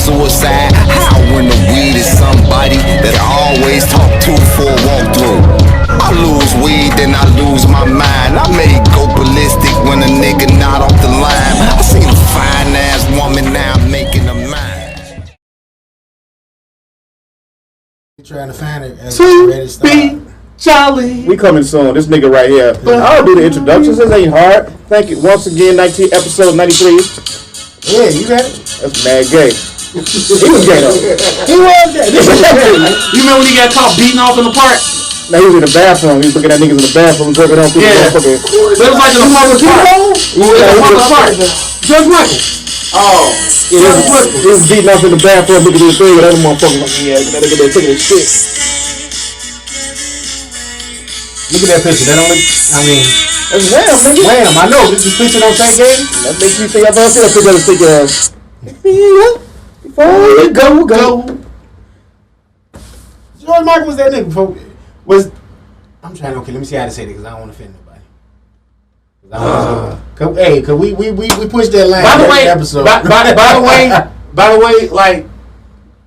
suicide. How when the weed is somebody that I always talk to for a walkthrough. I lose weed, then I lose my mind. I may go ballistic when a nigga not off the line. I seen a fine ass woman, now I'm making her mine. Trying to find it as to be jolly. We coming soon. This nigga right here. I'll do the introductions. This ain't hard. Thank you once again. Episode 93. Yeah, you got it. That's mad gay. He was gay though. He was gay. You remember when he got caught beating off in the park? Now he was in the bathroom. He was looking at niggas in the bathroom, jerking off people. Yeah. It was like in the public park. Judge Michael. Oh. Yeah, he was beating off in the bathroom, looking at the thing, and that motherfucker like, yeah, that nigga there taking his shit. Look at that picture. That only, I mean, that's Wham, nigga. Wham, I know. This is picture don't say gay. That makes me think I've ever seen a picture of before you go. George Michael was that nigga before. I'm trying to, okay, let me see how to say it because I don't want to offend nobody. Hey, cause we pushed that line. By the way, episode. by the way, like,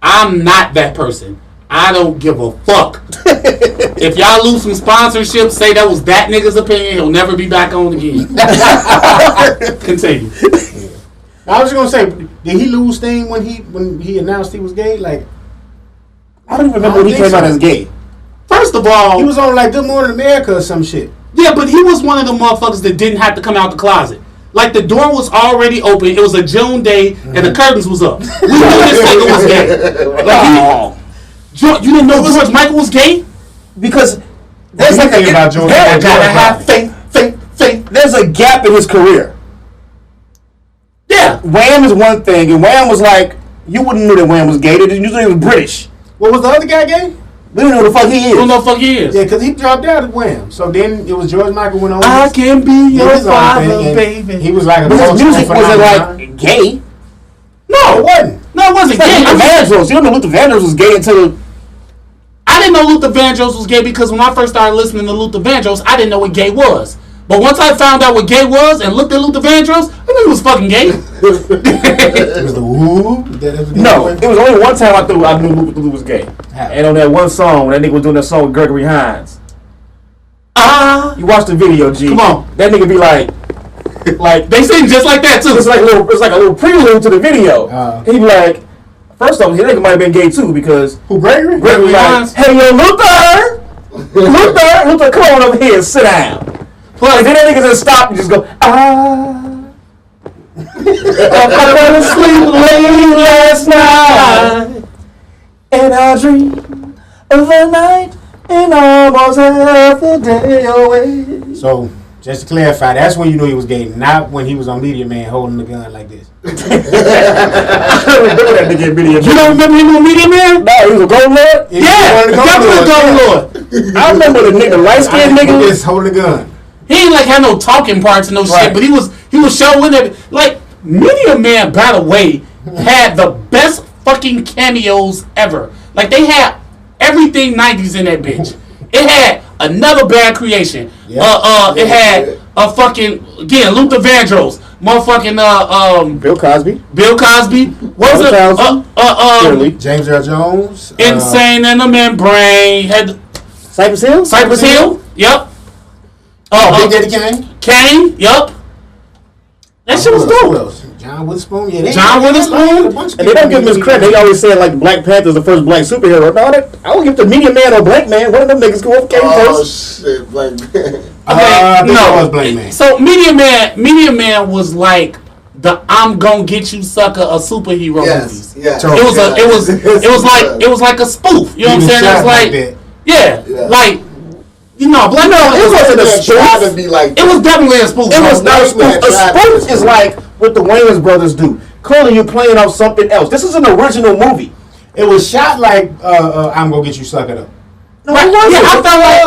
I'm not that person. I don't give a fuck. If y'all lose some sponsorships, say that was that nigga's opinion. He'll never be back on again. Continue. I was gonna say, did he lose steam when he announced he was gay? Like, I don't even remember when he came out as gay. First of all, he was on like Good Morning America or some shit. Yeah, but he was one of the motherfuckers that didn't have to come out the closet. Like, the door was already open. It was a June day, and the curtains was up. We knew this nigga was gay. Like, you didn't know George Michael was gay? Because there's like thing about George Michael. Gotta have faith. There's a gap in his career. Yeah. Wham is one thing, and Wham was like, you wouldn't know that Wham was gay. You knew he was British. What was the other guy gay? We don't know who the fuck he is. We don't know who the fuck he is. Yeah, because he dropped out at Wham. So then it was George Michael went on. I can be your father, baby. He was like, but his music wasn't like gay. No, it wasn't. No, it wasn't gay. Luther Vandross. You don't know Luther Vandross was gay until. I didn't know Luther Vandross was gay because when I first started listening to Luther Vandross, I didn't know what gay was. But once I found out what gay was and looked at Luther Vandross, I knew he was fucking gay. It was the woo? No, it was only one time I knew Luther was gay. And on that one song, when that nigga was doing that song with Gregory Hines. You watched the video, G. Come on. That nigga be like they sing just like that too. It's like a little prelude to the video. He be like, first off, his nigga might have been gay too because who Gregory? Gregory like, hey yo, Luther, come on over here and sit down. Plus, then that nigga just stop and just go, I fell asleep late last night, and I dreamed of a night and almost half the day away. So, just to clarify, that's when you knew he was gay, not when he was on Media Man holding the gun like this. I don't remember that nigga in Media Man. You don't remember him on Media Man? No, he was a gold lord? Yeah, definitely a gold lord. I remember the nigga, light-skinned nigga. Just holding the gun. He ain't like had no talking parts and no shit, but he was showing it. Like, Media Man, by the way, had the best fucking cameos ever. Like, they had everything 90s in that bitch. It had Another Bad Creation. It had a fucking, again, Luther Vandross. Motherfucking Bill Cosby. What was it? James Earl Jones. Insane in the Membrane. Had Cypress Hill. Yep. Big Daddy Kane. Yep. That shit was dope. John Witherspoon. Yeah, John Witherspoon. And they don't give him his credit. They always say like Black Panther's the first black superhero. No, I would give the Media Man or Black Man. One of them niggas came first. Oh shit, Black Man. No, it was Black Man. So Media Man was like the I'm gonna get you sucker a superhero movies. Yeah. It was like a spoof. You know what I'm saying? It's like like. You know, Black Man. It wasn't a spoof. It was definitely a spoof. It was not a spoof. A spoof is like what the Wayans brothers do. Clearly, you're playing off something else. This is an original movie. It was shot like I'm gonna get you sucker up. No, it wasn't. Yeah,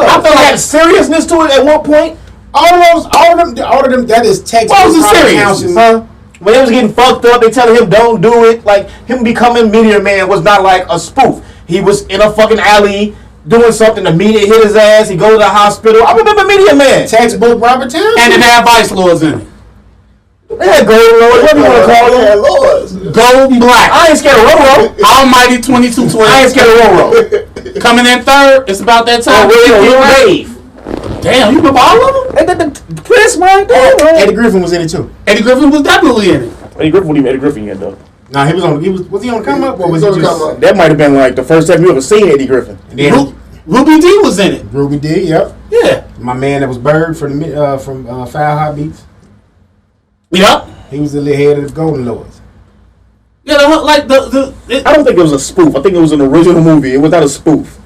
I felt like seriousness to it at one point. All of them. That is textbook. What was the serious? When they was getting fucked up, they telling him don't do it. Like him becoming Media Man was not like a spoof. He was in a fucking alley doing something. The media hit his ass. He go to the hospital. I remember Media Man. Textbook Robert Townsend. And it had vice lords in it. They had Golden Lords. What do you want to call them? Lords. Gold and black. I ain't scared of Roro. Almighty 2212. I ain't scared of Roro. Coming in third. It's about that time. Real Dave. Damn, you remember all of them? The Prince, man. Eddie Griffin was in it too. Eddie Griffin was definitely in it. Eddie Griffin wasn't even Eddie Griffin yet, though. Nah, he was on. Was he on the come up or was he on the just? come up. That might have been like the first time you ever seen Eddie Griffin. And then Ruby D was in it. Ruby D. Yep. Yeah. My man that was Bird from Foul Hot Beats. Yep. He was the little head of the Golden Lords. Yeah, like I don't think it was a spoof. I think it was an original movie. It was not a spoof.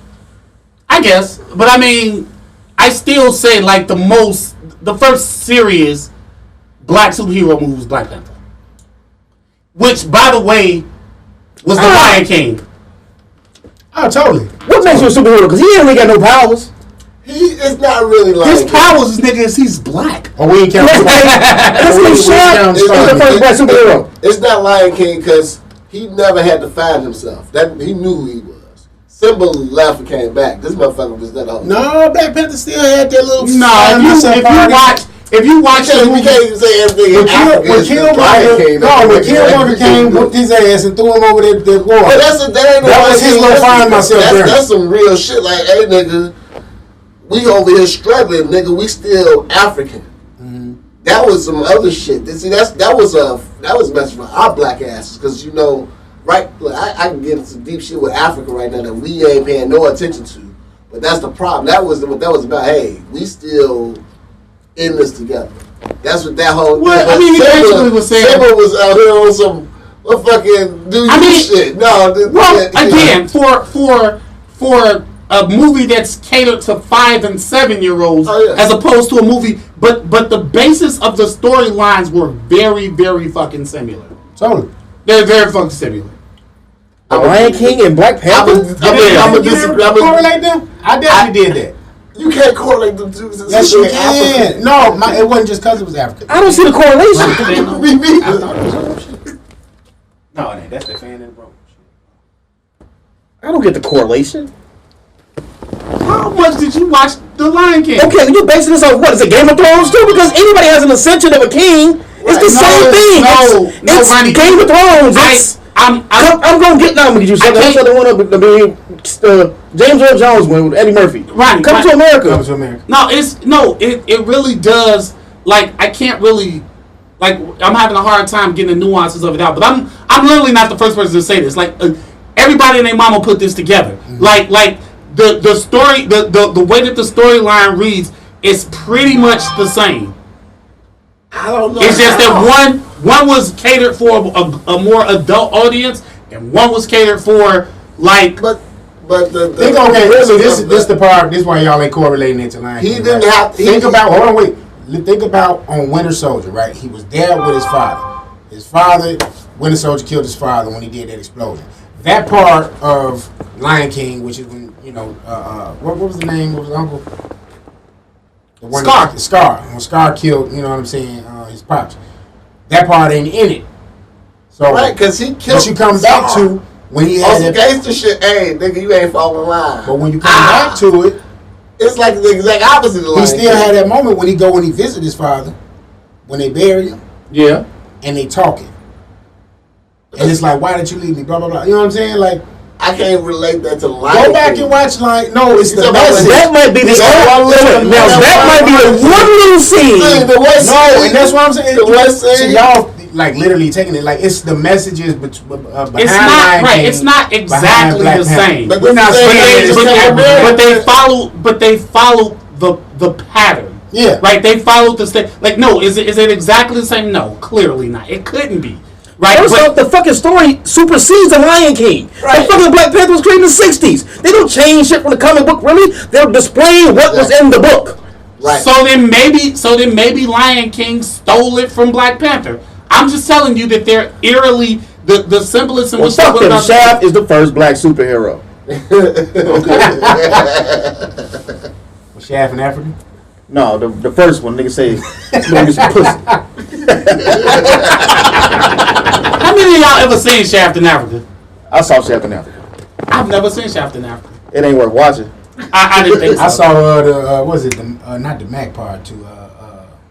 I guess, but I mean, I still say like the first serious black superhero movie was Black Panther, which, by the way, was the Lion King. Oh, totally. What makes you a superhero? Because he ain't really got no powers. It's not really like His powers, nigga, is he's black. Oh, we ain't counting. That's what he's shot. He's the first black superhero. It's not Lion King because he never had to find himself. That he knew who he was. Simba left and came back. This motherfucker was that whole. No, Black Panther still had that little. No, if you watch the We movie, can't even say everything. When Killmonger came, whooped his ass and threw him over the wall. But that was his little find myself there. That's some real shit. Like, hey, nigga, we over here struggling, nigga. We still African. Mm-hmm. That was some other shit. See, that was a message for our black asses because you know, right? Look, I can get into some deep shit with Africa right now that we ain't paying no attention to. But that's the problem. That was what that was about. Hey, we still in this together. That's what that whole. Well, I mean, he basically was saying. Simba was out here on some fucking do you shit. No, again, for a movie that's catered to 5 and 7 year olds, as opposed to a movie, but the basis of the storylines were very, very fucking similar. Totally. They're very fucking similar. Lion King and Black Panther. I'm gonna disagree. Correlate them? I definitely did that. You can't correlate them two. Yes, you can. No, it wasn't just because it was African. I don't see the correlation. I thought it was some shit. No, that's the fan that broke. I don't get the correlation. How much did you watch The Lion King? Okay, you're basing this on what? Is it Game of Thrones too? Because anybody has an ascension of a king. It's the same thing. It's Ronnie, Game of Thrones. I'm gonna get now. I'm gonna get you something. That's the one up the James Earl Jones one with Eddie Murphy. Ronnie, Come to America. Come to America. No, it really does. Like, I can't really, like, I'm having a hard time getting the nuances of it out. But I'm literally not the first person to say this. Like, everybody and their mama put this together. Mm-hmm. Like the story, the way that the storyline reads is pretty much the same. I don't know. It's just that one was catered for a more adult audience, and one was catered for like. But the think okay. Really, this the part. This is why y'all ain't correlating it to Lion King. He didn't have. Think about. Hold on, wait. Think about on Winter Soldier, right? He was there with his father. His father, Winter Soldier killed his father when he did that explosion. That part of Lion King, which is when what was the name of his uncle? Scar. When Scar killed, you know what I'm saying, his pops. That part ain't in it. So right, because he killed. But you come back to when he had some gangster shit. Hey, nigga, you ain't falling in line. But when you come back to it, it's like the exact opposite of Lion He still had that moment when he visit his father, when they bury him. Yeah. And they talking. And it's like, why did you leave me? Blah blah blah. You know what I'm saying? Like, I can't relate that to Lion Go back and watch no, it's the message. That might be the that might be the one little scene. And that's what I'm saying. So y'all like literally taking it like it's the messages behind it's not right. It's not exactly the same. But we're not saying but they follow the pattern. Yeah. Right. They followed the same. Like, no, is it exactly the same? No, clearly not. It couldn't be. Right, but the fucking story supersedes the Lion King. Right. The fucking Black Panther was created in the 60s. They don't change shit from the comic book, really. They're displaying what was in the book. Right. So then maybe Lion King stole it from Black Panther. I'm just telling you that they're eerily the simplest and fuck them. Shaft is the first black superhero. Was Shaft in Africa? No, the first one, nigga say niggas pussy. How many of y'all ever seen Shaft in Africa? I saw Shaft in Africa. I've never seen Shaft in Africa. It ain't worth watching. I didn't think so. I saw not the Mac part too.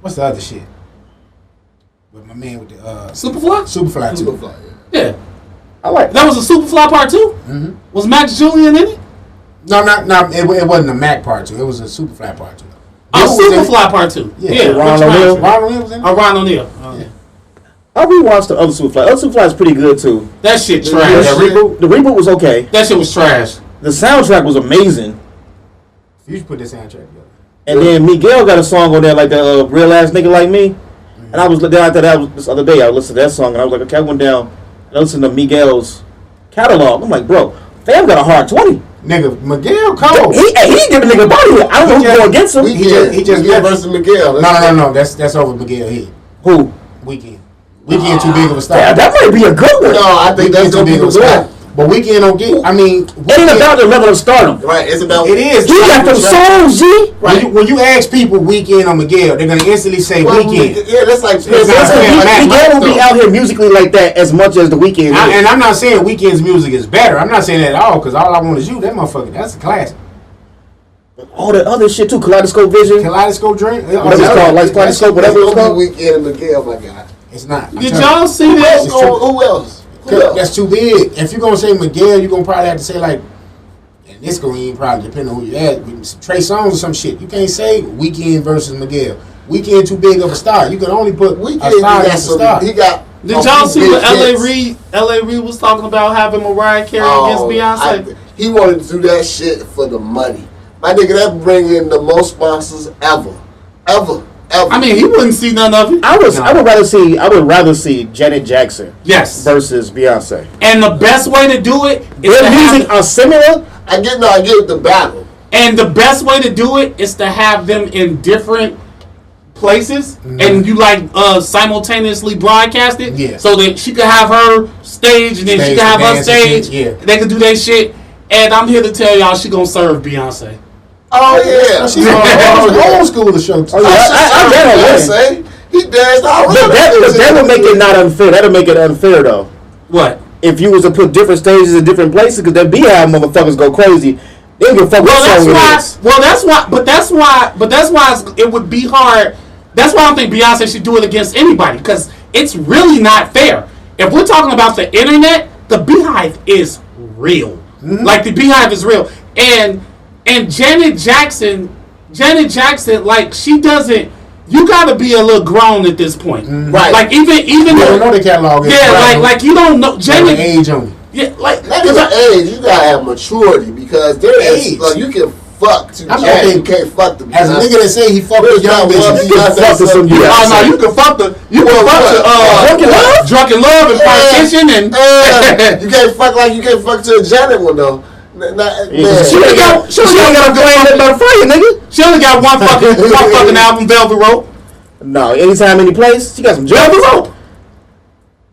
What's the other shit? with my man with the Superfly? Superfly too. Superfly, Yeah. I like That was a Superfly part 2? Mm-hmm. Was Max Julian in it? No, it wasn't a Mac part 2. It was a Superfly part 2. Oh, Superfly part 2. Yeah. Ron O'Neal. Ron O'Neal was in it. Oh, Ron O'Neal. Yeah. I rewatched the other Superfly. Other Superfly is pretty good too. That shit The trash. reboot was okay. That shit was trash. The soundtrack was amazing. You should put this soundtrack together. And then Miguel got a song on there like the real ass nigga like me. And I was down after that this other day. I listened to that song and I was like, okay, I went down and I listened to Miguel's catalog. I'm like, bro, fam got a hard 20. Nigga, Miguel Cole. He give a nigga body. I don't know who go against him. He just Miguel versus Miguel. No. That's over Miguel Head. Who? Weekend too big of a star. Yeah, that might be a good one. No, I think that's too gonna be big of a the star. one. But Weekend don't get. I mean, It ain't about the level of stardom. Right, it's about. It is. He got them songs, G. Right. When you ask people Weekend or Miguel, they're gonna instantly say Well, Weekend. Yeah, that's like. Miguel don't be out here musically like that as much as the Weeknd. And I'm not saying Weekend's music is better. I'm not saying that at all, because all I want is you. That motherfucker, that's a classic. All that other shit too. Kaleidoscope Vision. Kaleidoscope Drink. Whatever it's called, like Kaleidoscope, whatever it's called. Weekend and Miguel, my God. It's not. Did y'all see that? Who else? That's too big. If you're gonna say Miguel, you're gonna probably have to say like, and this gonna even probably depend on who you ask. Trey Songz or some shit. You can't say Weekend versus Miguel. Weekend too big of a star. You can only put Weekend. a star against a star. He got. Did y'all see what L.A. Reid was talking about having Mariah Carey against Beyonce? He wanted to do that shit for the money. My nigga, that bring in the most sponsors ever. I mean, he wouldn't see none of it. I would rather see Janet Jackson. Yes. Versus Beyonce. And the best way to do it is Their music are similar. I get the battle. And the best way to do it is to have them in different places, and you simultaneously broadcast it, so that she could have her stage, and then she could have her stage. Yeah. They could do their shit. And I'm here to tell y'all, she gonna serve Beyonce. Oh yeah, she's old school of the show. I say he danced all But that would make it not unfair. That'll make it unfair though. What? If you was to put different stages in different places, because that Beehive motherfuckers go crazy. They don't give a fuck what song it is. That's why it would be hard. That's why I don't think Beyonce should do it against anybody, because it's really not fair. If we're talking about the internet, the Beehive is real. Like the Beehive is real, and Janet Jackson, like she doesn't. You gotta be a little grown at this point, right? Like even you don't know the catalog. Like you don't know Janet age on it. Yeah, like not even age. You gotta have maturity, because there is like you can fuck to Janet, you can't fuck the. As a nigga that say he fucked the young bitches, you can fuck to some. You can fuck the. You can fuck to drunken love and politician and. You can't fuck like you can't fuck to a Janet one though. She only got one fucking album, Velvet Rope. No, anytime, any place, she got some Velvet Rope.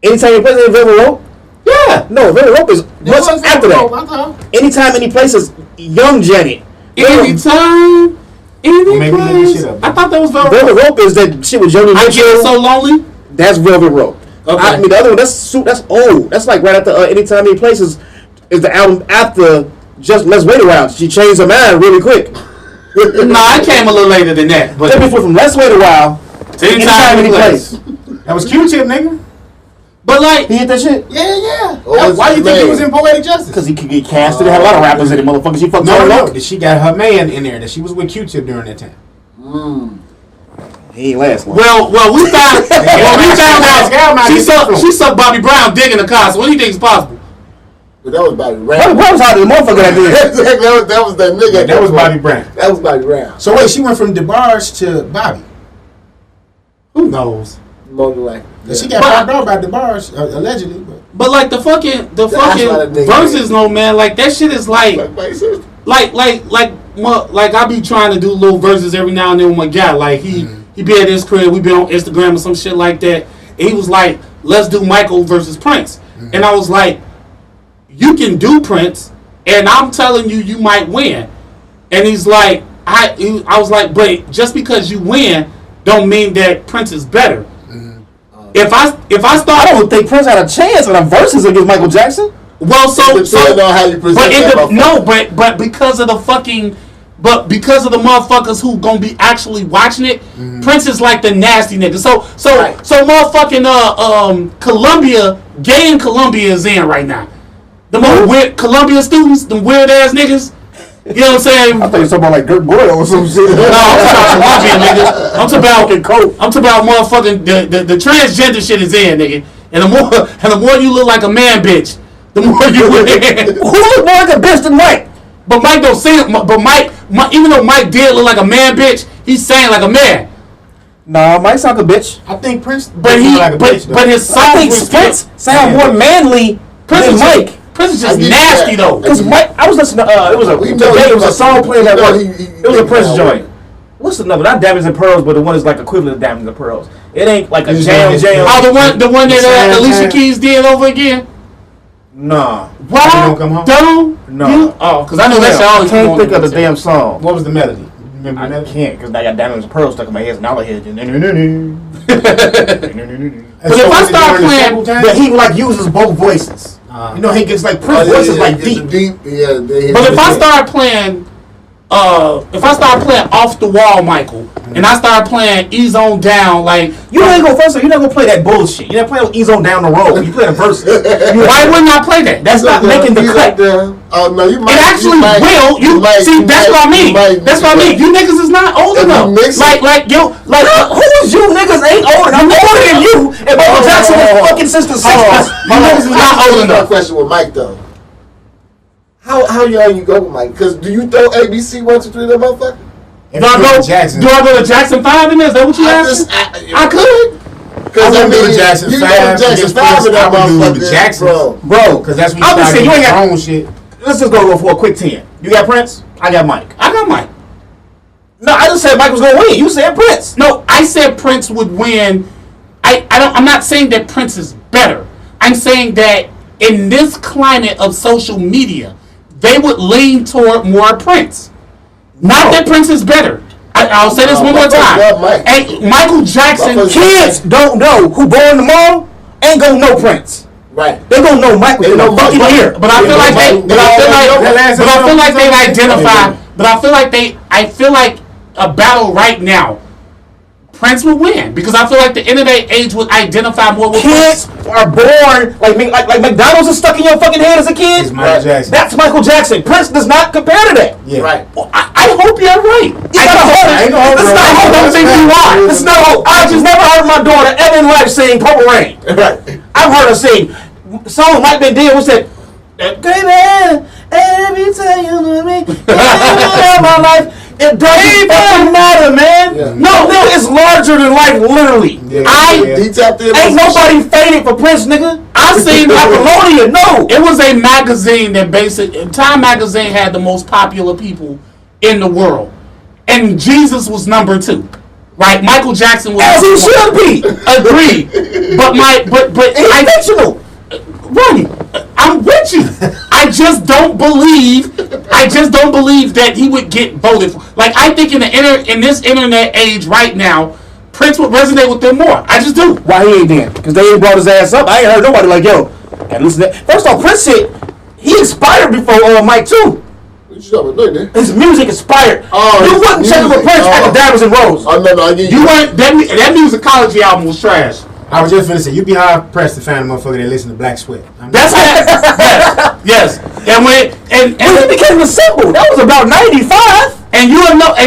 Anytime, any place, Velvet Rope. Yeah, no, Velvet Rope is much after that. Anytime, any place is young Janet. Anytime, any place. I thought that was Velvet Rope. Velvet Rope is that shit with Joni Mitchell. I Get So Lonely. That's Velvet Rope. Okay. I mean, the other one, that's old. That's like right after Anytime, Any Places is the album after Just Let's Wait a While. She changed her mind really quick. Nah, I came a little later than that. But then before from Let's Wait a While to Anytime, Any Place. That was Q-Tip, nigga. But like, he hit that shit? Yeah. Why do you think he was in Poetic Justice? Because he could get casted. They had a lot of rappers in it, motherfucker. She fucked No. She got her man in there. That she was with Q-Tip during that time. He ain't last long. Well, we found out she sucked Bobby Brown dick in the car. So what do you think is possible? But that was Bobby Brown. What was how the motherfucker that did? that was that nigga. Yeah, that was Bobby Brown. That was Bobby Brown. So wait, she went from DeBarge to Bobby. Who knows? More than like. She got popped out by DeBarge allegedly. But like the fucking verses, no man, like that shit is like I be trying to do little verses every now and then with my guy. Like he be at his crib, we be on Instagram or some shit like that. And he was like, let's do Michael versus Prince. And I was like, you can do Prince, and I'm telling you, you might win. And he's like, I was like, but just because you win, don't mean that Prince is better. If I start, I don't think Prince had a chance on a versus against Michael Jackson. Well, so know how you present but because of the fucking But because of the motherfuckers who gonna be actually watching it, Prince is like the nasty nigga. So motherfucking Columbia, gay in Columbia is in right now. The most weird Columbia students, the weird ass niggas. You know what I'm saying? I thought you were talking about like Dirk Boyle or some shit. No, I'm talking about Columbia, nigga. I'm talking about motherfucking the transgender shit is in, nigga. And the more you look like a man, bitch, the more you win. Who look more like a bitch than Mike? But Mike don't sing. But Mike, even though Mike did look like a man, bitch, he's saying like a man. Nah, Mike's like a bitch. I think Prince, But his songs I think Prince sound more manly than Mike. Prince is just nasty though. Because Mike, I was listening to it was a song playing at work. It was a Prince joint. What's the number? Not Diamonds and Pearls, but the one is like equivalent of Diamonds and Pearls. It ain't like a jam. Oh, the one that Alicia Keys did over again. Nah. Why don't you? Oh, because I know that's all. I can't think of the damn song. What was the melody? Remember the melody? I can't because I got Diamonds and Pearls stuck in my head, and all I hear is. But if I start playing, but he like uses both voices. You know, he gets like Prince voices like deep. But if I start playing off the wall, Michael, and I start playing Ease on Down, like you ain't gonna first. You're not gonna play that bullshit. You're not playing Ease on Down the road. You play the verse. Why wouldn't I play that? That's not making the cut. Oh no, you might. It actually will. That's what I mean. That's what I mean. You niggas is not old enough. Who is you niggas ain't old enough? I'm older than you. And Michael Jackson was fucking since the 60s. You niggas is not old enough. Question with Mike though. How young you go with Mike? Because do you throw ABC 1, 2, 3 that motherfucker? Do I go to Jackson 5 in there? Is that what you asked? I could. Because I mean, Jackson 5. Jackson 5 in that motherfucker. Jackson, bro. Because that's when you started doing your own shit. Let's just go for a quick 10. You got Prince? I got Mike. I got Mike. No, I just said Mike was gonna win. You said Prince. No, I said Prince would win. I'm not saying that Prince is better. I'm saying that in this climate of social media, they would lean toward more Prince. Not that Prince is better. I'll say this one more time. Hey, Michael Jackson. Kids don't know who born tomorrow ain't gonna know Prince. Right. They gonna know Michael in a fucking year. But I feel like a battle right now, Prince would win because I feel like the internet age would identify more with kids Prince. Are born like McDonald's is stuck in your fucking head as a kid. It's Michael Jackson. That's Michael Jackson. Prince does not compare to that. Yeah. Right. Well, I hope you're right. I don't think you are. This is not hope. I just never heard my daughter ever in life sing Purple Rain. Right. I've heard her sing songs Mike Ben did. What's that? Baby, every time you look at me, my life. It doesn't fucking matter, man. Yeah. No, it's larger than life, literally. Ain't nobody faded for Prince, nigga. I seen Apollonia. No, it was a magazine that Time magazine had the most popular people in the world, and Jesus was number 2. Right, Michael Jackson was. As he should be. Agreed. But intentional. Ronnie, I'm with you. I just don't believe that he would get voted for. Like, I think in this internet age right now, Prince would resonate with them more. I just do. Why he ain't then? Because they ain't brought his ass up. I ain't heard nobody like, yo, gotta listen to that. First off, Prince he inspired before Mike too. His music inspired. You wouldn't check it with Prince after Diamonds and Rose. No, you weren't. That musicology album was trash. I was just finna say, you'd be hard pressed to find a motherfucker that listen to Black Sweat. That's right. Yes. And when it became a symbol. That was about 95. And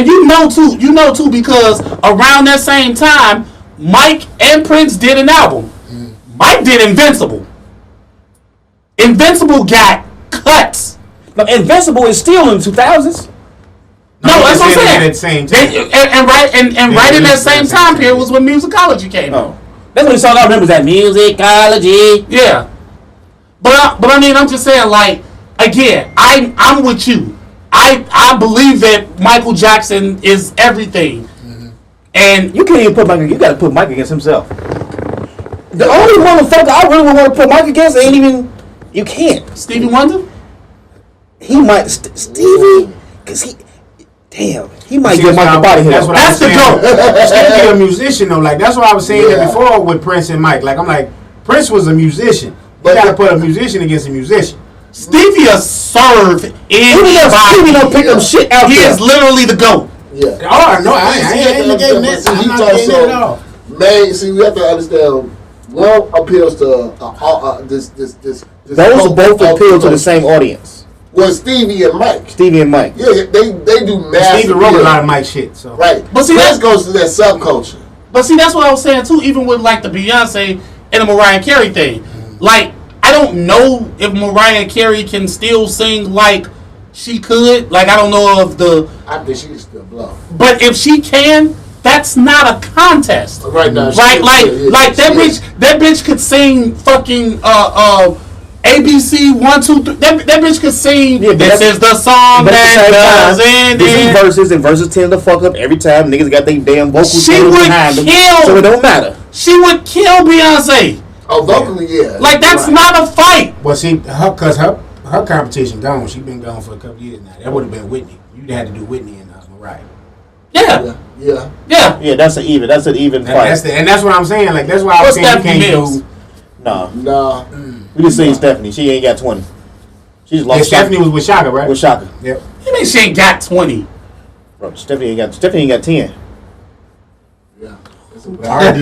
you know too, because around that same time, Mike and Prince did an album. Mike did Invincible. Invincible got cuts. Now, Invincible is still in the 2000s. No, that's what I'm saying. At that same time. And right in that same time period was when musicology came out. That's what the song I remember, is that musicology. Yeah. But I mean, I'm just saying, like, again, I'm with you. I believe that Michael Jackson is everything. Mm-hmm. And you can't even put Mike. You got to put Mike against himself. The only motherfucker I really want to put Mike against ain't even. You can't. Stevie Wonder. He might Stevie, because he might get Mike the body hit. That's the goat. Stevie a musician though. Like that's what I was saying that before with Prince and Mike. Like I'm like Prince was a musician. You got to put a musician against a musician. Stevia serve Even though Stevie don't pick up shit out He there. is literally the GOAT. Yeah. Oh no, I ain't negating that. I'm not negating that at all. Man, see, we have to understand. One appeals to this. Those both appeal to the same audience. Well, Stevie and Mike. Stevie and Mike. Yeah, they do massive. Stevie wrote a lot of Mike shit. So Right. But see, that goes to that subculture. But see, that's what I was saying too. Even with like the Beyonce and the Mariah Carey thing, like I don't know if Mariah Carey can still sing like she could. Like I don't know if I think she can still blow. but if she can, that's not a contest. Right now, Right, like that bitch could sing fucking ABC 1 2 3. That bitch could sing. Yeah, but This is the song But at the that same does time, this is it. verses, and verses tend to fuck up every time. Niggas got their damn vocals She would behind them, kill. so it don't matter. She would kill Beyonce. Oh, vocally, yeah. Like that's Right. not a fight. Well, see, her competition gone. She been gone for a couple years now. That would have been Whitney. You'd had to do Whitney and Mariah. Yeah, Yeah. Yeah, that's an even fight. And that's what I'm saying. Like that's why I was saying you Stephanie can't Mills? do. Nah, Nah. we just seen Stephanie. She ain't got 20. She just Yeah, lost. Stephanie was with Shaka, right? with Shaka. Yep. you mean she ain't got 20? Bro, Stephanie ain't got 10. Yeah. That's a Are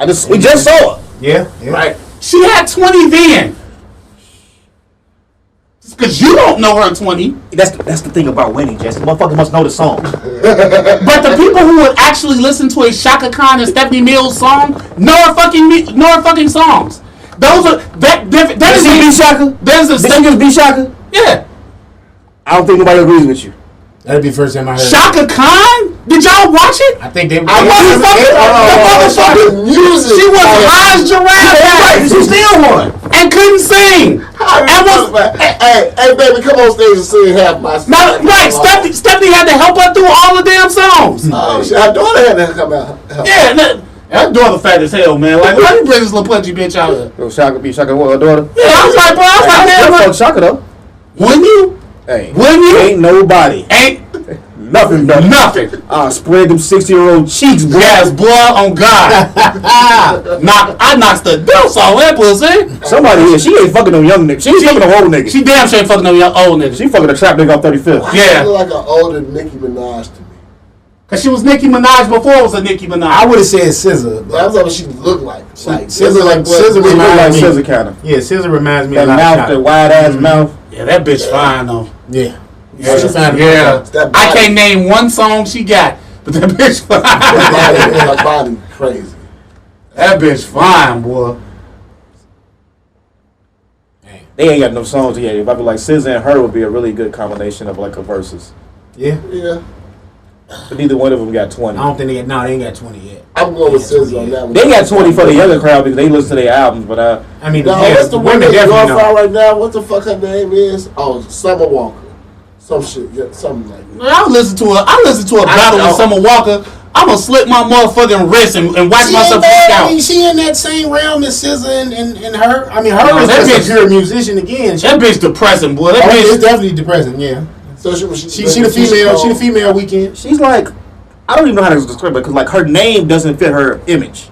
these people? We just saw it. Yeah. Right. She had 20 then. Just because you don't know her 20. That's the thing about winning, Jesse. Motherfuckers must know the song. But the people who would actually listen to a Shaka Khan and Stephanie Mills song know her fucking songs. Those are that is B Shaka. There's a The singers B Shaka. yeah. I don't think nobody agrees with you. That'd be the first time I heard. Shaka Khan? Did y'all watch it? I think they. I wasn't fucking. The motherfucker. music. She was high as giraffe. Right, she still won. And couldn't sing. And was Hey, baby, come on stage and sing half my song. not right. Stephanie had to help her through all the damn songs. Oh, shit. Our daughter had to come out. Yeah, that daughter fat as hell, man. Like, why you bring this little pudgy bitch out here? Yo, Shaka B Shaka, what, her daughter? Yeah, I was like, bro, Fuck damn. Shaka though. Wouldn't you? Hey, Wouldn't you? ain't nobody. Ain't Nothing, bro. nothing. Spread them 60-year-old cheeks, bro. Yes, boy, on God. I knocked the deuce off that pussy. Somebody here, she ain't fucking no young nigga. She ain't fucking no old nigga. She damn sure ain't fucking no young old nigga. She fucking a trap nigga off 35th. She Yeah. look like an older Nicki Minaj to me. Cause she was Nicki Minaj before it was a Nicki Minaj. I would have said Scissor. That's what she looked like. Scissor like what- Scissor She look like reminds me. Scissor kind of. Yeah, Scissor reminds me That of mouth, Shaka. that wide ass mouth. Yeah, that bitch fine though. Yeah. Yeah, She found it. That I body- can't name one song she got, but that bitch fine. Her body crazy. That bitch fine, boy. They ain't got no songs yet. If I be like SZA and her would be a really good combination of like a verses. Yeah. Yeah. But neither one of them got 20. I don't think they got. No, they ain't got 20 yet. I'm going with SZA on that one. They got 20 for the younger crowd because they listen to their albums, but I mean, No, yeah, what's the one that's definitely going know. for right now? What the fuck her name is? Oh, Summer Walker. Some shit. Yeah, something like that. I listen to a battle with Summer Walker. I'm gonna slip my motherfucking wrist and watch myself freak out. She in that same realm as SZA and her. I mean, her No, is that just bitch- a pure musician again. She, That bitch depressing, boy. That it's bitch. definitely depressing. Yeah. So she She the female. She the female weekend. she's like, I don't even know how to describe it because like her name doesn't fit her image.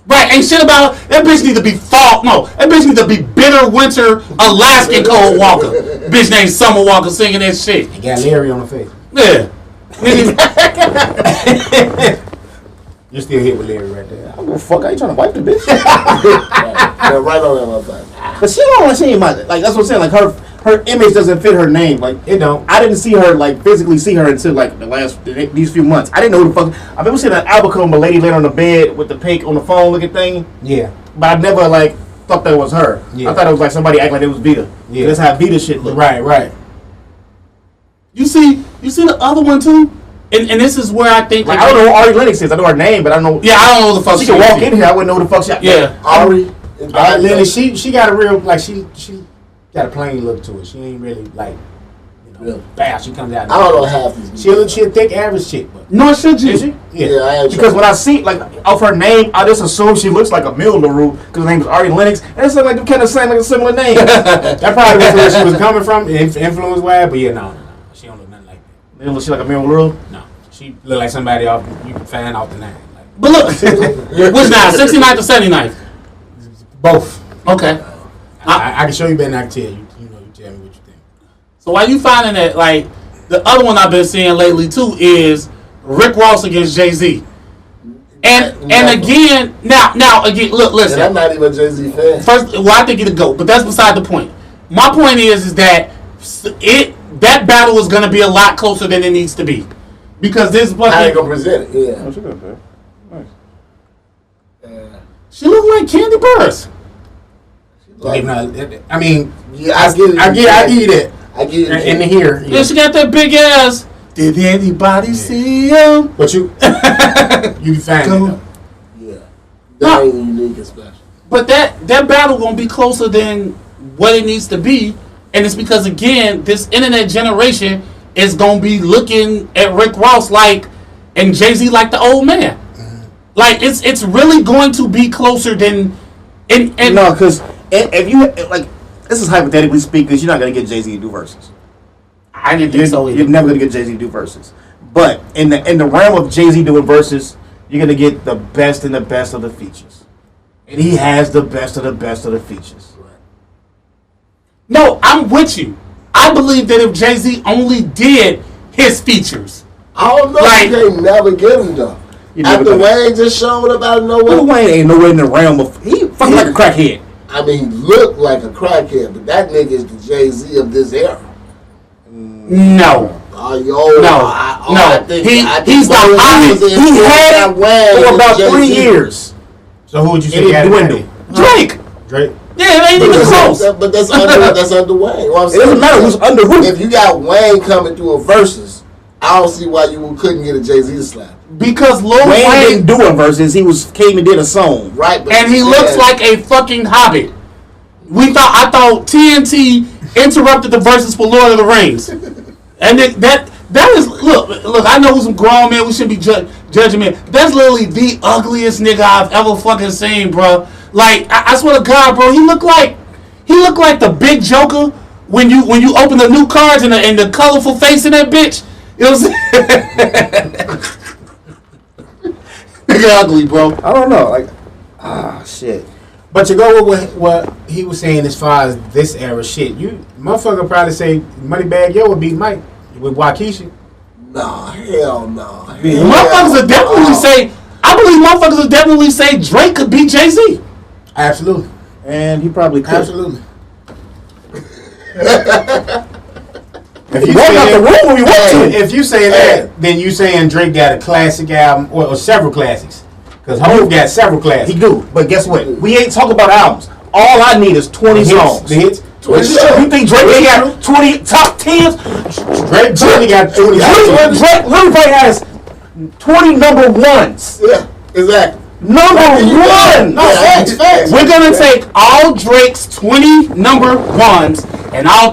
Right, ain't shit about that bitch need to be fall. No, that bitch need to be bitter winter Alaskan Cold Walker. Bitch named Summer Walker singing that shit. You got Larry on the face. Yeah. You're still hit with Larry right there. I don't give a fuck. I ain't trying to wipe the bitch. Yeah, right on that motherfucker. But she ain't my like. That's what I'm saying. Like her image doesn't fit her name. Like It don't. I didn't see her like physically see her until like these few months. I didn't know who the fuck. I've ever seen an album come a lady laying on the bed with the pink on the phone looking thing, Yeah. but I never like thought that was her. Yeah. I thought it was like somebody acting like it was Vita. Yeah. That's how Vita shit look. Right. You see the other one too? And this is where I think Like I don't know who Ari Lennox is. I know her name, but I don't know. Yeah, I don't know who the fuck She can is. walk in here. I wouldn't know who the fuck she. Yeah. Ari. Lily, she got a real like she got a plain look to it. She ain't really like Yeah. bad. She comes out. I don't know half these. She a thick average chick, but Nor should you. is she? Yeah, I ain't Because when I see like off her name, I just assume she looks like a Mil LaRue because her name is Ari Lennox, and it's like they kind of sound like a similar name. That probably was where she was coming from, influence wise. But yeah, no. She don't look nothing like that. They look like a Mil LaRue. No, she look like somebody off you can find off the nine. Like, But look, which now? 69 to 79. both. Okay. I can show you better than I can tell you. You know, you tell me what you think. So why you finding that, like, the other one I've been seeing lately too is Rick Ross against Jay-Z. And again, now again, look, listen. And I'm not even a Jay-Z fan. First, well, I think it'll go, but that's beside the point. My point is that that battle is going to be a lot closer than it needs to be, because this How they fucking gonna present it? Yeah. Oh, she good, man. Nice. Yeah. she look like Candy Burrs. Like, I mean, yeah, I get it. I get it. I get it. In the here. Yeah, she got that big ass. Did anybody see him? But you can find it though. Yeah. That ain't unique and special. But that battle gonna be closer than what it needs to be, and it's because again, this internet generation is gonna be looking at Rick Ross like, and Jay-Z like the old man. Like it's really going to be closer than, and No, because if you like, this is hypothetically speaking, because you're not gonna get Jay-Z to do verses. I didn't think so either. You're never gonna get Jay-Z to do verses. But in the realm of Jay-Z doing verses, you're gonna get the best and the best of the features, and he has the best of the best of the features. No, I'm with you. I believe that if Jay-Z only did his features, I don't know. Like- You can't never get him though. You never After gonna- Wayne just showed up out of nowhere. Lil Wayne ain't nowhere in the realm of he fucking like a crackhead. I mean, he looked like a crackhead, but that nigga is the Jay-Z of this era. no. Oh, yo, No. I think He's the Wayne hottest. was He had it Wayne for was about Jay-Z. 3 years. So who would you say It got dwindled. it? Drake. Drake. Yeah, it ain't even close. But that's under Wayne. What I'm It saying doesn't matter is who's under who. If you got Wayne coming through a versus, I don't see why you couldn't get a Jay-Z to slap. Because Lil Wayne Wayne, didn't do a verses. He came and did a song. Right, but and he looks like a fucking hobbit. I thought TNT interrupted the verses for Lord of the Rings, and that is look. I know who's some grown man. We shouldn't be judging men. That's literally the ugliest nigga I've ever fucking seen, bro. Like I swear to God, bro, he looked like the big Joker when you open the new cards and the colorful face in that bitch. You know what I'm saying? Nigga ugly, bro. I don't know. Like, shit. But to go with what he was saying as far as this era shit, you motherfucker probably say Moneybagg Yo would beat Mike with Waukesha. Nah, hell no. Motherfuckers would definitely say. I believe motherfuckers would definitely say Drake could beat Jay-Z. Absolutely. And he probably could. Absolutely. If you walk out the room when we want to. If you say that, then you saying Drake got a classic album or several classics. Because Hov got several classics. He do. But guess what? We ain't talking about albums. All I need is 20 songs. The hits. You think Drake ain't got 20 top 10s? Drake probably got 20. Drake literally has 20 number ones. Yeah, exactly. Number one! No, facts. We're gonna take all Drake's 20 number ones, and I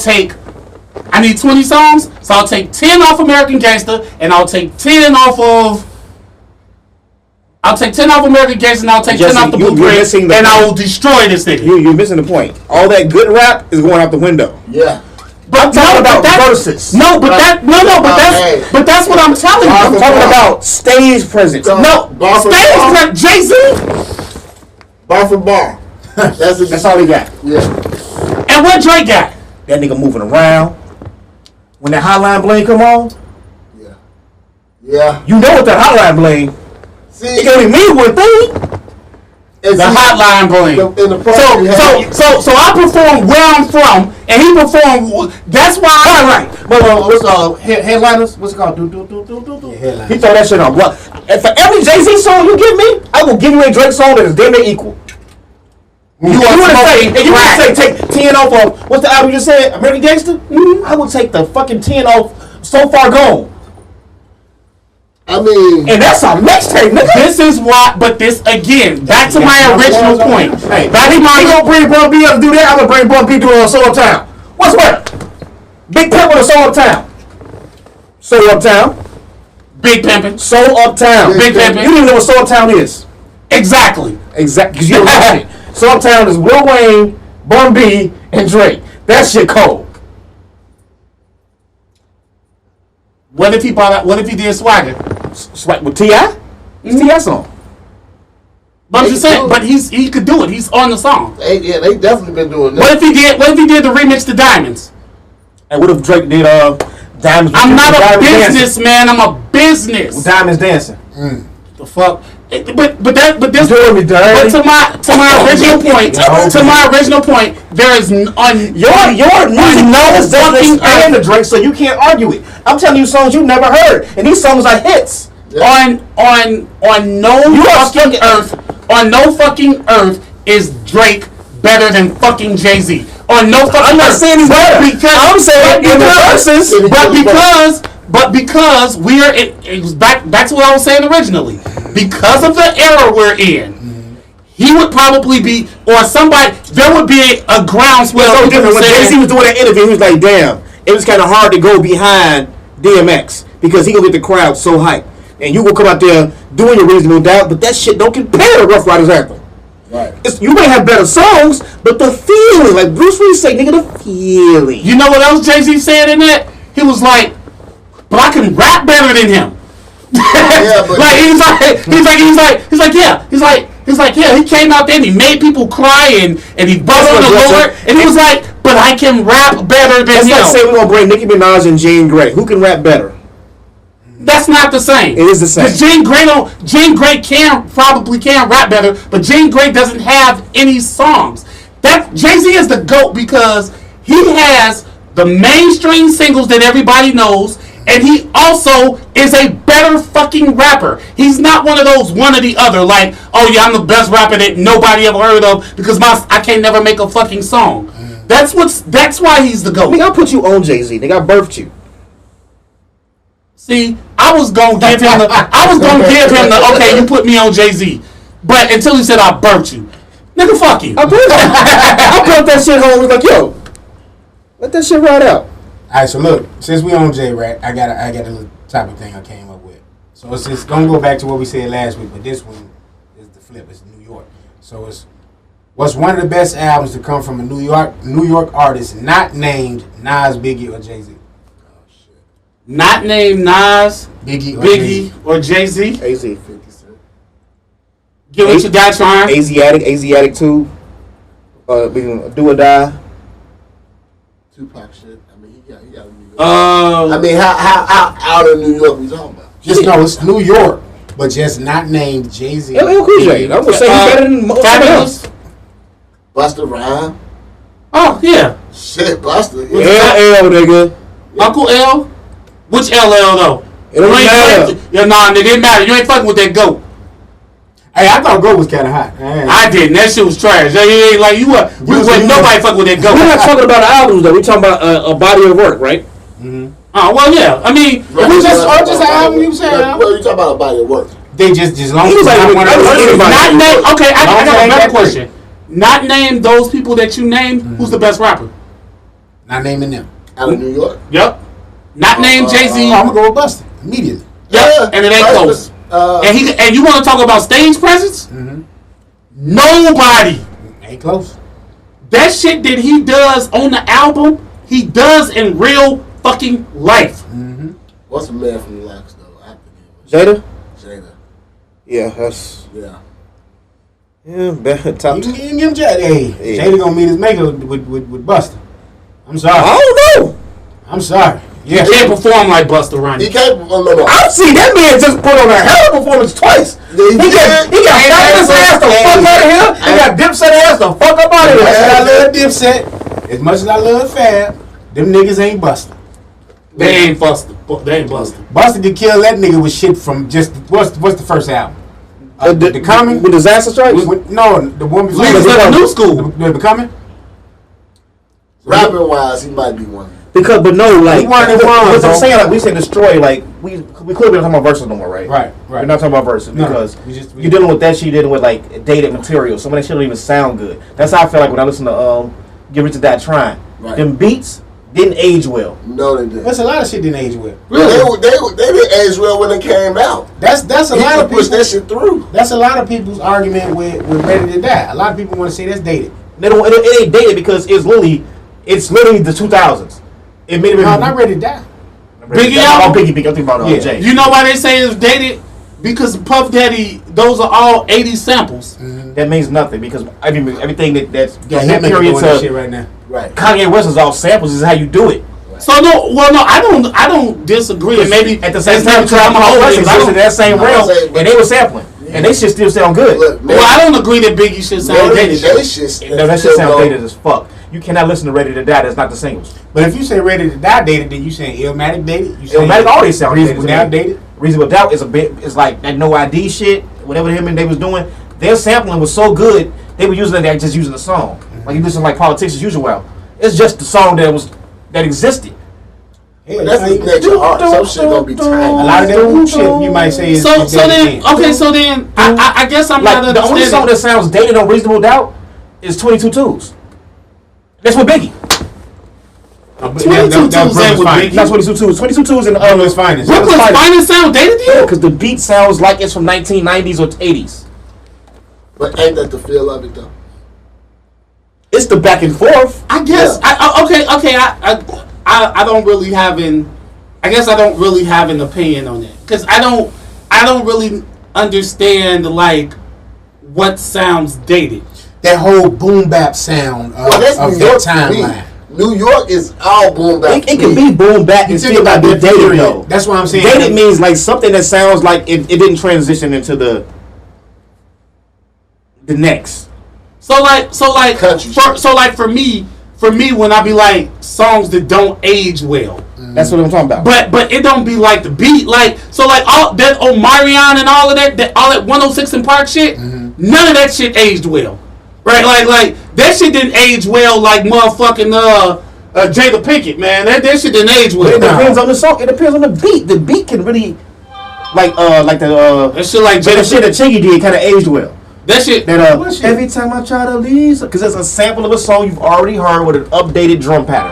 need 20 songs, so I'll take 10 off American Gangster, and I'll take 10 off American Gangster, and I'll take 10 off the Blueprint, and I will destroy this thing. You're missing the point. All that good rap is going out the window. Yeah. I'm talking about verses. No, but that's what I'm telling you. I'm talking about stage presence. No, Bar for stage bar. presence. Jay-Z, Bar for bar. That's all he got. Yeah. and what Drake got? That nigga moving around. When that hotline bling come on, Yeah. Yeah. you know what that hotline bling. See, It can only mean one thing. and The see, hotline bling. in the program you have- So I perform where I'm from, and he performed. That's why. Right. But what's headliners? What's it called? Headline. He throw that shit on. What? And for every Jay-Z song you give me, I will give you a Drake song that is damn near equal. You want to say take 10 off of what's the album you just said? American Gangster? I would take the fucking 10 off So Far Gone. I mean, And that's a mixtape, nigga. This is why. But this again, back to my original point. Hey, Back to he my. gonna bring Bun B up to do that. I'm gonna bring Bun B to a Soul Uptown. What's better? Big Pimp or Soul Uptown? Soul Uptown. Big pimpin'. Soul Uptown. Big Pimpin'. You don't even know what Soul Uptown is. Exactly. Exactly. Because you don't know shit. Soul Uptown is Lil Wayne, Bun B, and Drake. That shit cold. What if he did Swagger? With T.I.? It's T.I. song. But I'm just saying, but he could do it. He's on the song. They definitely been doing that. What if he did the remix to Diamonds? And what if Drake did Diamonds? I'm not a businessman. I'm a business. With Diamonds dancing. The fuck. But to my original point, there is on your music knows fucking and the Drake, so you can't argue it. I'm telling you songs you never heard, and these songs are hits. Yeah. On no fucking earth is Drake better than fucking Jay-Z. On no fucking I'm not earth. saying he's better. I'm saying in the verses. But because we are, it was back to what I was saying originally. Because of the era we're in, he would probably be, or somebody, there would be a groundswell. So different. When Jay-Z was doing that interview, he was like, damn, it was kind of hard to go behind DMX because he gonna get the crowd so hyped. And you will come out there doing your reasonable doubt, but that shit don't compare to Rough Riders Anthem. Right. You may have better songs, but the feeling, like Bruce Lee say, nigga, the feeling. You know what else Jay-Z said in that? He was like, but I can rap better than him. Yeah, but like he came out there and he made people cry and he buzzed on the Lord and he was like, but I can rap better than him. That's like saying we're gonna bring Nicki Minaj and Jean Grey. Who can rap better? That's not the same. It is the same. Because Jean Grey probably can rap better, but Jean Grey doesn't have any songs. That Jay-Z is the GOAT because he has the mainstream singles that everybody knows, and he also is a better fucking rapper. He's not one of those one or the other, like, oh yeah, I'm the best rapper that nobody ever heard of because I can't never make a fucking song. That's why he's the GOAT. Nigga, I'll put you on Jay-Z. Nigga, I birthed you. See, I was gonna give him the okay, you put me on Jay-Z. But until he said I birthed you. Nigga, fuck you. I brought that shit home and was like, yo, let that shit ride out. Alright, so look, since we on J-Rat, I got a little topic thing I came up with. So it's just gonna go back to what we said last week, but this one is the flip. It's New York. So it's what's one of the best albums to come from a New York artist not named Nas, Biggie, or Jay-Z? Not named Nas, Biggie or Jay-Z. AZ. 50 Cent. Get what you got, trying. Asiatic 2. Do or Die. Tupac shit. I mean, he got New York. I mean, how out of New York we talking about? Just know it's New York, but just not named Jay-Z. LL Cool J. I'm gonna say he's better than most Fabulous. Busta Rhymes. Oh yeah. Shit, Busta. LL, nigga. Uncle L. Which LL though? It don't matter. Yeah, nah, nigga, it didn't matter. You ain't fucking with that GOAT. Hey, I thought Go was kind of hot. I didn't. That shit was trash. Ain't like you wasn't nobody fucking with that GOAT. We're not talking about albums though. We're talking about a body of work, right? Mm-hmm. Oh well, yeah. I mean, just an album. You saying? Well, you talking about a body of work? They just long as Anybody not would- one of those- not name. Okay, I got Long another as question. Not name those people that you named. Who's the best rapper? Not naming them. Out of New York? Yep. Not name Jay-Z. I'm gonna go with Busta immediately. Yep. And it ain't close. And you want to talk about stage presence? Mm-hmm. Nobody. Ain't close. That shit that he does on the album, he does in real fucking life. Mm-hmm. What's the man from Relax though? I forget. Jada? Jada. Yeah, that's Yeah. top. You can give him Jada. Hey, Yeah. Jada gonna meet his maker with Busta. I'm sorry. I don't know. I'm sorry. Yeah. He can't perform like Busta Rhymes. He can't. No. I've seen that man just put on a hell of a performance twice. He got Fabulous ass the fuck out of here. He got Dipset ass the fuck up out of As much as I here. love Dipset, as much as I love Fab, them niggas ain't Busta. They ain't Busta. They ain't Busta. Busta could kill that nigga with shit from just what's the first album? The Coming? With Disaster Stripes? No, the one before. Niggas of the new school. The Becoming? Rapping wise, he might be one. Because, but no, like, He one of them ones, what I'm bro. saying, like, we say destroy, like, we clearly not talking about verses no more, right? Right. We're not talking about verses No, because we you're dealing with that shit, you're dealing with, like, dated material. Some of that shit don't even sound good. That's how I feel like when I listen to Get Rich or Die Trying. Right. Them beats didn't age well. No, they didn't. There's a lot of shit didn't age well. They didn't age well when it came out. That's a He lot of could push people. that shit through. That's a lot of people's argument with Ready to Die. A lot of people want to say that's dated. They don't, it ain't dated because it's literally the 2000s. It made it No, not Ready to Die. Biggie Oh, album? Biggie. I'm thinking about Yeah. Jay. You know why they say it's dated? because Puff Daddy, those are all 80s samples. That means nothing because everything that's that period to shit right now. Right. Kanye West is all samples. This is how you do it. So no, I don't disagree. And maybe at the same time, I'm in that same realm, and they were sampling, and they should still sound good. Look, well, I don't agree that Biggie should sound dated. No, that shit sound dated as fuck. You cannot listen to Ready to Die. That's not the singles. But if you say Ready to Die dated, then you saying Illmatic dated. You Illmatic always sound Reasonable Doubt dated. Reasonable Doubt is a bit. It's like that No ID shit. Whatever him and they was doing, their sampling was so good. They were using it. They just using the song. Like you listen like Politics as Usual. It's just the song that existed. Yeah, that's the nature of art. Some shit gonna be tiny. A lot of that shit you might say is so then I guess I'm like, not understanding. The only song that sounds dated on Reasonable Doubt is 22 Twos. That's what Biggie. 22 Twos ain't with Biggie. Not 22 Twos. 22 Twos in Brooklyn's Finest. Brooklyn's Finest sound dated to you? Because the beat sounds like it's from 1990s or 80s. But ain't that the feel of it though? It's the back and forth. I guess. Yeah. Okay. I don't really have I guess I don't really have an opinion on it because I don't really understand like what sounds dated. That whole boom bap sound of that timeline. New York is all boom bap. It can be boom bap and still not be dated though. That's what I'm saying. Dated means like something that sounds like it didn't transition into the next. So for me when I be like songs that don't age well. That's what I'm talking about. But it don't be like the beat like all that Omarion and all of that all that 106 and Park shit. None of that shit aged well. Right, like that shit didn't age well like motherfucking Jada Pinkett, man. That shit didn't age well. It depends on the song. It depends on the beat. The beat can really like the that shit like Jada shit that Chingy did kind of aged well. That shit. Every time I try to leave, because it's a sample of a song you've already heard with an updated drum pattern.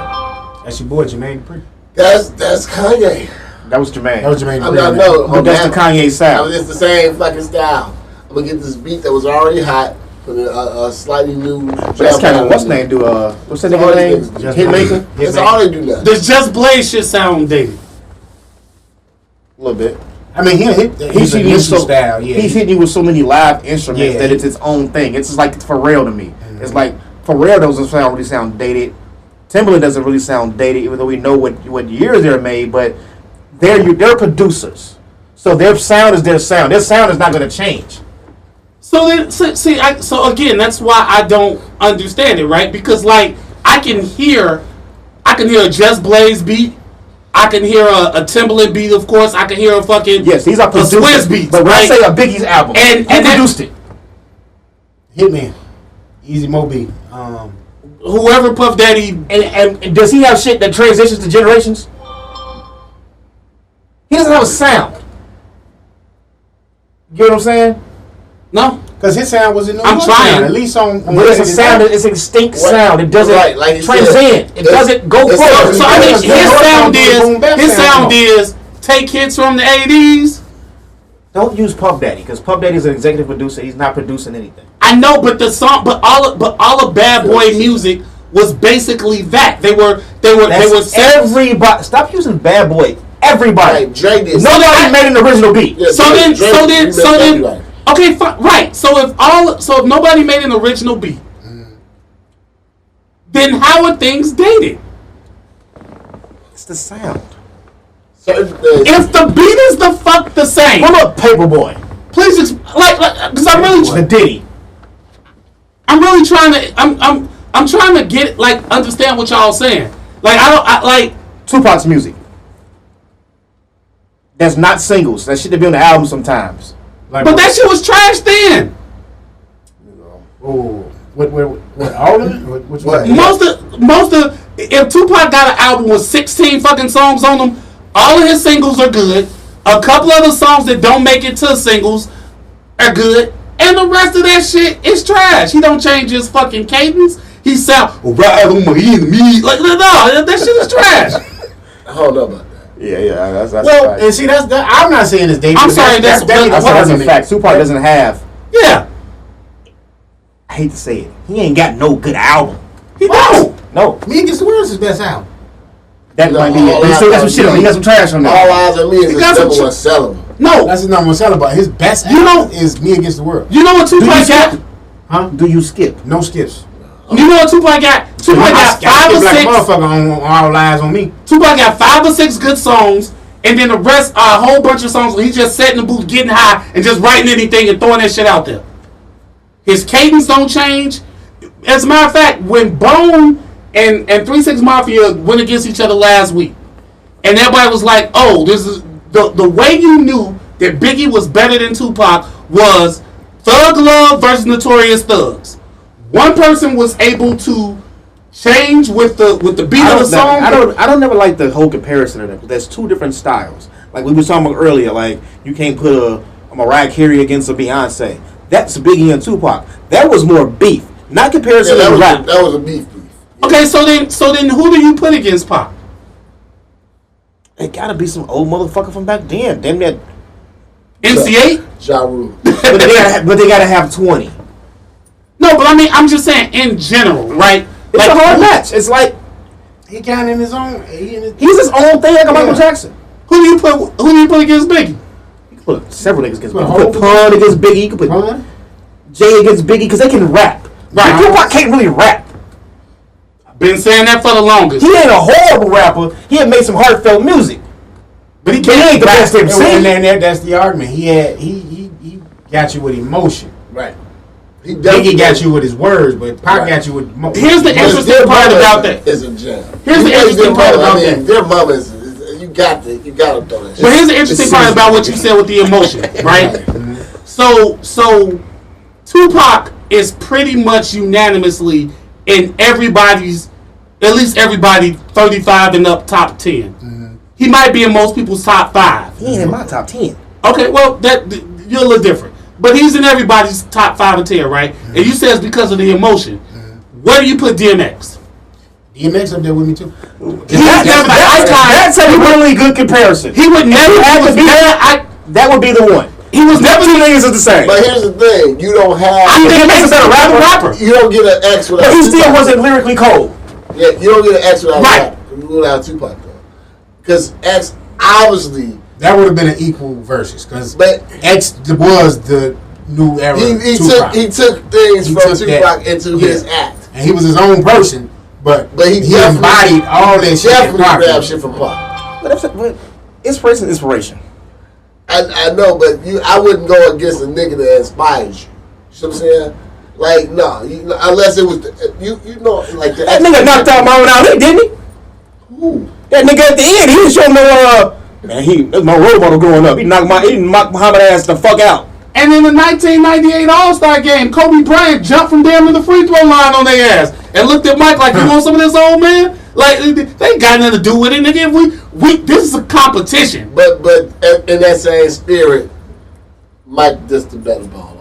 That's your boy Jermaine Dupri. That's Kanye. That was Jermaine. I know. But that's the Kanye sound. It's the same fucking style. I'm gonna get this beat that was already hot. Put a slightly new. But that's kind of what's name do? What's that nigga name? Hitmaker. That's all they do now. Does Just Blaze shit sound dated? A little bit. I mean, he's hitting you style. Yeah, he's hitting you with so many live instruments that it's its own thing. It's just like Pharrell to me. Mm-hmm. It's like Pharrell doesn't really sound dated. Timbaland doesn't really sound dated, even though we know what years they're made. But they're producers, so their sound is their sound. Their sound is not going to change. So again, that's why I don't understand it, right? Because like I can hear a Just Blaze beat, I can hear a Timbaland beat, of course. I can hear a fucking these are producers. A Swizz beat. But when I say a Biggie's album, and produced it, Hitman, Easy Mo beat, whoever Puff Daddy, and does he have shit that transitions to generations? He doesn't have a sound. You get what I'm saying? No, because his sound was in New York. I'm trying. At least on but it's a sound. It's an extinct sound. It doesn't transcend. It doesn't go forward. So I mean, his sound is take hits from the '80s. Don't use Puff Daddy because Puff Daddy is an executive producer. He's not producing anything. I know, but the song, all of Bad Boy music was basically that. They were everybody. Stop using Bad Boy. Everybody. Right, Dre did. Nobody made an original beat. Yeah, so then. Okay, right. So if nobody made an original beat, then how are things dated? It's the sound. So if the beat is the same, what about Paperboy? Please, because I'm really the Diddy. I'm really trying to. I'm trying to get understand what y'all saying. Like Tupac's music. That's not singles. That shit that be on the album sometimes. But that shit was trash then. Oh, what all of it? Which what? Most of if Tupac got an album with 16 fucking songs on them, all of his singles are good. A couple of the songs that don't make it to singles are good, and the rest of that shit is trash. He don't change his fucking cadence. He sound right on my enemy. Like no, that shit is trash. I don't know about that. Yeah, that's well, and see, I'm not saying it's dated. I'm sorry, that's a fact. Tupac doesn't have. Yeah. I hate to say it. He ain't got no good album. He don't. No. Me Against the World is his best albm. That might be it. He still got some shit on. He got some trash on there. All Eyes on Me is his number one seller. No. That's his number one seller. But his best album is Me Against the World. You know what Tupac got? Huh? Do you skip? No skips. You know what Tupac got? Tupac got 5 or 6. Like a motherfucker on All Eyes on Me. Tupac got 5 or 6 good songs, and then the rest are a whole bunch of songs where he just sat in the booth getting high and just writing anything and throwing that shit out there. His cadence don't change. As a matter of fact, when Bone and 3 6 Mafia went against each other last week, and everybody was like, "Oh, this is the way you knew that Biggie was better than Tupac was Thug Love versus Notorious Thugs." One person was able to change with the beat of the song. I don't never like the whole comparison of them because there's 2 different styles. Like we were talking about earlier, like you can't put a Mariah Carey against a Beyonce. That's Biggie and Tupac. That was more beef, not comparison to rap. That was a beef. Yeah. Okay, so then who do you put against Pac? It gotta be some old motherfucker from back then. Damn that. MC8? Ja Rule. But they gotta have 20. No, but I mean, I'm just saying in general, right? It's a hard match. It's like He kind of in his own. he's his own thing, like a Michael Jackson. Who do you put against Biggie? You can put several niggas against Put Biggie. You can put Pun against Biggie. You can put Pun? Jay against Biggie because they can rap. Right. Tupac can't really rap. Been saying that for the longest. He ain't a horrible rapper. He had made some heartfelt music. But he He can't ain't the best And MC. that's the argument. He got you with emotion. Right. He Biggie got you with his words, but Pac got you with emotion. Here's the interesting part about that. Is a jam. Here's the interesting part about that. Their mama is you got to throw that shit. But here's the interesting part about what you said with the emotion, right? So Tupac is pretty much unanimously in everybody's, at least everybody 35 and up top 10. He might be in most people's top 5. He ain't in my top 10. Okay, well that you're a little different, but he's in everybody's top 5 and 10, right? And you said it's because of the emotion. Where do you put DMX? DMX up there with me too. That's a really good comparison. He would never have to be that would be the one. He was never 2 niggas are the same. But here's the thing: you don't have. I think DMX is a better rapper. You don't get an X without. But he still Tupac. wasn't lyrically cold. Yeah, you don't get an X without Right. without Tupac though, because X obviously. That would have been an equal versus because But X was the new era. he Tupac. took things He from took Tupac that. into Yeah. his act. And he was his own person, but But he he definitely- embodied all that shit. that Definitely Pac grab did. shit from Pac. But inspiration is inspiration. I know, but I wouldn't go against a nigga that inspires you. You know what I'm saying? Like, no, unless it was you know, like the That nigga knocked out Marvin Ali, didn't he? Who? That nigga at the end, he was showing no man, that's my role model growing up. He knocked Muhammad ass the fuck out. And in the 1998 All-Star game, Kobe Bryant jumped from damn to the free throw line on their ass and looked at Mike like, "You want some of this, old man?" Like they ain't got nothing to do with it, nigga. We this is a competition. But in that same spirit, Mike just the better ball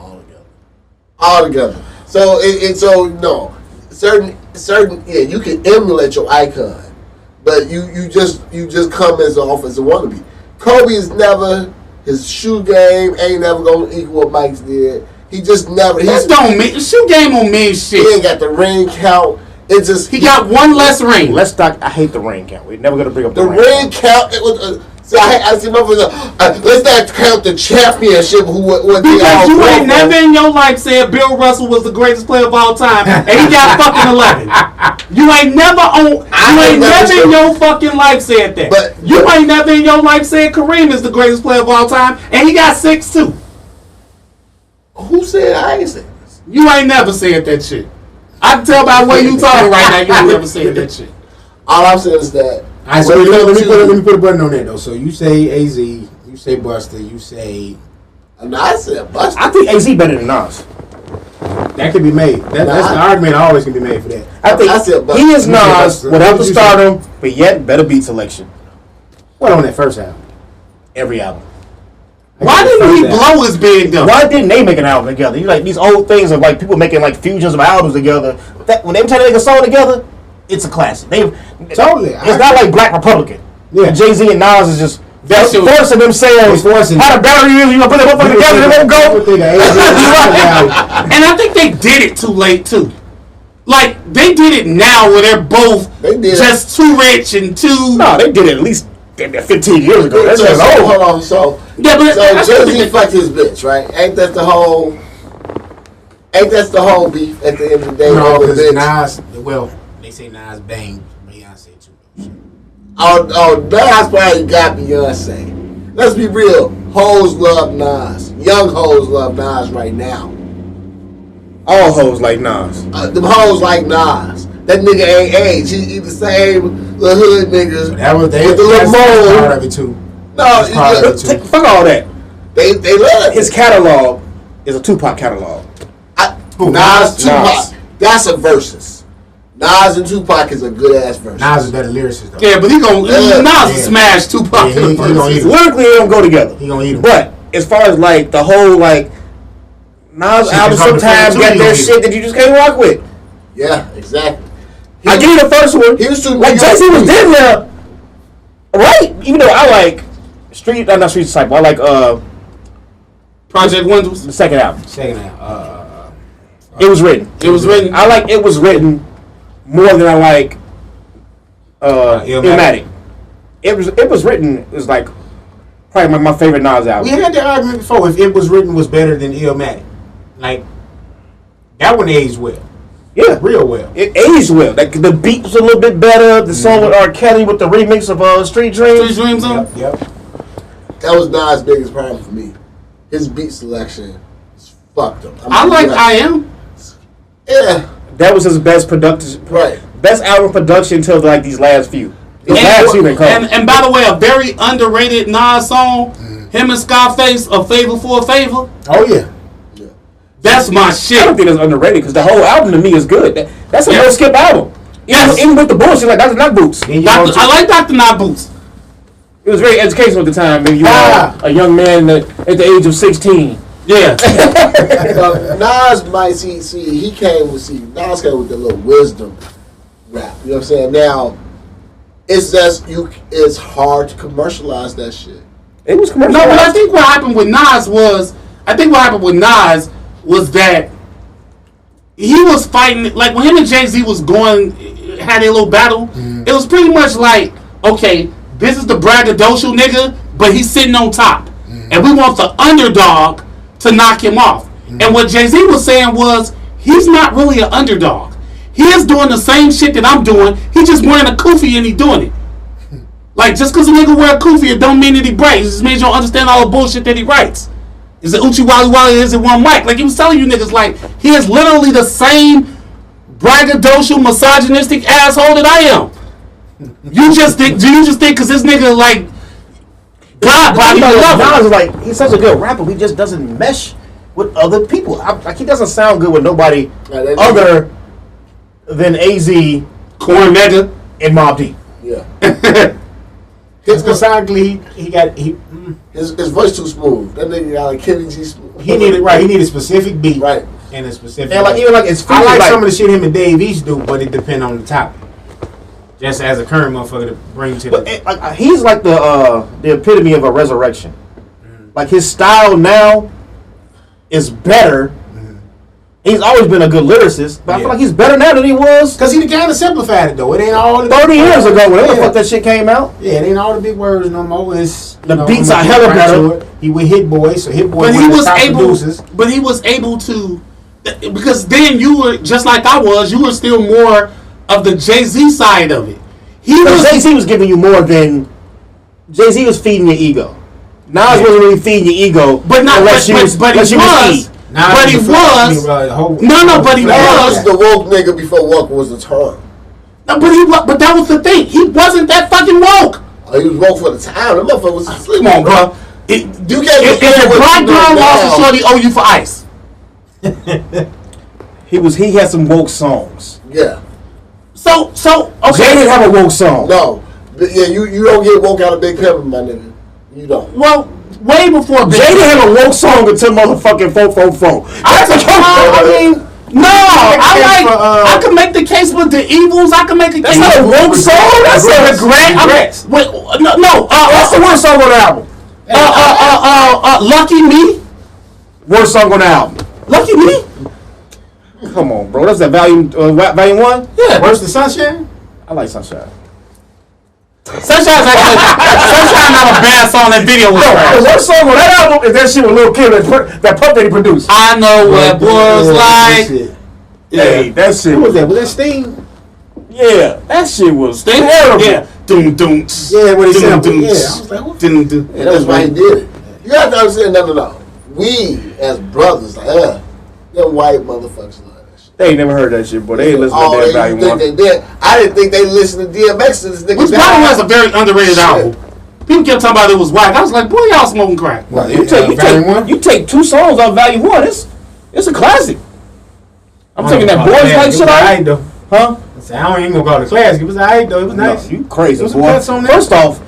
altogether. So so no, certain yeah, you can emulate your icon, but you just come as off as a wannabe. Kobe is never. His shoe game ain't never gonna equal what Mike's did. He just never. This don't mean shoe game don't mean He shit. ain't got the ring count. It just He got one less ring. Let's talk. I hate the ring count. We're never gonna bring up the ring count. It was. See, I see my friends. Let's not count the championship. What they all Because you ain't go for. never in your life said Bill Russell was the greatest player of all time, and he got fucking 11. You ain't never in your fucking life said that. But you ain't never in your life said Kareem is the greatest player of all time, and he got 6 too. Who said I ain't said this? You ain't never said that shit. I can tell by the way you talking right now. You ain't never said that shit. All I'm saying is that. All right, so let me put a button on that though. So you say AZ, you say Buster, you say I said Buster. I think AZ better than Nas. that could be made. That's the argument always can be made for that. I think I said Buster. he is You said Nas Buster. without What the did you say? stardom, but yet better beat selection. What on that first album? Every album. Why didn't he blow his big though? Why didn't they make an album together? You like these old things of like people making like fusions of albums together. When they try to make a song together, it's a classic. Totally. It's not like Black Republican. Yeah. Jay Z and Nas is just That shit was- forcing themselves. How the battery is, you gonna put that motherfucker together, they won't go. And I think they did it too late too. Like they did it now where they're both They did it. just too rich and too. No, they did it at least 15 years ago. That's just old. Hold on, so Jay-Z fucked his bitch, right? Ain't that the whole beef at the end of the day? No, because Nas, well, they say Nas banged Beyonce too. Oh, Nas probably got Beyonce. Let's be real. Hoes love Nas. Young hoes love Nas right now. All hoes like Nas. Them hoes like Nas. That nigga ain't age. He the same little hood niggas. So that was with the little mole. part of it too. No, Fuck all that. They love his catalog is a Tupac catalog. Nas, Tupac. That's a versus. Nas and Tupac is a good ass versus. Nas is better lyricist though. Yeah, but he gonna Nas smash Tupac. Yeah, he gonna eat him. Lyrically, they don't go together. He gonna eat him. But as far as like the whole like Nas albums sometimes got their shit that you just can't rock with. Yeah, exactly. I give you the first one. He was too like Jay-Z was dead there, right? Even though I like not Street Disciple. I like Project Windows. The second album. It was written. It was written. I like It Was Written more than I like Illmatic. It was written is like probably my favorite Nas album. We had that argument before. If It Was Written was better than Illmatic, like that one aged well. Yeah, real well. It aged well. Like the beat was a little bit better. The song with R. Kelly with the remix of Street Dreams. Street Dreams on. Yep. That was Nas' biggest problem for me. His beat selection is fucked up. I like I Am. Yeah. That was his best production. Right. Best album production until like these last few. And by the way, a very underrated Nas song. Him and Scarface, A Favor for a Favor. Oh yeah. That's my shit. I don't think that's underrated because the whole album to me is good. That's a no skip album. Even with the bullshit like Dr. Knock Boots. I like Dr. Knock Boots. It was very educational at the time. Maybe you were a young man at the age of 16. Yeah. Nas might see Nas came with the little wisdom rap. You know what I'm saying? Now it's just it's hard to commercialize that shit. It was commercialized. No, but I think what happened with Nas was that he was fighting, like when him and Jay-Z was had a little battle, it was pretty much like, okay, this is the braggadocious nigga, but he's sitting on top. And we want the underdog to knock him off. And what Jay-Z was saying was, he's not really an underdog. He is doing the same shit that I'm doing, he just wearing a kufi and he doing it. Like, just because a nigga wear a kufi, it don't mean that he breaks. It just means you don't understand all the bullshit that he writes. Is it Uchi Wally Wally? Is it one mic? Like he was telling you niggas, like he is literally the same braggadocious, misogynistic asshole that I am. You just think? Do you just think because this nigga like God? Nas is like he's such a good rapper. He just doesn't mesh with other people. Like he doesn't sound good with nobody other than AZ, Corn Mega, and Mobb Deep. Yeah. His sonically, his voice too smooth. That nigga got like Kenny G smooth. He needed a specific beat, right, and a specific. And like even like it's. I like some of the shit him and Dave East do, but it depends on the topic. Just as a current motherfucker to bring to the. He's like the epitome of a resurrection. Like his style now is better. He's always been a good lyricist, but I feel like he's better now than he was. Because he kind of simplified it, though. It ain't all 30 years ago, whenever the fuck that shit came out. Yeah, it ain't all the big words no more. It's, the beats are hella better. He with Hit Boy, so Hit Boy but he was able. producers. But he was able to, because then you were, just like I was, you were still more of the Jay-Z side of it. Jay-Z was giving you more than... Jay-Z was feeding your ego. Nas wasn't really feeding your ego. But not, but he was. But he was. But he was. the woke nigga before woke was the term. No, but that was the thing. He wasn't that fucking woke. Oh, he was woke for the time. The motherfucker was asleep. Come on, bro. If a black girl lost a shorty, owe you for ice. He had some woke songs. Yeah. So okay. Jay didn't have a woke song. No. Yeah, you don't get woke out of Big Pimpin', my nigga. You don't. Well, way before Jay didn't have a woke song until motherfucking 444. I can make the case with the Evils. I can make a case. That's not a woke song. That's a Regrets. No. What's the worst song on the album? Lucky Me. Worst song on the album. Lucky Me. Come on, bro. That's that volume 1. Yeah. Worse than Sunshine. I like Sunshine. Sunshine's not a bad song. That video was The trash. worst song on that album is that shit with Lil Kim that Puff Daddy produced. I know what boys like. Hey, that shit. Who was that? Was that Sting? Yeah, that shit was Sting? terrible. Yeah. Doom doom. Yeah, what he said. Doom, Yeah, I doom. was like, what? Doom doom. And that's why he did it. You have to understand, no. We, as brothers, like, them white motherfuckers love that shit. They ain't never heard that shit, boy. They ain't listen to that Value you think 1. they did. I didn't think they listened to DMX to this nigga. Which, by the way, is a very underrated album. People kept talking about it was whack. I was like, boy, y'all smoking crack. Well, You take 2 songs off Value 1, it's a classic. I'm taking that boys like shit alright out. though. Huh? I said, I don't even gonna call it a classic. It was alright though. It was nice. No, you crazy, There was boy. some cuts on there. First off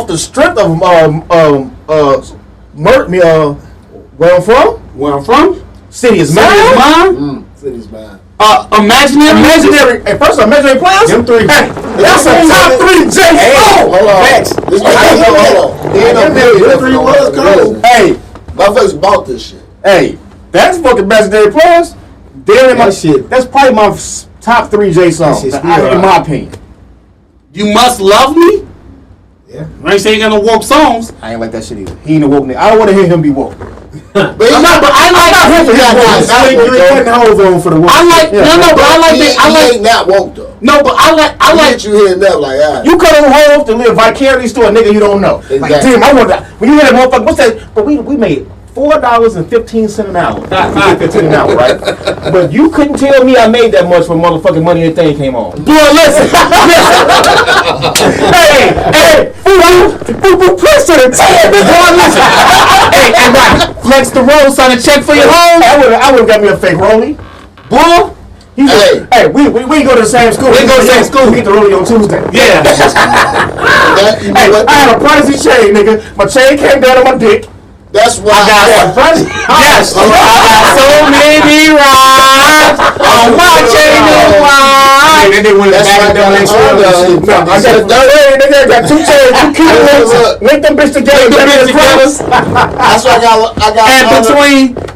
the strength of where I'm from, Where I'm from? City is City's mine. Mine? City's mine. Imaginary. Hey, first imaginary players. Them three. That's a top 3 J. Hold on. Facts. This hold on. He ain't no Them three was cold. Hey, motherfuckers bought this shit. hey, that's fucking imaginary players. They're in my That shit. That's probably my top 3 J songs. That shit In still my hard. opinion. You Must Love Me? Yeah. I ain't saying you got no woke songs. I ain't like that shit either. He ain't a woke nigga. I don't want to hear him be woke. But I'm not, but I like him to be woke. You ain't cutting hoes on for the woke. I like Yeah. no, but I like he, that. I he like ain't not woke though. no, but I like Get you hitting up like, all right. You cut them hoes to live vicariously to a nigga you don't know. Like, Exactly. damn, I want that. When you hear that motherfucker, what's that? But we made $4.15 an hour. Not $5.15 an hour, right? But you couldn't tell me I made that much for motherfucking money and thing came on. Boy, listen. Hey, boo, press to the 10. Boy, listen. Hey, right. Flex the roll, sign a check for your home. I would have got me a fake rollie. Boy. Hey, we go to the same school. We go to the same school. We get the rollie on Tuesday. Yeah. You know Hey, what? I had a pricey chain, nigga. My chain came down on my dick. That's why Yes. I got so many rides on my chain and wine. And then when That's back why double I XL. got I got nigga, I got 2 chains, 2 kilos. Link them bitch together. Link them bitch together. That's why I got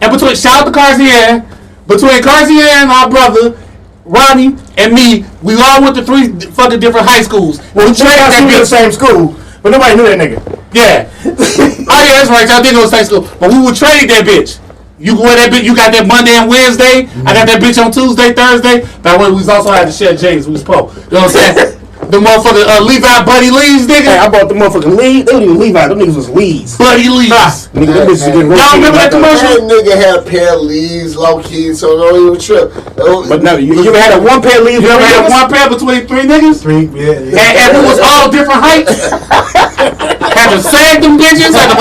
And between shout out to Carzier, between Carzier and our brother Ronnie and me, we all went to 3 fucking different high schools. Well, we traded got that in the bitch. same school, but nobody knew that nigga. Yeah. Oh yeah, that's right. Y'all did go to high school, but we would trade that bitch. You go that bitch. You got that Monday and Wednesday. I got that bitch on Tuesday, Thursday. That way we was also had to share James. We was poor. You know what I'm saying? The motherfucker Levi Buddy Lees, Hey, nigga. I bought the motherfucking lead. They don't even leave out. Them niggas was leads. Buddy Lees. Nigga, them bitches getting Y'all remember that commercial? That nigga had a pair of leaves, low key, so don't even trip. But no, you ever had a 1 pair of leads? You ever had one pair between 3 niggas? Three, yeah. And it was all different heights. Had to sag them bitches. Had to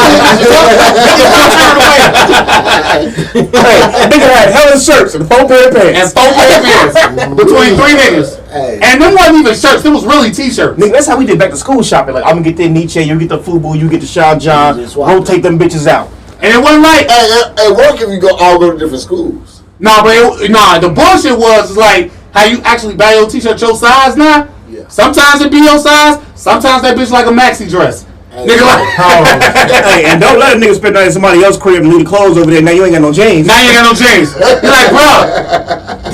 Hey, nigga had hella shirts and 4 pair of and pants. 4 pair of pants between 3 niggas. Hey. And them wasn't even shirts. It was really t-shirts. Nigga, that's how we did back to school shopping. Like, I'm gonna get the Nietzsche, you get the Fubu, you get the Sean John, You just swap rotate them bitches out. And it wasn't like At work, if you all go to different schools. nah, but the bullshit was like how you actually buy your t-shirt your size now. Yeah. Sometimes it be your size. Sometimes that bitch like a maxi dress. Nigga like Hey, and don't let a nigga spend night at somebody else's crib and leave the clothes over there. Now you ain't got no jeans. now you ain't got no jeans. You're like, bro,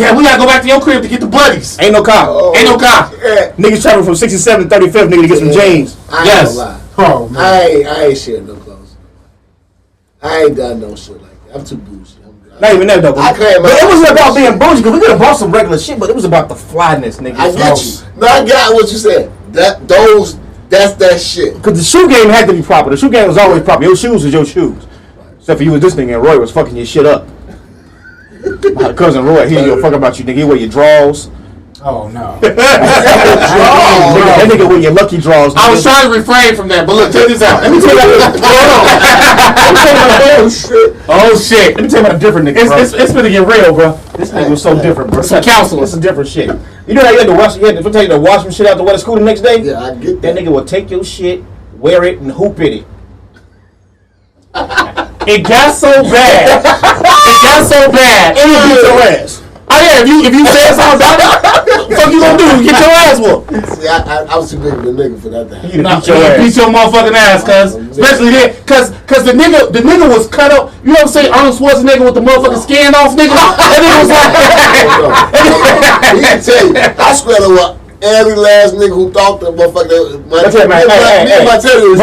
yeah, we gotta go back to your crib to get the buddies. Ain't no car. Ain't no car. Yeah. Niggas traveling from 67 to 35th, nigga, to get some jeans. I ain't Yes. gonna lie. Oh man. I ain't sharing no clothes. I ain't done no shit like that. I'm too bougie. I'm good. Not even that though. I claim But my- it wasn't about being bougie, because we could have bought some regular shit, but it was about the flyness, nigga. I get you. No, I got what you said. That's that shit. Because the shoe game had to be proper. The shoe game was always proper. Your shoes was your shoes. Except for you was this nigga and Roy was fucking your shit up. My cousin Roy, he didn't give a fuck about you, nigga. He wear your drawers. Oh no. That nigga wear your lucky drawers. I was trying to refrain from that, but look, check this out. Let me tell you about Oh shit. Let me tell you about a different nigga, bro. It's finna get real, bro. This nigga was so different, bro. Some counseling. It's a different shit. You know how you had to wash, you had to tell you to wash some shit out to wear to school the next day? Yeah, I get That that. nigga would take your shit, wear it, and hoop in it. It got so bad. It got so bad. And he beat your ass. Oh yeah, if you said something about it, what the fuck you gonna do? Get your ass whooped. See, I was too big of a nigga for that to happen. He Nah, beat your ass. beat your motherfucking ass, cuz. Especially then, cause the nigga was cut up. You know what I'm saying? Arnold Schwarzenegger with the motherfucking skin off, nigga. That nigga was like, He can tell you, I swear to what, every last nigga who thought the motherfucker. That's it, man. Hey, my Teddy was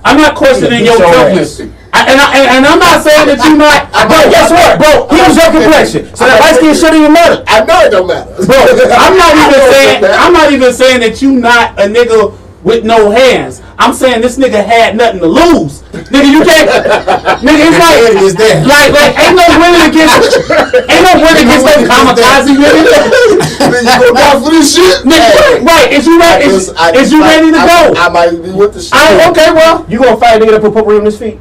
I'm not questioning your toughness. And I'm not saying that you not. Bro, guess what, bro? He was your complexion, so that light skin shouldn't even matter. I know it don't matter, bro. I'm not even saying that you not a nigga with no hands. I'm saying this nigga had nothing to lose. Nigga, you can't. Nigga, it's like ain't no winning against no kamikaze nigga. Nigga, you go down for this shit? Nigga, right? Is you ready? Is you ready to go? I might be with the shit. Okay, well, you gonna fight a nigga that put potpourri on his feet?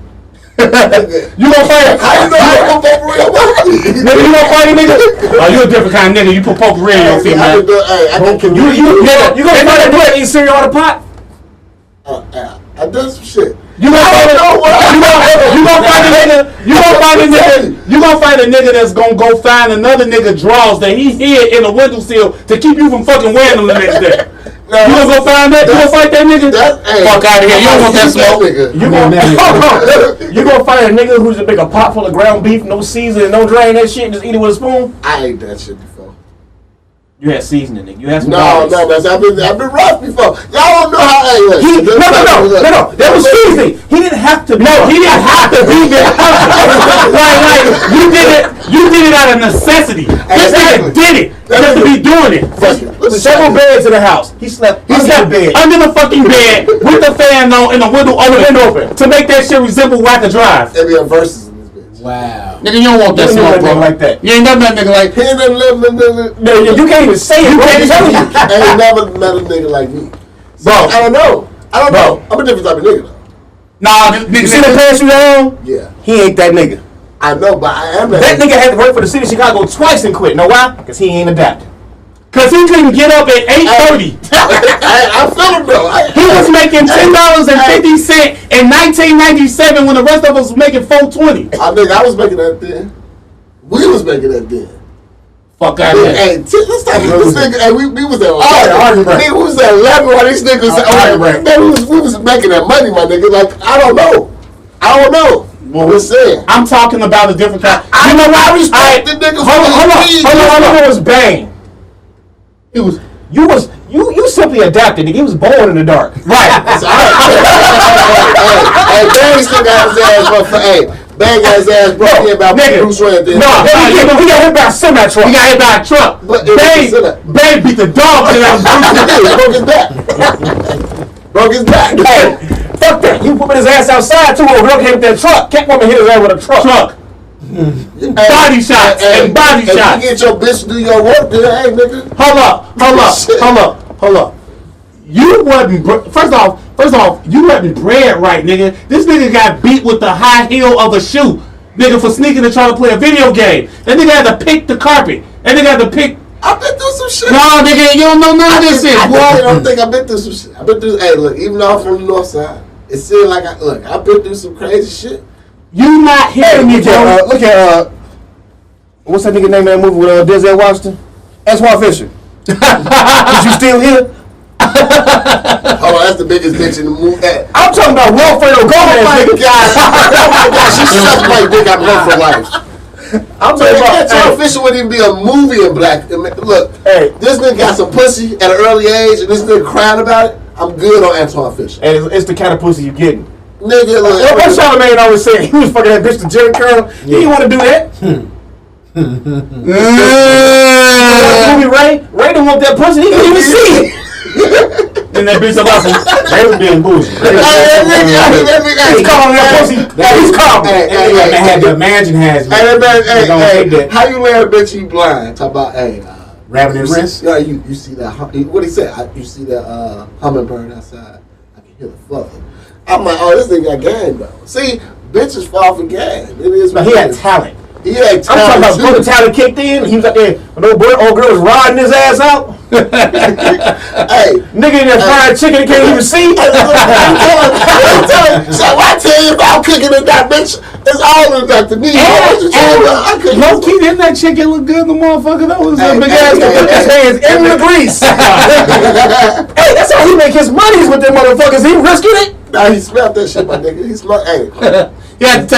You gonna fight? How you know I put potpourri on my feet? Nigga, you gonna fight a nigga? Oh, you a different kind of nigga. You put potpourri on your feet, man. You gonna fight a nigga that eat cereal out of the pot? I done some shit. You gonna fight a nigga that's gonna go find another nigga drawers that he hid in a windowsill to keep you from fucking wearing them the next day. You gonna go find that? You gonna fight that nigga? Fuck out of here. You don't want that smoke. You gonna fight a nigga who's a big a pot full of ground beef, no seasoning, no drain that shit, and just eat it with a spoon? I ate that shit before. You had seasoning, nigga. You had some No, man. I've been rough before. Y'all don't know how I ate. No. That was seasoning. He didn't have to be. No, he didn't have to be there. Like, you did it out of necessity. This nigga did it just to be doing it. Several beds in the house. He slept under the fucking bed with the fan on and the window open to make that shit resemble Whack a Drive. There be a verses in this bitch. Wow. Nigga, you don't want that smoke, bro. Like that. You ain't never met a nigga like. You can't even say it, bro. I'm telling you. I ain't never met a nigga like me. Bro. I don't know. I'm a different type of nigga though. Nah, you see the pants you on? Yeah. He ain't that nigga. I know, but I am that nigga had to work for the city of Chicago twice and quit. Know why? Because he ain't adapted. Cause he couldn't get up at 8:30. I feel him though. He was making $10.50 in 1997 when the rest of us was making $4.20. I was making that then. We was making that then. Fuck out of here. Hey, let's talk about this nigga. Hey, we was at 11. Nigga, we was at 11 while these niggas. We was making that money, my nigga. Like I don't know. Well, we're saying. I'm talking about a different kind. You know why I respect the niggas? Hold on. It was Bang. It was. You simply adapted. Nigga. He was born in the dark. Right. Hey, Bang still got his ass, bro. Hey, Bang got his ass broke in about Bruce Wayne. He got hit by a semi truck. He got hit by a truck. Bang beat the dog shit out of Bruce Wayne. Broke his back. Hey, fuck that. He whooping his ass outside too. Or hit that truck. Catwoman hit his ass with a truck. Body shots and body shots. You get your bitch to do your work, then hey nigga. Hold up. You wasn't first off, you wasn't bred right, nigga. This nigga got beat with the high heel of a shoe, nigga, for sneaking and trying to play a video game. That nigga had to pick the carpet. That nigga had to pick. I've been through some shit. No, nigga, you don't know none of this shit. I don't think I've been through some shit. I've been through. Hey, look, even though I'm from the north side, it seemed like I've been through some crazy shit. You not hearing me, bro? Look at what's that nigga name of that movie with Denzel Washington? Eswar Fisher. Is you still here? Hold on, that's the biggest bitch in the movie. I'm talking about Wilfredo Gomez. Oh my god, she sucks my dick. I'm here for life. I'm talking about Antoine Fisher wouldn't even be a movie in black. Look, this nigga got some pussy at an early age, and this nigga crying about it. I'm good on Antoine Fisher. And it's the kind of pussy you getting. Nigga, look. What Charlamagne always said? He was fucking that bitch to Jerry Curl. He didn't want to do that. Movie Ray didn't want that pussy. He couldn't even see it. And that bitch about some. They was being bullshit. He's calling that pussy. He's calling. They had the imagine has. Hey, how you let a bitch you blind? Talk about grabbing his wrist. Yeah, you see that? What he said? You see that hummingbird outside? I can hear the fluffing. I'm like, oh, this nigga got game though. See, bitches fall for game. It is. But he had talent. He had talent. I'm talking about when the talent kicked in. He was out there. When old girl was riding his ass out. Hey, nigga in there fried chicken, can't even see. So I tell you about cooking in that bitch. It's all in that to me. Low key, didn't that chicken look good? The motherfucker that was big ass put his hands in the grease. Hey, that's how he make his monies with them motherfuckers. He risking it. Nah, he smelled that shit, my nigga. He smelled. Hey, you had to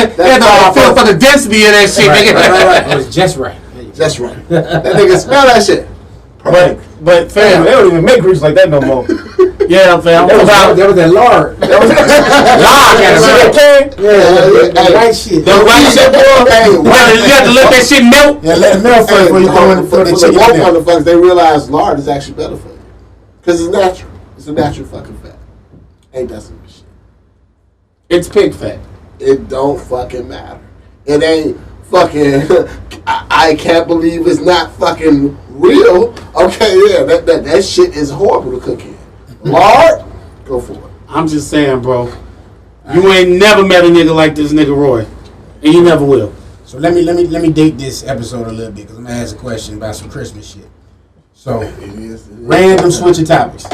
feel for the density of that shit, nigga. Right. It was just right. That's right. That nigga smell that shit. But fam, they don't even make grease like that no more. Yeah, fam. That was that lard. That was Hey, white shit. The white shit, boy. Hey, You have to let that shit melt. Yeah, let it melt first before you throw in for the the chicken woke in there. motherfuckers, they realize lard is actually better for you. Because it's natural. It's a natural fucking fat. Ain't that some shit? It's pig fat. It don't fucking matter. It ain't fucking. I can't believe it's not fucking real. Okay, yeah, that shit is horrible to cook in. Lard, go for it. I'm just saying, bro. You ain't never met a nigga like this nigga Roy, and you never will. So let me date this episode a little bit because I'm gonna ask a question about some Christmas shit. So random switching topics.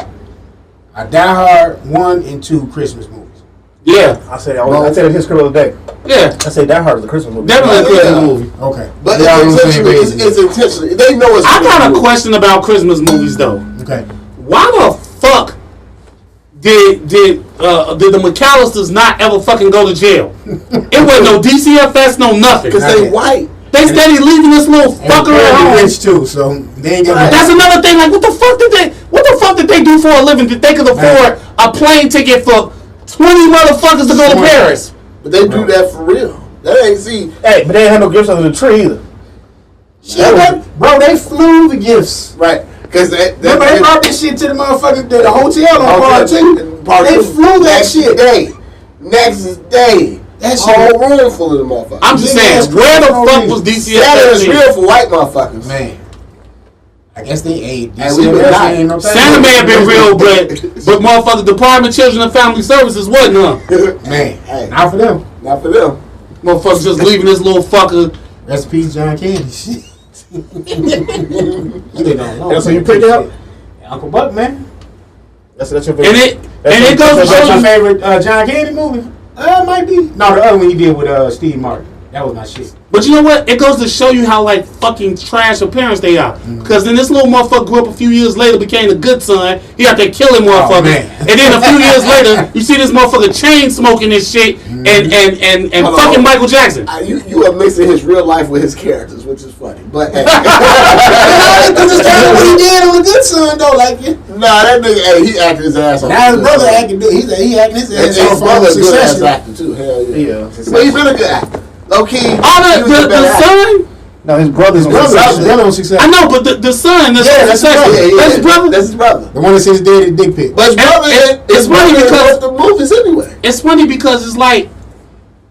I Die Hard 1 and 2 Christmas movies. Yeah, I said it his script of the day. yeah. I said Die Hard is a Christmas movie. Definitely a Christmas Yeah. movie. Okay, But They all on the it's same intentional. page. It's intentional. They know it's. I got a movie. question about Christmas movies though. Okay, Why the fuck did the McAllisters not ever fucking go to jail? It wasn't no DCFS, no nothing. Because they white. They steady leaving this little and fucker at they're home. rich too, so they ain't getting. That's another thing. Like, what the fuck did they do for a living that they could afford a plane ticket for 20 motherfuckers to go to Paris? But they do that for real. That ain't see. Hey, but they ain't had no gifts under the tree either. Shit, bro, they flew the gifts. Right. Because Remember, they brought this shit to the motherfucking the hotel on part two. They flew that shit. Next day. That shit. Whole room full of the motherfuckers. I'm just Nigga, saying, that's where the crazy. fuck was That DCFS? is real for white motherfuckers. Man, I guess they ate. And we been hot. Santa may have been real, but motherfucker, Department of Children and Family Services wasn't, huh? Man, Hey. not for them. Not for them. Motherfucker just leaving this little fucker. Rest in peace, John Candy. Shit. You didn't know. That's what you picked out? Uncle Buck, man. That's your favorite. And it goes to That's show my you. favorite John Candy movie. Might be. No, the other one he did with Steve Martin. That was my shit. But you know what? It goes to show you how like fucking trash of parents they are. Because then this little motherfucker grew up a few years later, became the good son. He out there killing motherfuckers. man. And then a few years later, you see this motherfucker chain smoking this shit and Hold fucking on. Michael Jackson. You are mixing his real life with his characters, which is funny. But hey. Because it's kind of what he did on the good son, though. Like, Nah, that nigga, hey, he acted his ass off. now his brother acting. He acting his His ass off brother on a good ass Succession. actor too. Hell yeah. Yeah. But he been a good actor. Low key. The son? No, his brother's His brother on Succession. I know, but the son, that's Yeah, that's his Succession. brother. That's his brother. That's his brother. The one that says his daddy dick pic. But his brother, it's funny because the movies anyway. it's funny because it's like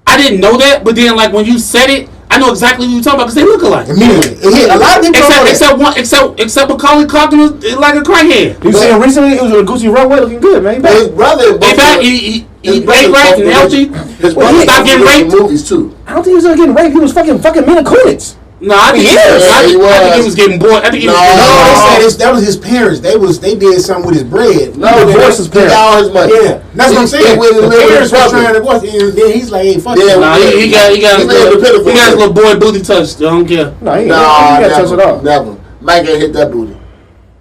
I didn't know that, but then like when you said it, I know exactly what you're talking about because they look alike. Immediately. It hit. A lot of people don't know that. Except Macaulay Culkin was like a crackhead. You seen him recently? He was on a Gucci runway looking good, man. He But his back. brother, He ate right and healthy. His brother Stop getting raped. movies too. I don't think he was getting raped. He was fucking Mina Kunis. No, I think he was. I think he was getting bored. I think he was No. getting No, bored. they said that was his parents. They did something with his bread. No, He divorced his he got parents. all his money. Yeah, that's what I'm saying. He went and The lived with parents his were brother. trying to divorce, and then he's like, "Hey, fuck Yeah, you." Nah, he got He lived a pitiful his life. little boy booty touched. I don't care. No, he ain't. Nah, He got touched at all. never. Mike ain't hit that booty.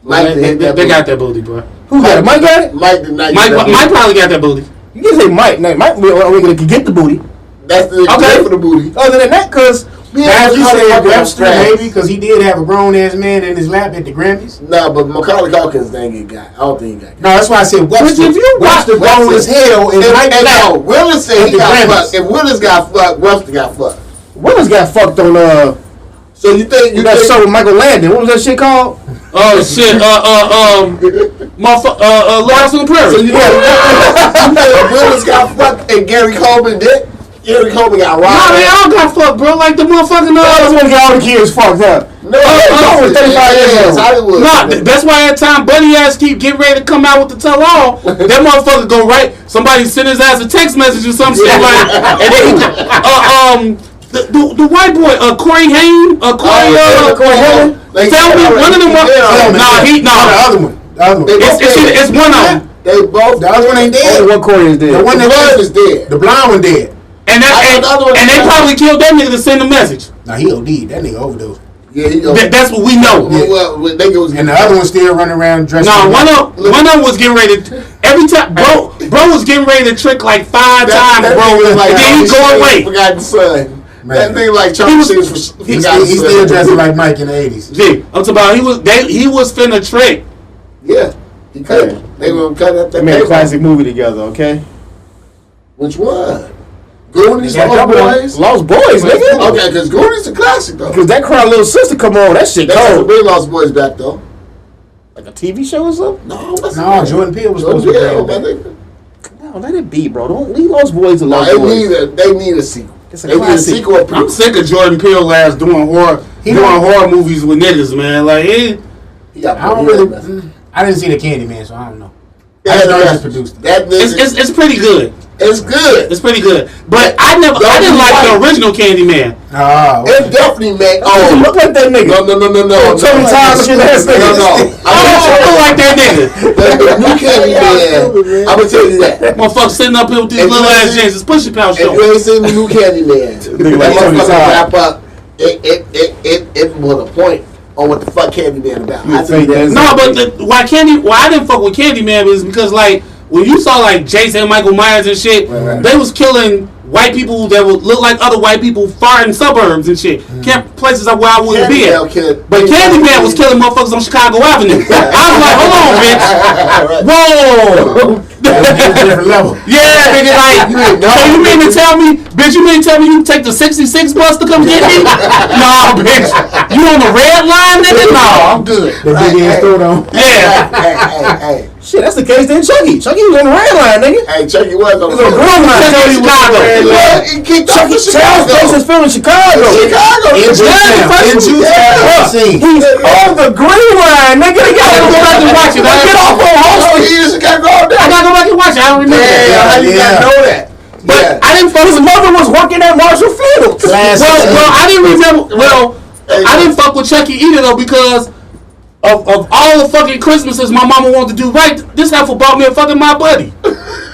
Mike didn't hit that They booty. got that booty, bro. Who got it? Mike got it? Mike did not Mike get that booty. probably got that booty. You can say Mike. Now, Mike, we're going to get the booty. That's the Okay. for the booty. Other than that, because Now, if you Macaulay say Culkin Webster, was trash. maybe, because he did have a grown ass man in his lap at the Grammys. Nah, but Macaulay Culkin's thing he got. I don't think he got. No, that's why I said Webster. If you Webster watch- grown as hell and Mike And lap. no, Willis said At he the got Grammys. fucked. If Willis got fucked, Webster got fucked. Willis got fucked on So you think that show with Michael Landon. What was that shit called? Oh shit. Motherfucker. Little House on the Prairie. So you think Willis got fucked and Gary Coleman did? Gary Coleman got Nah, robbed. they all got fucked, bro. Like the motherfucking I was going to get all the kids fucked up. No, was 35 years old. It's Hollywood. Nah, that's why at time Buddy ass keep getting ready to come out with the tell all. That motherfucker go right. Somebody send his ass a text message or some shit like, and then the white boy, Corey Haim, Corey Haim. Tell me one of them. Nah, The other one. The other one. It's one of them. They both. The other one ain't dead. Only one Corey is dead. The one The that blood is dead. The blind one dead. And they probably killed that nigga to send the message. Nah, he OD'd. That nigga overdosed. Yeah, he go. That's what we know. Well, they was. And the other one still running around dressed. Nah, in one white. of them was getting ready to, every time, bro was getting ready to trick like 5 times, bro. was like, and then he oh, go shit, away. Forgot the son. That nigga like Charlie Sheen for He still dressing like Mike in the 80s. G, I'm talking about he was finna trick. Yeah, he cut it. They gonna cut up that. They made a classic movie together, okay? Which one? Goonies, Yeah, Lost Boys. Lost Boys, nigga. Okay, because Goonies a classic though. Because that Cry Little Sister come on, that shit They have to cold. bring Lost Boys back though. Like a TV show or something? No, Jordan Peele was supposed to be Jordan there. Peele, my nigga. No, let it be, bro. Don't leave Lost Boys to No, Lost Boys. they need a sequel. It's a They need a classic. sequel. I'm sick of Jordan Peele ass doing horror movies with niggas, man. Like I didn't see the Candyman, so I don't know. Yeah, I just know he that's- just produced it. That nigga, it's pretty good. it's good. It's pretty good. But I didn't like the original Candyman. Oh, It definitely made. Oh, look like that nigga. No. Tony Thomas looking ass nigga. No. I don't like that nigga. The new Candyman. I'm gonna tell you that. Motherfucker sitting up here with these If little you ass ain't jeans. It's push pouch If show. you ain't seen the new Candyman, Nigga like that Tony motherfucker Todd. wrap up. It was a point on what the fuck Candyman about. I think think that's No, but why I didn't fuck with Candyman is because like when you saw like Jason and Michael Myers and shit, Right. they was killing white people that would look like other white people far in suburbs and shit. Places where I wouldn't be at. But Candyman was killing motherfuckers on Chicago Avenue. I was like, hold on, bitch. Whoa. different level. Yeah, nigga, like, so you mean to tell me, bitch, you take the 66 bus to come get me? No, bitch. You on the red line, nigga? No, I'm good. The big ass throat on. Yeah. Hey. Shit, that's the case then Chucky. Chucky was on the red line, nigga. Hey, Chucky was on He was on the red line. Chucky Chicago. He kicked off Chucky to Charles Chicago. is filmed in Chicago. Chicago. In Jewtown. He's on the green line, nigga. You gotta go back and watch it. Get off on Oh, Holston. he is Chicago all day. I gotta go back and watch it. I don't remember Yeah, that. how you not know that? But I didn't fuck His with mother was working at Marshall Fields. well, I didn't remember. Well, I didn't fuck with Chucky either though because of all the fucking Christmases my mama wanted to do right. This heifer bought me a fucking My Buddy.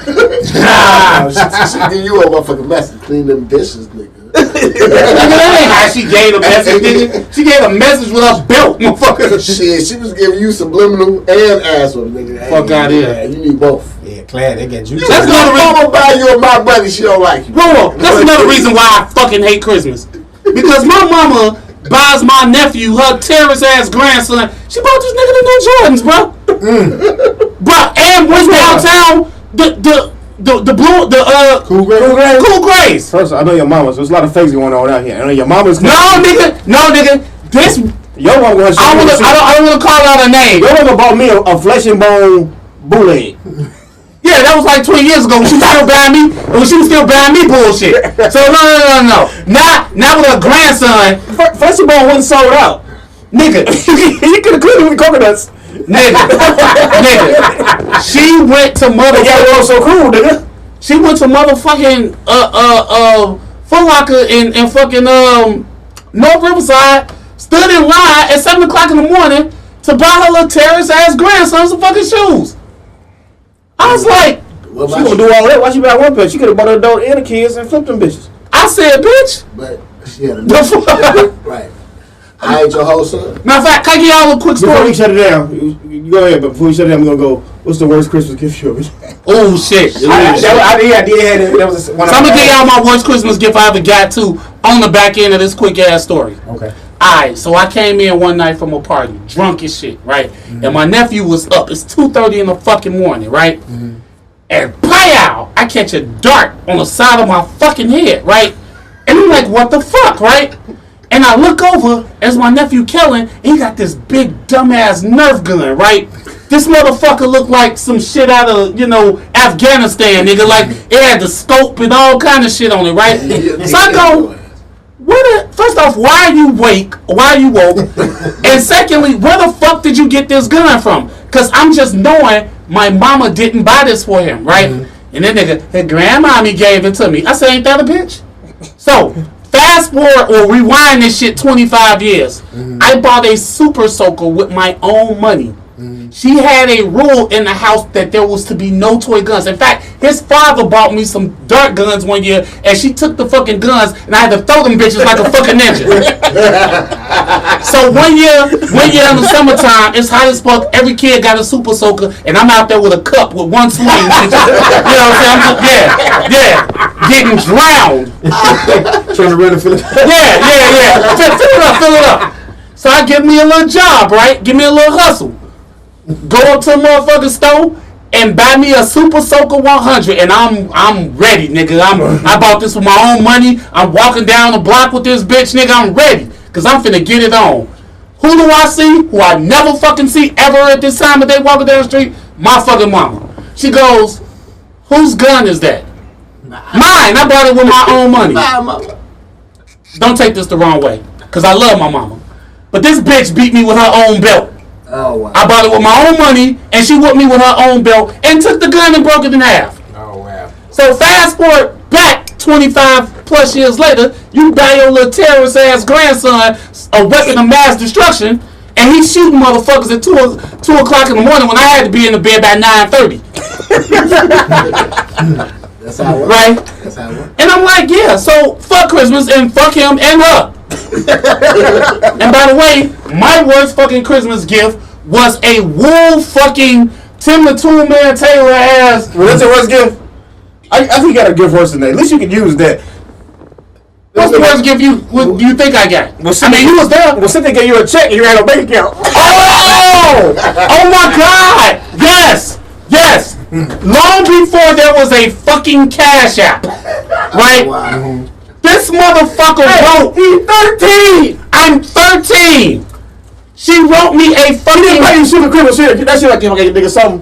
She give you a motherfucking message. Clean them dishes, nigga. That ain't how she gave a message, nigga. She gave a message with her belt, motherfucker. Shit, she was giving you subliminal and ass with nigga. Fuck outta here. Yeah, you need both. Yeah, Claire, they got juice. That's Your another reason. mama buy you a My Buddy, she don't like you. Whoa, that's another reason why I fucking hate Christmas. Because my mama buys my nephew, her terrorist ass grandson. She bought this nigga the new Jordans, bro. Bro, and went downtown the Cool Grays. First, I know your mama, so there's a lot of things going on out here. I know your mama's. No, nigga. This Your mama was. I don't want to call out a name. Your mama bought me a flesh and bone bootleg. Yeah, that was like 20 years ago when she was still buying me. When she was still buying me bullshit. So no. Now with her grandson, Flesh and bone wasn't sold out. nigga. You could have cleaned it with coconuts. Nigga. She went to Yeah, so cool, nigga. She went to motherfucking Foot Locker in fucking North Riverside, stood in line at 7 o'clock in the morning to buy her little terrorist ass grandson some fucking shoes. I was like, What She about gonna you? do all that. Why she buy one pair? She could have bought her adult and the kids and flipped them bitches. I said, bitch. But she had a The fuck? right. I ain't your whole son. Matter of fact, can I give y'all a quick Before we story? shut it down, you go ahead. But before we shut it down, we're gonna go. What's the worst Christmas gift you ever? Oh shit. I did have it. That was one So I'm gonna give y'all my worst Christmas gift I ever got to on the back end of this quick ass story. Okay. Alright, so I came in one night from a party, drunk as shit, right? And my nephew was up. It's 2:30 in the fucking morning, right? And pow! I catch a dart on the side of my fucking head, right? And I'm like, what the fuck, right? And I look over as my nephew Kellen, and he got this big dumbass Nerf gun, right? This motherfucker looked like some shit out of, Afghanistan, nigga. Like, it had the scope and all kind of shit on it, right? So I go, first off, why are you woke? And secondly, where the fuck did you get this gun from? Because I'm just knowing my mama didn't buy this for him, right? And then nigga, his grandmommy gave it to me. I said, ain't that a bitch? So, fast forward or rewind this shit 25 years. I bought a super soaker with my own money. She had a rule in the house that there was to be no toy guns. In fact, his father bought me some dart guns one year, and she took the fucking guns, and I had to throw them bitches like a fucking ninja. So one year in the summertime, it's hot as fuck. Every kid got a super soaker, and I'm out there with a cup with one swing. You know what I'm saying? Yeah, getting drowned. Trying to run and fill it. Yeah. Fill it up. So I give me a little job, right? Give me a little hustle. Go up to a motherfucking store and buy me a Super Soaker 100, and I'm ready, nigga. I bought this with my own money. I'm walking down the block with this bitch, nigga. I'm ready, cause I'm finna get it on. Who do I see? Who I never fucking see ever at this time of day walking down the street? My fucking mama. She goes, "Whose gun is that?" Mine. I bought it with my own money. Don't take this the wrong way, cause I love my mama, but this bitch beat me with her own belt. Oh, wow. I bought it with my own money, and she whooped me with her own belt and took the gun and broke it in half. Oh, wow. So fast forward back 25 plus years later, you buy your little terrorist ass grandson a weapon of mass destruction, and he's shooting motherfuckers at 2 o'clock in the morning when I had to be in the bed by 9:30. That's how it works. Right? That's how it works. And I'm like, yeah, so fuck Christmas and fuck him and her. And by the way, my worst fucking Christmas gift was a wool fucking Tim the Tool Man Taylor ass. Well, that's your worst gift. I think you got a gift worse than that. At least you can use that. What's the worst gift you think I got? Well, I mean, you was there. Well, Cynthia gave you a check and you had a bank account. Oh my God! Yes. Long before there was a fucking Cash App, right? Wow. This motherfucker wrote. He's 13. I'm 13. She wrote me a He didn't fucking. pay you super criminal shit. That shit like you okay, nigga something.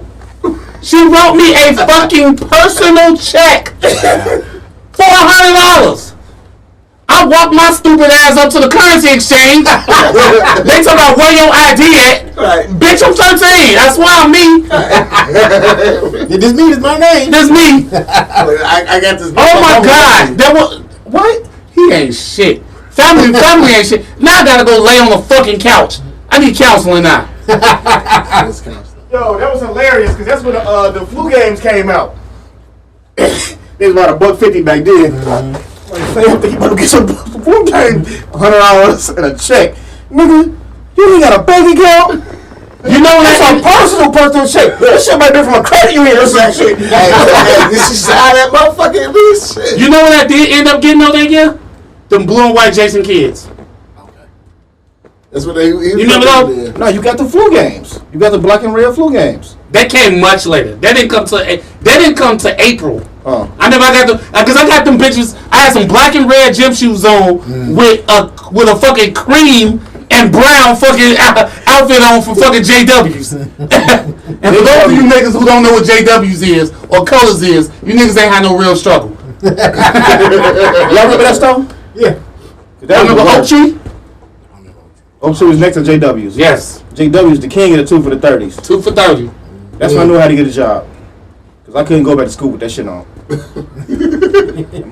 She wrote me a fucking personal check for $100. I walked my stupid ass up to the currency exchange. They talk about where your ID at. Right. Bitch, I'm 13. That's why I'm me. This me is my name. This me. I got this. Oh my God. That was what? He ain't shit. Family ain't shit. Now I gotta go lay on the fucking couch. I need counseling now. This counseling. Yo, that was hilarious because that's when the flu games came out. It was about $1.50 back then. Like, fam, think you better get some flu game, $100 and a check, nigga. You ain't got a bank account. You know That's a personal check. This shit might be from a credit union or some shit. Hey, this is how that motherfucking lease shit. You know what I did end up getting on that year? Them blue and white Jason kids. That's what they. You remember those? No, you got the flu games. You got the black and red flu games. That came much later. That didn't come to April. Oh. I never got them because I got them bitches. I had some black and red gym shoes on with a fucking cream and brown fucking outfit on from fucking JWs. And for those of you niggas who don't know what JWs is or colors is, you niggas ain't had no real struggle. Y'all remember that stuff? Yeah. That Remember Oak Tree? Oak Tree was next to JW's. Yes. JW's the king of the 2 for the 30s. 2 for 30. That's when I knew how to get a job. Because I couldn't go back to school with that shit on.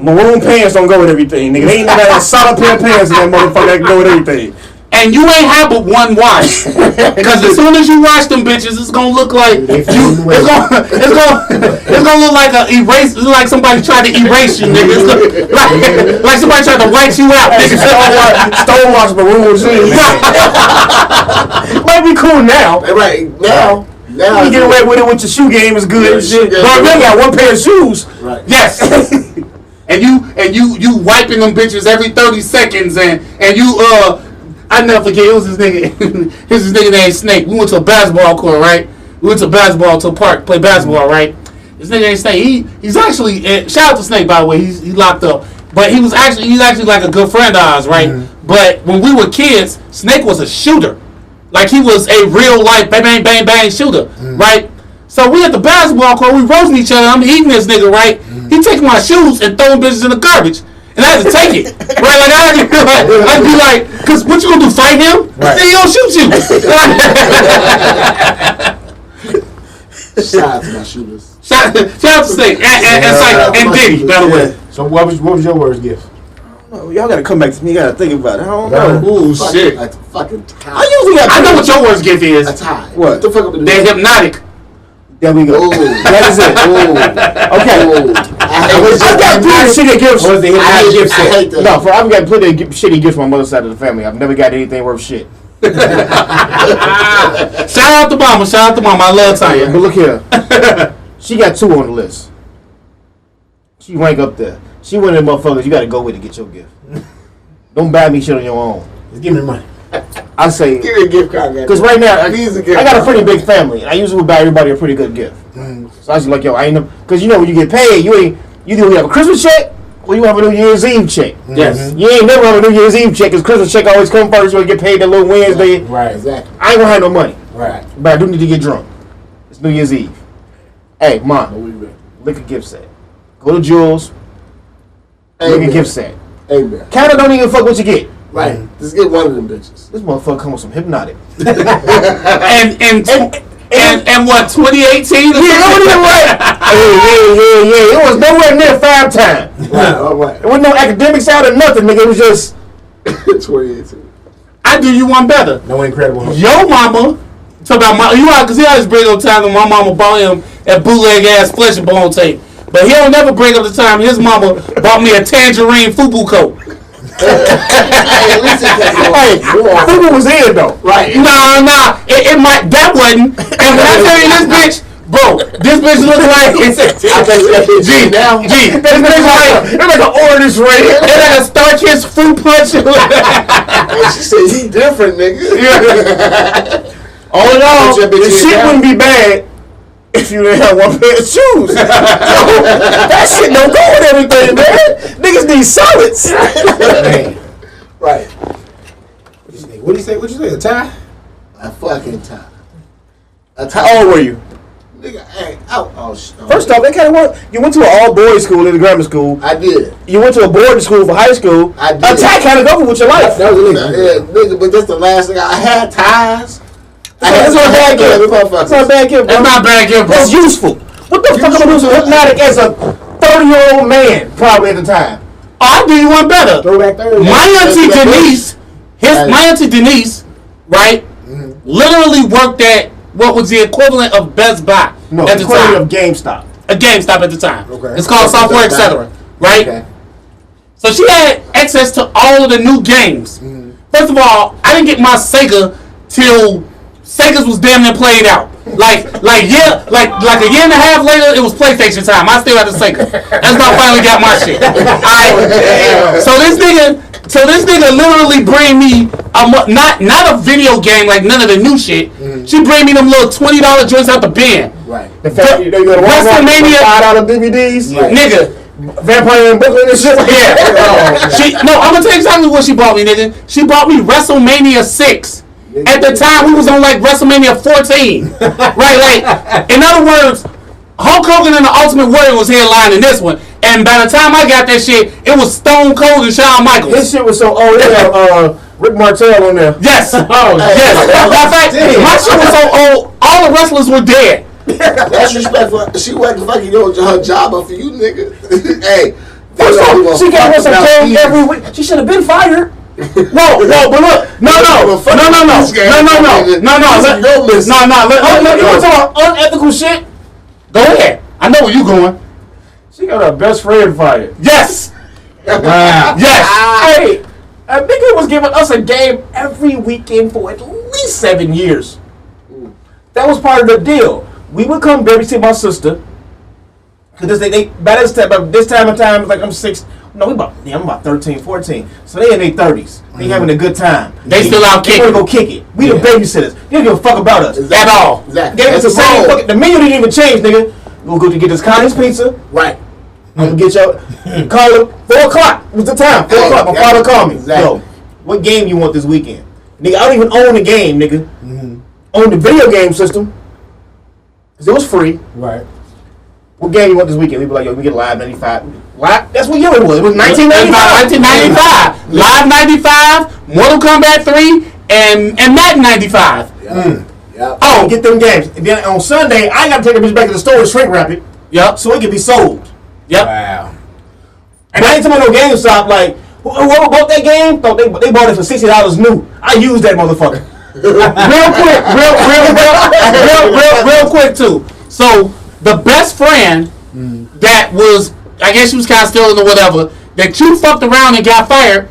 Maroon pants don't go with everything, nigga. They ain't got a solid pair of pants in that motherfucker that can go with everything. And you ain't have but one wash, because as soon as you wash them bitches, it's gonna look like it's gonna look like a erase, like somebody tried to erase you, nigga. Like somebody tried to white you out, nigga. Stonewash maroon jeans. Might be cool now. Right now. You get away with it with your shoe game is good and shit. Yeah. But remember, you got one pair of shoes. Right. Yes. And you wiping them bitches every 30 seconds, and you I never forget, it was this nigga named Snake. We went to a basketball court, right? We went to a park, play basketball, right? This nigga named Snake, he's actually, shout out to Snake, by the way, he's locked up. But he's actually like a good friend of ours, right? Mm-hmm. But when we were kids, Snake was a shooter. Like he was a real life bang, bang, bang, bang shooter, right? So we at the basketball court, we roasting each other, I'm eating this nigga, right? He taking my shoes and throwing bitches in the garbage. And I had to take it, right? Like I'd be like, cause what you gonna do? Fight him? Right. Then he gonna shoot you. Shout out to my shooters. Shout out to Snake and Diddy, by the way. So what was your worst gift? Y'all gotta come back to me. You gotta think about it. I don't know. Ooh, shit. A fucking tie. I usually got. I know what your worst gift is. A tie. What? The fuck up in They're hypnotic. There we go. Ooh. That is it. Okay. Ooh. I've got plenty of shitty gifts. What was the hypnotic gift I set? hate that. No, I've got plenty of shitty gifts from my mother's side of the family. I've never got anything worth shit. Shout out to mama. Shout out to mama. I love Tanya. But look here. She got 2 on the list. She rank up there. She one of them motherfuckers you gotta go with to get your gift. Don't buy me shit on your own. Just give me the money. I say, Give me a gift card. because right now, I He's a gift got a card. pretty big family, and I usually would buy everybody a pretty good gift. So I was like, yo, I ain't know, because you know when you get paid, you either have a Christmas check or you have a New Year's Eve check. Yes. You ain't never have a New Year's Eve check because Christmas check always come first. You get paid that little Wednesday. Right. Exactly. I ain't gonna have no money, Right. but I do need to get drunk. It's New Year's Eve. Hey, Mom, lick a gift set. Go to Jules, lick a gift set. Hey, man. Counter don't even fuck what you get. Right. Just get one of them bitches. This motherfucker come with some hypnotic. And what, 2018? Yeah, it wasn't even right. Yeah. It was nowhere near 5 times. Right. All right. There wasn't no academics out or nothing, nigga. It was just 2018. I do you one better. No incredible. Your mama, talk about my, you know, because he always bring up time when my mama bought him that bootleg ass flesh and bone tape. But he don't never bring up the time his mama bought me a tangerine FUBU coat. Hey, at least it kept hey, warm. Fubu was in though. Right. Nah, it might, that wasn't. And when I tell you this bitch, bro, this bitch looks like, I think G, now. G, this bitch like, It's like an orange red. it's like a Starkist fruit punch. Hey, she said he different, nigga. All in all, Put your bitch the in shit now. wouldn't be bad if you didn't have one pair of shoes. Yo, that shit don't go with everything, man. Niggas need solids. Man. Right. What do you say? What you say? A tie? A fucking tie. How old were you? Nigga, hey, oh shit. First off, they kind of work. You went to an all-boys school in the grammar school. I did. You went to a boarding school for high school. I did. A tie kind of over with your life. That was Yeah, illegal. nigga, but that's the last thing I had ties. That's not a bad gift. That's not a bad gift, bro. That's not bad gift, bro. That's useful. What the fuck am I doing with hypnotic as a 30-year-old man, probably at the time? I'll do you one better. Throwback Thursday. My auntie Denise, my auntie Denise, right, literally worked at what was the equivalent of Best Buy No, at the equivalent time. of GameStop. A GameStop at the time. Okay. It's called Software Etc. Right? Okay. So she had access to all of the new games. First of all, I didn't get my Sega till Sega's was damn near played out. Like a year and a half later, it was PlayStation time. I still had the Sega. That's when I finally got my shit. Alright. So this nigga literally bring me not a video game like none of the new shit. She bring me them little $20 joints out the bin. Right. The fact you go to WrestleMania- $5 DVDs. Right. Nigga. Vampire in Brooklyn and shit. Yeah. I'm gonna tell you exactly what she bought me, nigga. She bought me WrestleMania 6. At the time, we was on like WrestleMania 14. Right? Like, in other words, Hulk Hogan and the Ultimate Warrior was headlining this one. And by the time I got that shit, it was Stone Cold and Shawn Michaels. This shit was so old. They had Rick Martel on there. Yes. Oh, yes. Matter of fact, my shit was so old, all the wrestlers were dead. That's respectful. She wasn't fucking her job up for you, nigga. Hey. First off, she got us a game every week. She should have been fired. Whoa, but look, no. You want to talk about unethical shit? Go ahead. I know where you going. She got her best friend fired. Yes. Wow. Yes. Hey, a nigga was giving us a game every weekend for at least 7 years. That was part of the deal. We would come babysit my sister. Cause by this time of time, like I'm 6. No, I'm about 13, 14. So they in their 30s. They having a good time. They still out They kicking. want to go kick it. We the babysitters. They don't give a fuck about us Exactly. at all. Exactly. Gave us the That's same wrong. fucking. The menu didn't even change, nigga. We'll go to get this Connie's pizza. Right. I'm gonna get your call it 4 o'clock. What's the time? 4 o'clock. My father called me. Exactly. Yo, what game you want this weekend? Nigga, I don't even own the game, nigga. Own the video game system. Cause it was free. Right. What game you want this weekend? We be like, yo, we get Live 95. Live? That's what year it was. It was 1995. 1995. Live 95, Mortal Kombat 3, and Madden 95. Yeah. Oh, get them games. And then on Sunday, I gotta take the bitch back to the store and shrink wrap it Yep. so it can be sold. Yep. Wow. And I ain't talking about no GameStop like, Whoever bought that game, thought they bought it for $60 new. I used that motherfucker. real quick too. So the best friend that was, I guess she was kind of stealing or whatever, that you fucked around and got fired.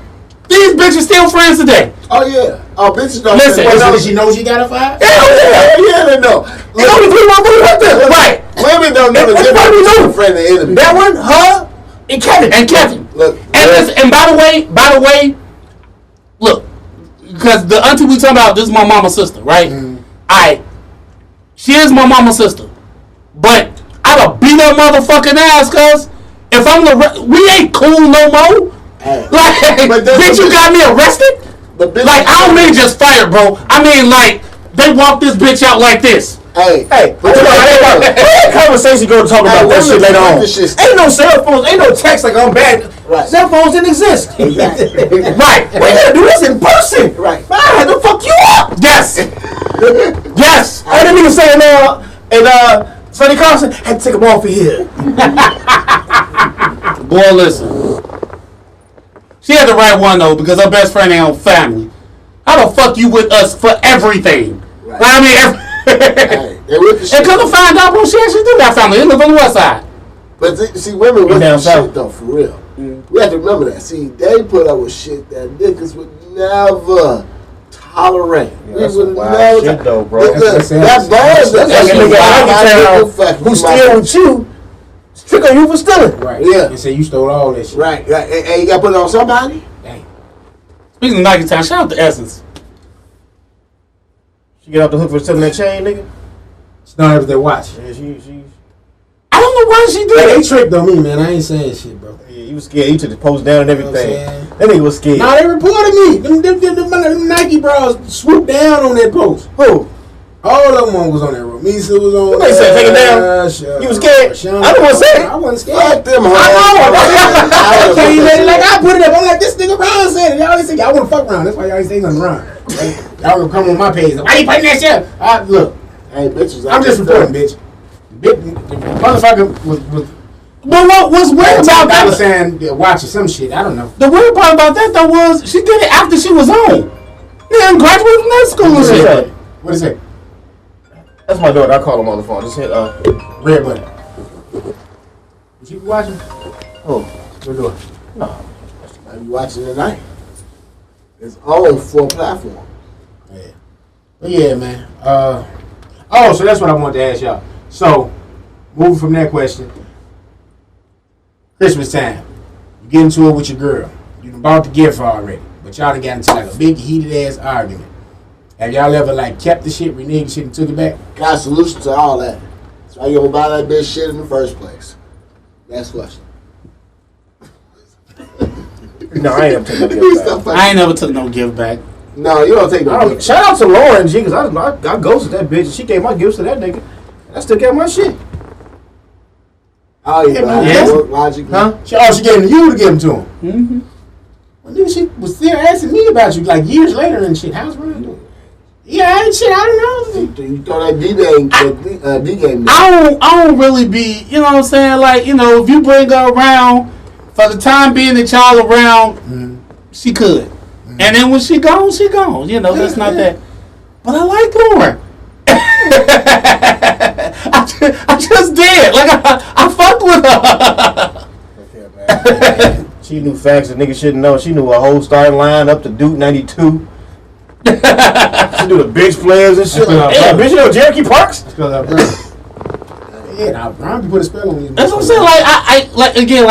These bitches still friends today. Oh yeah. Oh bitches don't. Listen, She knows she got a five. Yeah, they know. You know the three motherfuckers right there. Right. Women don't know the That's why we difference know. between friend and enemy. That one, her, and Kevin. Look, And by the way, look, because the auntie we talking about, this is my mama's sister, right? She is my mama's sister, but I'd have beat her motherfucking ass, cause if I'm we ain't cool no more. Like, bitch, you got me arrested? Like, I don't mean just fired, bro. I mean, like, they walk this bitch out like this. Hey, But that conversation go to talk about that shit later on. Ain't no cell phones, ain't no text like I'm bad. Right. Cell phones didn't exist. Right. We gotta do this in person. Right. I had to fuck you up. Yes. Yes. I didn't even say Sonny Carson had to take him off of here. Boy, listen. She had the right one, though, because her best friend ain't on family. How the fuck you with us for everything? Right. I mean, they with the shit. and come to find out, bro, she actually do got family. They live on the west side. But see, women with down the south. shit though, for real. We have to remember that. See, they put up with shit that niggas would never tolerate. That's We some would wild never shit though, bro. That's That's bad. That's like a nigga out of town who steal with you, trick on you for stealing. Right. Yeah. And say you stole all that shit. Right. And you got to put it on somebody? Dang. Speaking of Nike Town, shout out to Essence. She get off the hook for stealing that chain, nigga. It's not everything they watch. Yeah, she. I don't know why she Hey, did they it. tricked on me, man. I ain't saying shit, bro. Yeah, you was scared. You took the post down and everything. You know what I'm saying? That nigga was scared. Nah, they reported me. Them Nike bros swooped down on that post. Who? All of them was on that road. Misa was on. Nobody said take it down. You was scared? I didn't want to say it. I wasn't Fuck scared. them hoes. I can't even like I put it up. I'm like, this nigga Ron said it. Y'all always say y'all want to fuck Ron. That's why y'all always say nothing Ron. Y'all gonna come on my page. Why you putting that shit? Look, Hey, bitches. I'm just reporting, bitch. The motherfucker was But what was weird about I was that? saying watching some shit. I don't know. The weird part about that, though, was she did it after she was home. Yeah, graduated from that school and What is shit. that? What is it? That's my daughter. I call him on the phone. Just hit Red button. You be watching? Oh. What doing? No. I be watching tonight. It's on for a platform. Yeah. But yeah, man. So that's what I wanted to ask y'all. So, moving from that question, Christmas time, you get into it with your girl. You done bought the gift already, but y'all done got into like a big heated ass argument. Have y'all ever like kept the shit, reneged shit, and took it back? Got a solution to all that. That's why you don't buy that bitch shit in the first place. Next question. No, I ain't never taking no Please gift stop back. fucking- I ain't never took no gift back. No, you don't take no gift. Shout out to Lauren G, because I ghosted that bitch and she gave my gifts to that nigga. And I still got my shit. Oh, yeah, Yeah. that work logically. Huh? She gave them to you to give them to him. Mm-hmm. Well, then she was still asking me about you like years later and shit. How's Ron doing? Yeah, and shit, I don't know. You throw that D game. I don't really be, you know what I'm saying? Like, you know, if you bring her around, for the time being that y'all around, she could. And then when she gone, she gone. You know, that's not that. But I like Lauren. I just did. Like, I fucked with her. She knew facts that niggas shouldn't know. She knew a whole starting line up to Duke 92. She knew the bench players and shit. That's Hey, bitch, you know Cherokee Parks? That's because I burned. Yeah, now Ron be put a spell on these. That's what I'm saying. Like, I like again,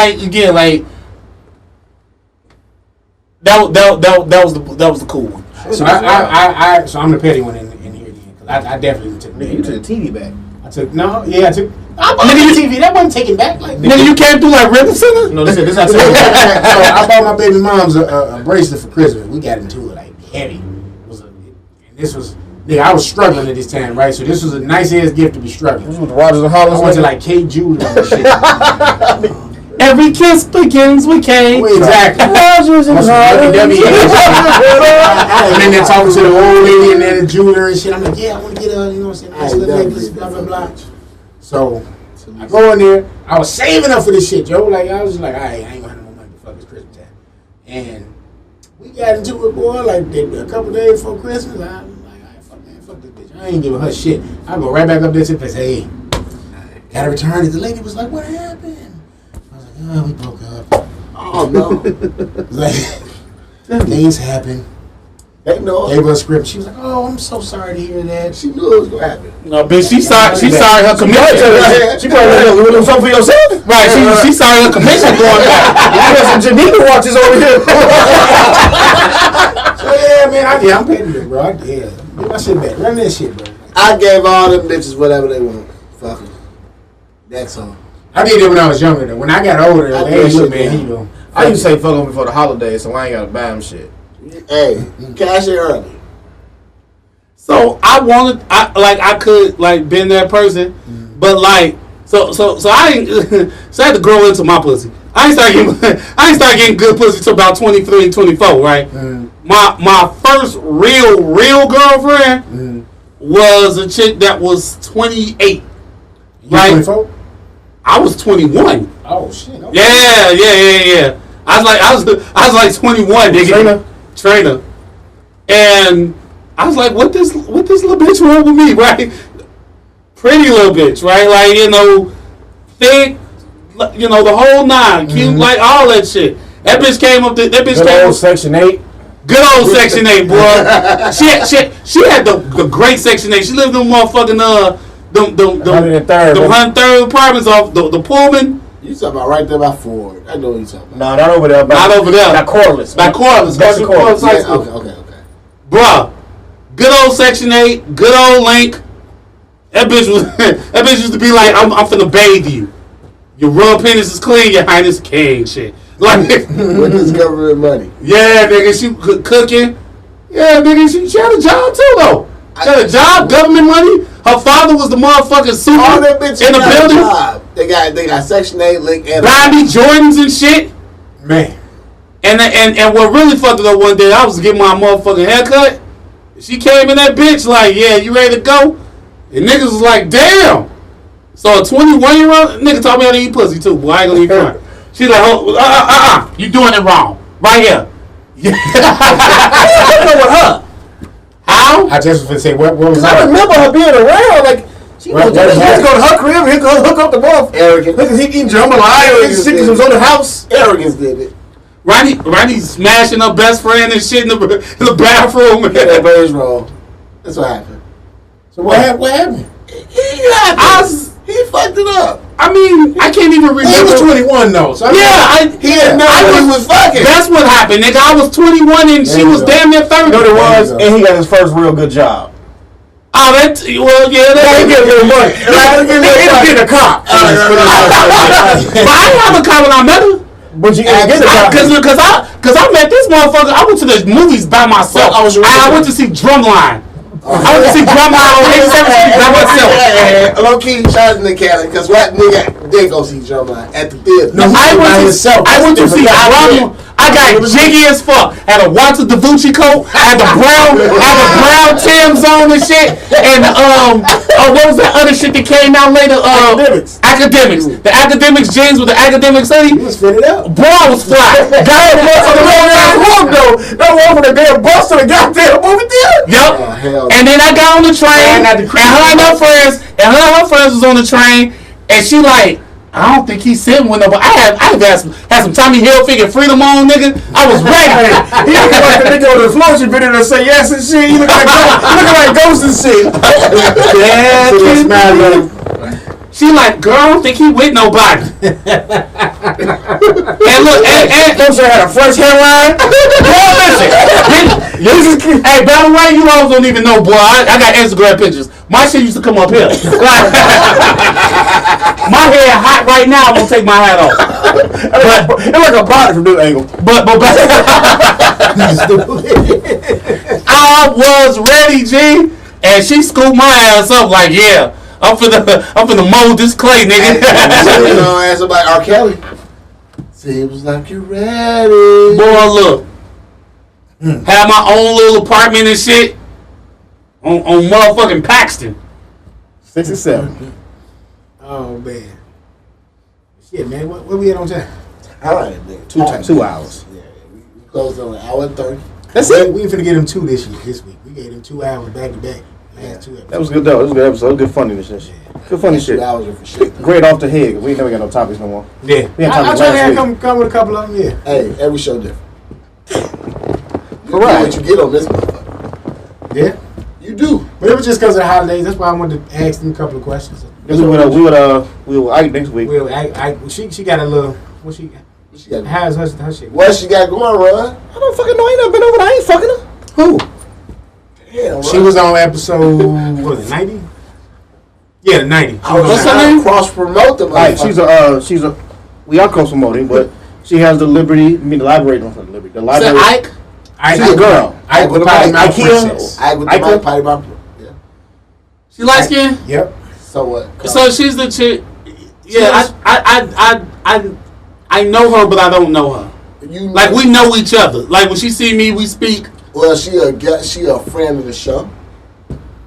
that was the cool one. So so I'm the petty one in here again. Cause I definitely took. Nigga, you took the TV back. I took I bought the TV. That wasn't taken back. Like Nigga, you came through like Ribbon Center? No, listen, this I So said. I bought my baby mom's a bracelet for Christmas. We got into it like heavy. Nigga, I was struggling at this time, right? So this was a nice ass gift to be struggling. This was the Rogers and Hollins. I went to like K Jewelry and shit. Every kiss begins with K. Exactly. Rogers and And then they're talking to the old lady and then the jeweler and shit. I'm like, yeah, I want to get a, you know what I'm saying, nice little necklace, blah, blah, blah. So I go in there. I was saving up for this shit, Joe. Like, I was just like, I ain't gonna have no money to fuck this Christmas time. And we got into it, boy, like a couple days before Christmas. I was like, fuck this bitch. I ain't giving her shit. I go right back up there to the place, hey, gotta return it. The lady was like, what happened? I was like, oh, we broke up. Oh no. Like, things happen. They know. Gave her a script. She was like, oh, I'm so sorry to hear that. She knew it was gonna happen. No, bitch, she sorry her commission. She probably doing something for yourself. Right, she sorry her commission going back. You got some Geneva watches over here. So yeah, man, I'm paying it, bro. Get my shit back. Run that shit, bro. I gave all them bitches whatever they want. Fuck it. That's all. I did it when I was younger, though. When I got older, hey, look, man, he go. I used to say fuck them before the holidays, so I ain't gotta buy them shit. Hey, cash it early. So I could been that person, but like so I ain't so I had to grow into my pussy. I ain't start getting good pussy till about 23, 24, right? My first real girlfriend was a chick that was 28. Right? 24? I was 21. Oh shit. Okay. Yeah. I was like 21, nigga. Trainer. And I was like, what this little bitch want with me, right? Pretty little bitch, right? Like, thick, the whole nine, cute, like all that shit. That bitch came up. That bitch came up. Section 8. Good old Section 8, boy. she had the great Section 8. She lived in motherfucking them 103rd apartments off the Pullman. You talking about right there by Ford. I know what you talking about. No, not over there. Not over there. By Corliss. By Corliss. Yeah, okay. Bruh. Good old Section 8. Good old Link. That bitch used to be like, I'm finna bathe you. Your raw penis is clean, your highness king shit. Like with this government money. Yeah, nigga, she cooking. Yeah, nigga, she had a job too though. She had a job, government money. Her father was the motherfucking super All that bitch in the building. Job. They got Section 8 Link and buy me Jordans and shit. Man. And what really fucked it up one day, I was getting my motherfucking haircut. She came in that bitch like, yeah, you ready to go? And niggas was like, damn. So a 21-year-old nigga told me how to eat pussy too. Boy, I ain't gonna eat front. She's like, you doing it wrong. Right here. I know with her. How? I just was gonna say, what was I that? remember her being around, like, she was go to her crib, he'd go hook up the ball. Arrogant. Look, he eating jambalaya, his chickens was on the house. Arrogance did it. Ronnie smashing her best friend and shit in the bathroom. Yeah, that beige roll. That's what happened. So what happened? He fucked it up. I mean, I can't even remember. He was 21 though. So He didn't know he was fucking. That's what happened, nigga. I was 21 and she was damn near 30. You know what it was? And he got his first real good job. Oh, well, yeah. He get a little money. He'll get a cop. But I didn't have a car when I met her. But you didn't get a cop. Because I met this motherfucker. I went to the movies by myself. I went to see Drumline. I went to see Drumline on 87th Street by myself. Low key, shout out to Nick Cannon, because what nigga did go see Drumline at the theater? No, I went to see Drumline. I got jiggy as fuck. Had a Walter DiVucci coat. Had the brown Tim's on and shit. And what was that other shit that came out later? Academics. The Academics jeans with the Academics hoodie. He was fitted up. Boy, I was fly. Guy bust on the wrong ass walk though. That one for the damn bus to the goddamn movie theater. Yep. And then I got on the train, and her and her friends was on the train, and she like, I don't think he's sitting with nobody. I had some Tommy Hilfiger Freedom on, nigga. I was ready. He looking like the nigga on the floor video that say yes and shit. He looking like ghosts and shit. She like, girl, I don't think he with nobody. And look, and don't say had a fresh hairline. Boy, listen. Hey, by the way, you all don't even know, boy. I got Instagram pictures. My shit used to come up here. My hair hot right now. I'm gonna take my hat off. But it's like a body from this angle. But I was ready, G, and she scooped my ass up like, yeah. I'm finna mold this clay, nigga. You know, ask about R. Kelly. See, he was like, you ready? Boy, look. Had my own little apartment and shit on motherfucking Paxton. 6 and 7. Oh man. Shit, man. Where we at on time? All right, nigga. 2 hours. Yeah, Closed on an hour and 30. That's it. We ain't finna get him 2 this week. We gave him 2 hours back to back. Last 2 episodes. That was good though. That was a good episode. Good funniness and shit. Good funny shit. 2 hours are for shit. Great off the head. We ain't never got no topics no more. Yeah. We had I topics try last to week. come with a couple of them, yeah. Hey, every show different. You Correct. do what you get on this motherfucker. Yeah. You do. But it was just because of the holidays. That's why I wanted to ask them a couple of questions. We will Ike next week. She got a little. What she got? What she got? How's her shit? What she got going, Ron? I don't fucking know. I ain't never been over there. I ain't fucking her. Who? Damn, She was on episode, what was it, 90? Yeah, the 90. What's her name? Cross promote the Like motherfucker. she's a. We are cross-promoting, but she has the liberty. I mean, elaborate on the liberty. The Is library. that Ike? She's a girl. I with the Potty mic. Mouth Ikea. Princess. I with the I mic, potty mouth. Yeah. She light skinned? Yep. So what? So she's the chick. Yeah, I know her, but I don't know her. You know, Like, we know each other. Like, when she see me, we speak. well, she a friend of the show.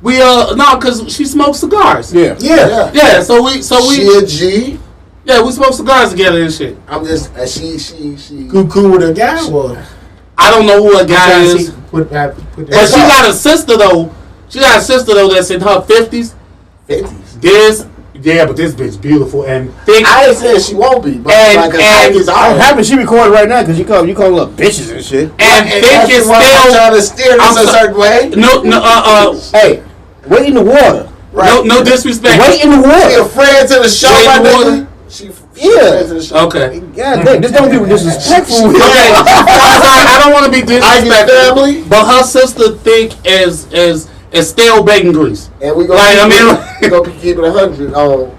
We no, cause she smokes cigars. Yeah. Yeah. Yeah, so we She a G. yeah, we smoke cigars together and shit. I'm just she. Cool with a guy or? I don't know who a guy is, Put but she got a sister though. She got a sister though that's in her 50s. 50s. But this bitch beautiful and thick. I ain't saying she won't be, but And- like and- is I'm alright. happy she recording right now because you call her bitches and shit. And thick that's is why I'm still trying to steer I'm this a so- certain way. no Hey, wait in the water. no disrespect. Wait in the She a water. friend to the show, Wait, my what? nigga. She Yeah. friend to the show. Okay. God damn, this don't be disrespectful. Okay. I don't want to be I get disrespectful, family, but her sister thick is stale bacon grease. and we gonna Like, I mean, we gonna keep it 100 on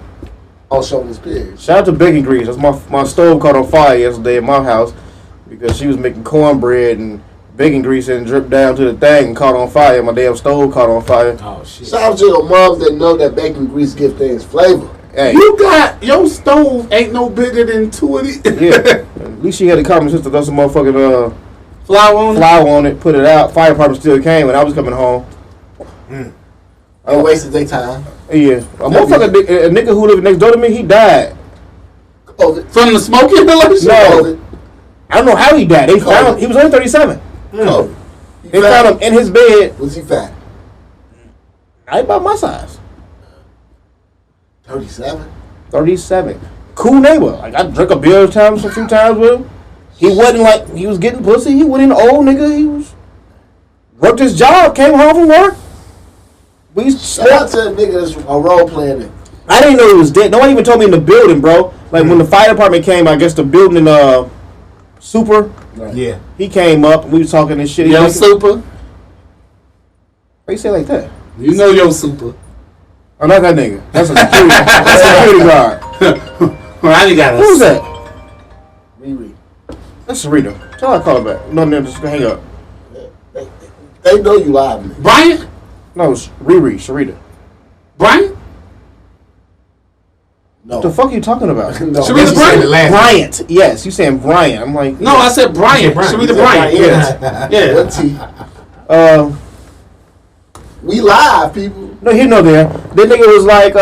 Shovanist page. Shout out to Bacon Grease. That's my stove caught on fire yesterday in my house because she was making cornbread and bacon grease and dripped down to the thing and caught on fire. My damn stove caught on fire. Oh shit. Shout out to the moms that know that bacon grease give things flavor. Hey, You got your stove ain't no bigger than 2 of these. yeah. At least she had the common sense to throw some motherfucking Flour on it. flour on it, put it out. Fire department still came when I was coming home. They wasted their time. Yeah, a nigga who lived next door to me, he died. COVID. From the smoke inhalation? No. COVID. I don't know how he died. They found he was only 37. COVID. He They fat? found him in his bed. Was he fat? I about my size. 37. 37. Cool neighbor. Like I drank a beer a few times with him. He wasn't like he was getting pussy. He wasn't an old nigga. He was worked his job, came home from work. We Shout out to a nigga that's a role playing it. I didn't know he was dead. Nobody even told me in the building, bro. Like when the fire department came, I guess the building in Super, Yeah. he came up and we was talking and shit. He Yo, like, super. why you say it like that? You know your super. Oh, not that nigga. That's a security, that's a security guard. I ain't got Who's that? Riri. That's Sarita. Tell her I call her back. No, just hang up. They know you live, man. Brian? No, it's Riri, Sarita. Brian? No. What the fuck are you talking about? No. Should we the Bryant? Bryant. Yes, you saying Bryant. I'm like, No, I said Brian. Brian. Should we the You said Brian? Brian. Yeah. What T? We live, people. No, he know there. That nigga was like,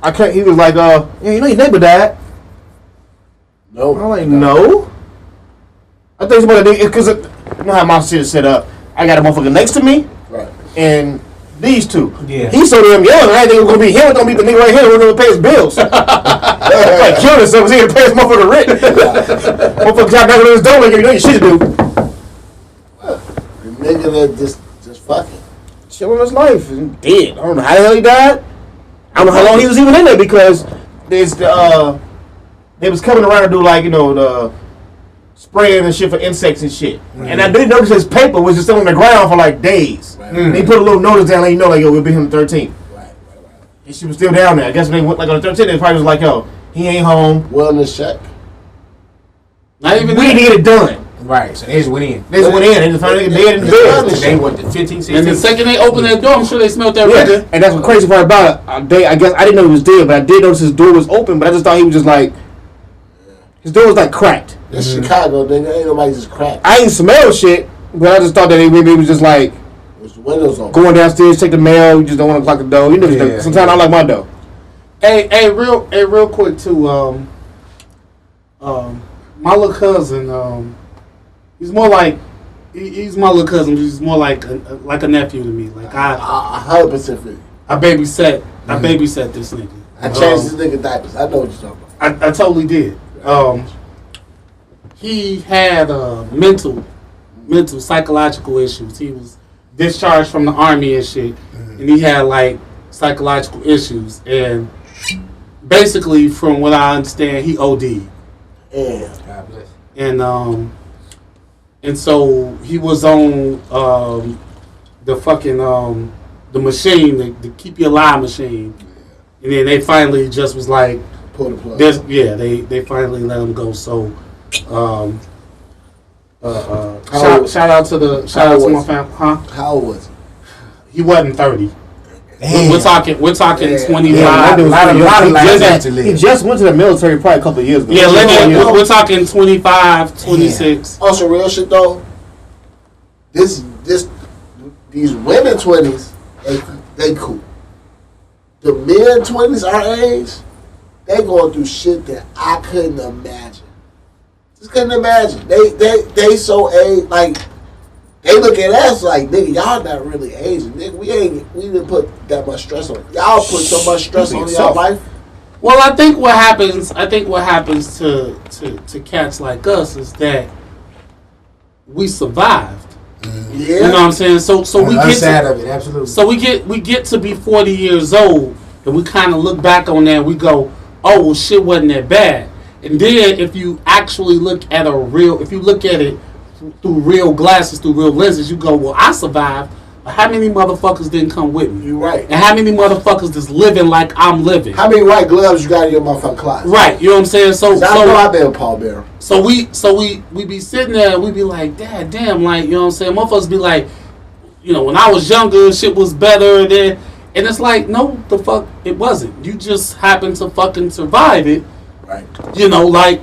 I can't. He was like, yeah, you know your neighbor died. No. I'm like, no. I think it's about that nigga because you know how my shit is set up. I got a motherfucker next to me Right. and these two. Yeah. He's so damn young. I think it was gonna be him. It's gonna be the nigga right here. We're gonna pay his bills. Like kill himself because he had to pay his motherfucker rent. Motherfucker got back on his door like you know your shit to do. The nigga that just fucking. Chilling his life and dead. I don't know how the hell he died. I don't know how long he was even in there because there's they was coming around to do like the spraying and shit for insects and shit. And I didn't notice his paper was just still on the ground for like days. And he put a little notice down, letting you know like yo we'll be here on the 13th. Right. And she was still down there. I guess when they went like on the 13th, they probably was like yo he ain't home. Wellness check. Not even We need to get it done. Right. So they just went in. They just went in and just found a nigga dead in the bed. Today what the 15, 16? And the second they opened that door, I'm sure they smelled that Yeah, record. and that's what crazy part about it. I guess I didn't know he was dead, but I did notice his door was open. But I just thought he was just like his door was like cracked. It's Chicago, nigga. Ain't nobody just cracked. I ain't smell shit, but I just thought that maybe it was just like There's the windows open. going downstairs, take the mail. You just don't want to clock the door. You know, Yeah, sometimes I like my door. Hey, real quick too. My little cousin, He's more like he's my little cousin. But he's more like a nephew to me. Like I 100% feel you. I babysat this nigga. I changed this nigga diapers. I know what you're talking about. I totally did. He had mental, psychological issues. He was discharged from the army and shit, and he had like psychological issues. And basically, from what I understand, he OD'd. Yeah. God bless. And so he was on the fucking the machine, the keep you alive machine, and then they finally just was like, pull the plug. They finally let him go. So, shout out to my family. Huh? How old was He wasn't 30. Damn. We're talking 25. Yeah, He just went to the military probably a couple of years ago. Yeah, we're talking 25, 26. On some real shit though, these women 20s, they cool. The men 20s our age, they going through shit that I couldn't imagine. Just couldn't imagine. They so age, like they look at us like, nigga, y'all not really aging. Nigga, we didn't put that much stress on it. Y'all put so much stress on y'all life. Well, I think what happens to cats like us is that we survived. Yeah. You know what I'm saying? So we get side of it, absolutely. So we get to be 40 years old, and we kind of look back on that and we go, oh, well, shit wasn't that bad. And then if you actually look at if you look at it through real glasses, through real lenses, you go, well, I survived, but how many motherfuckers didn't come with me? You right. And how many motherfuckers is living like I'm living? How many white gloves you got in your motherfucking closet? Right, you know what I'm saying? So I know I've been a pallbearer. So we be sitting there and we be like, damn, like, you know what I'm saying? Motherfuckers be like, you know, when I was younger, shit was better than, and it's like, no, the fuck, it wasn't. You just happened to fucking survive it. Right. You know, like,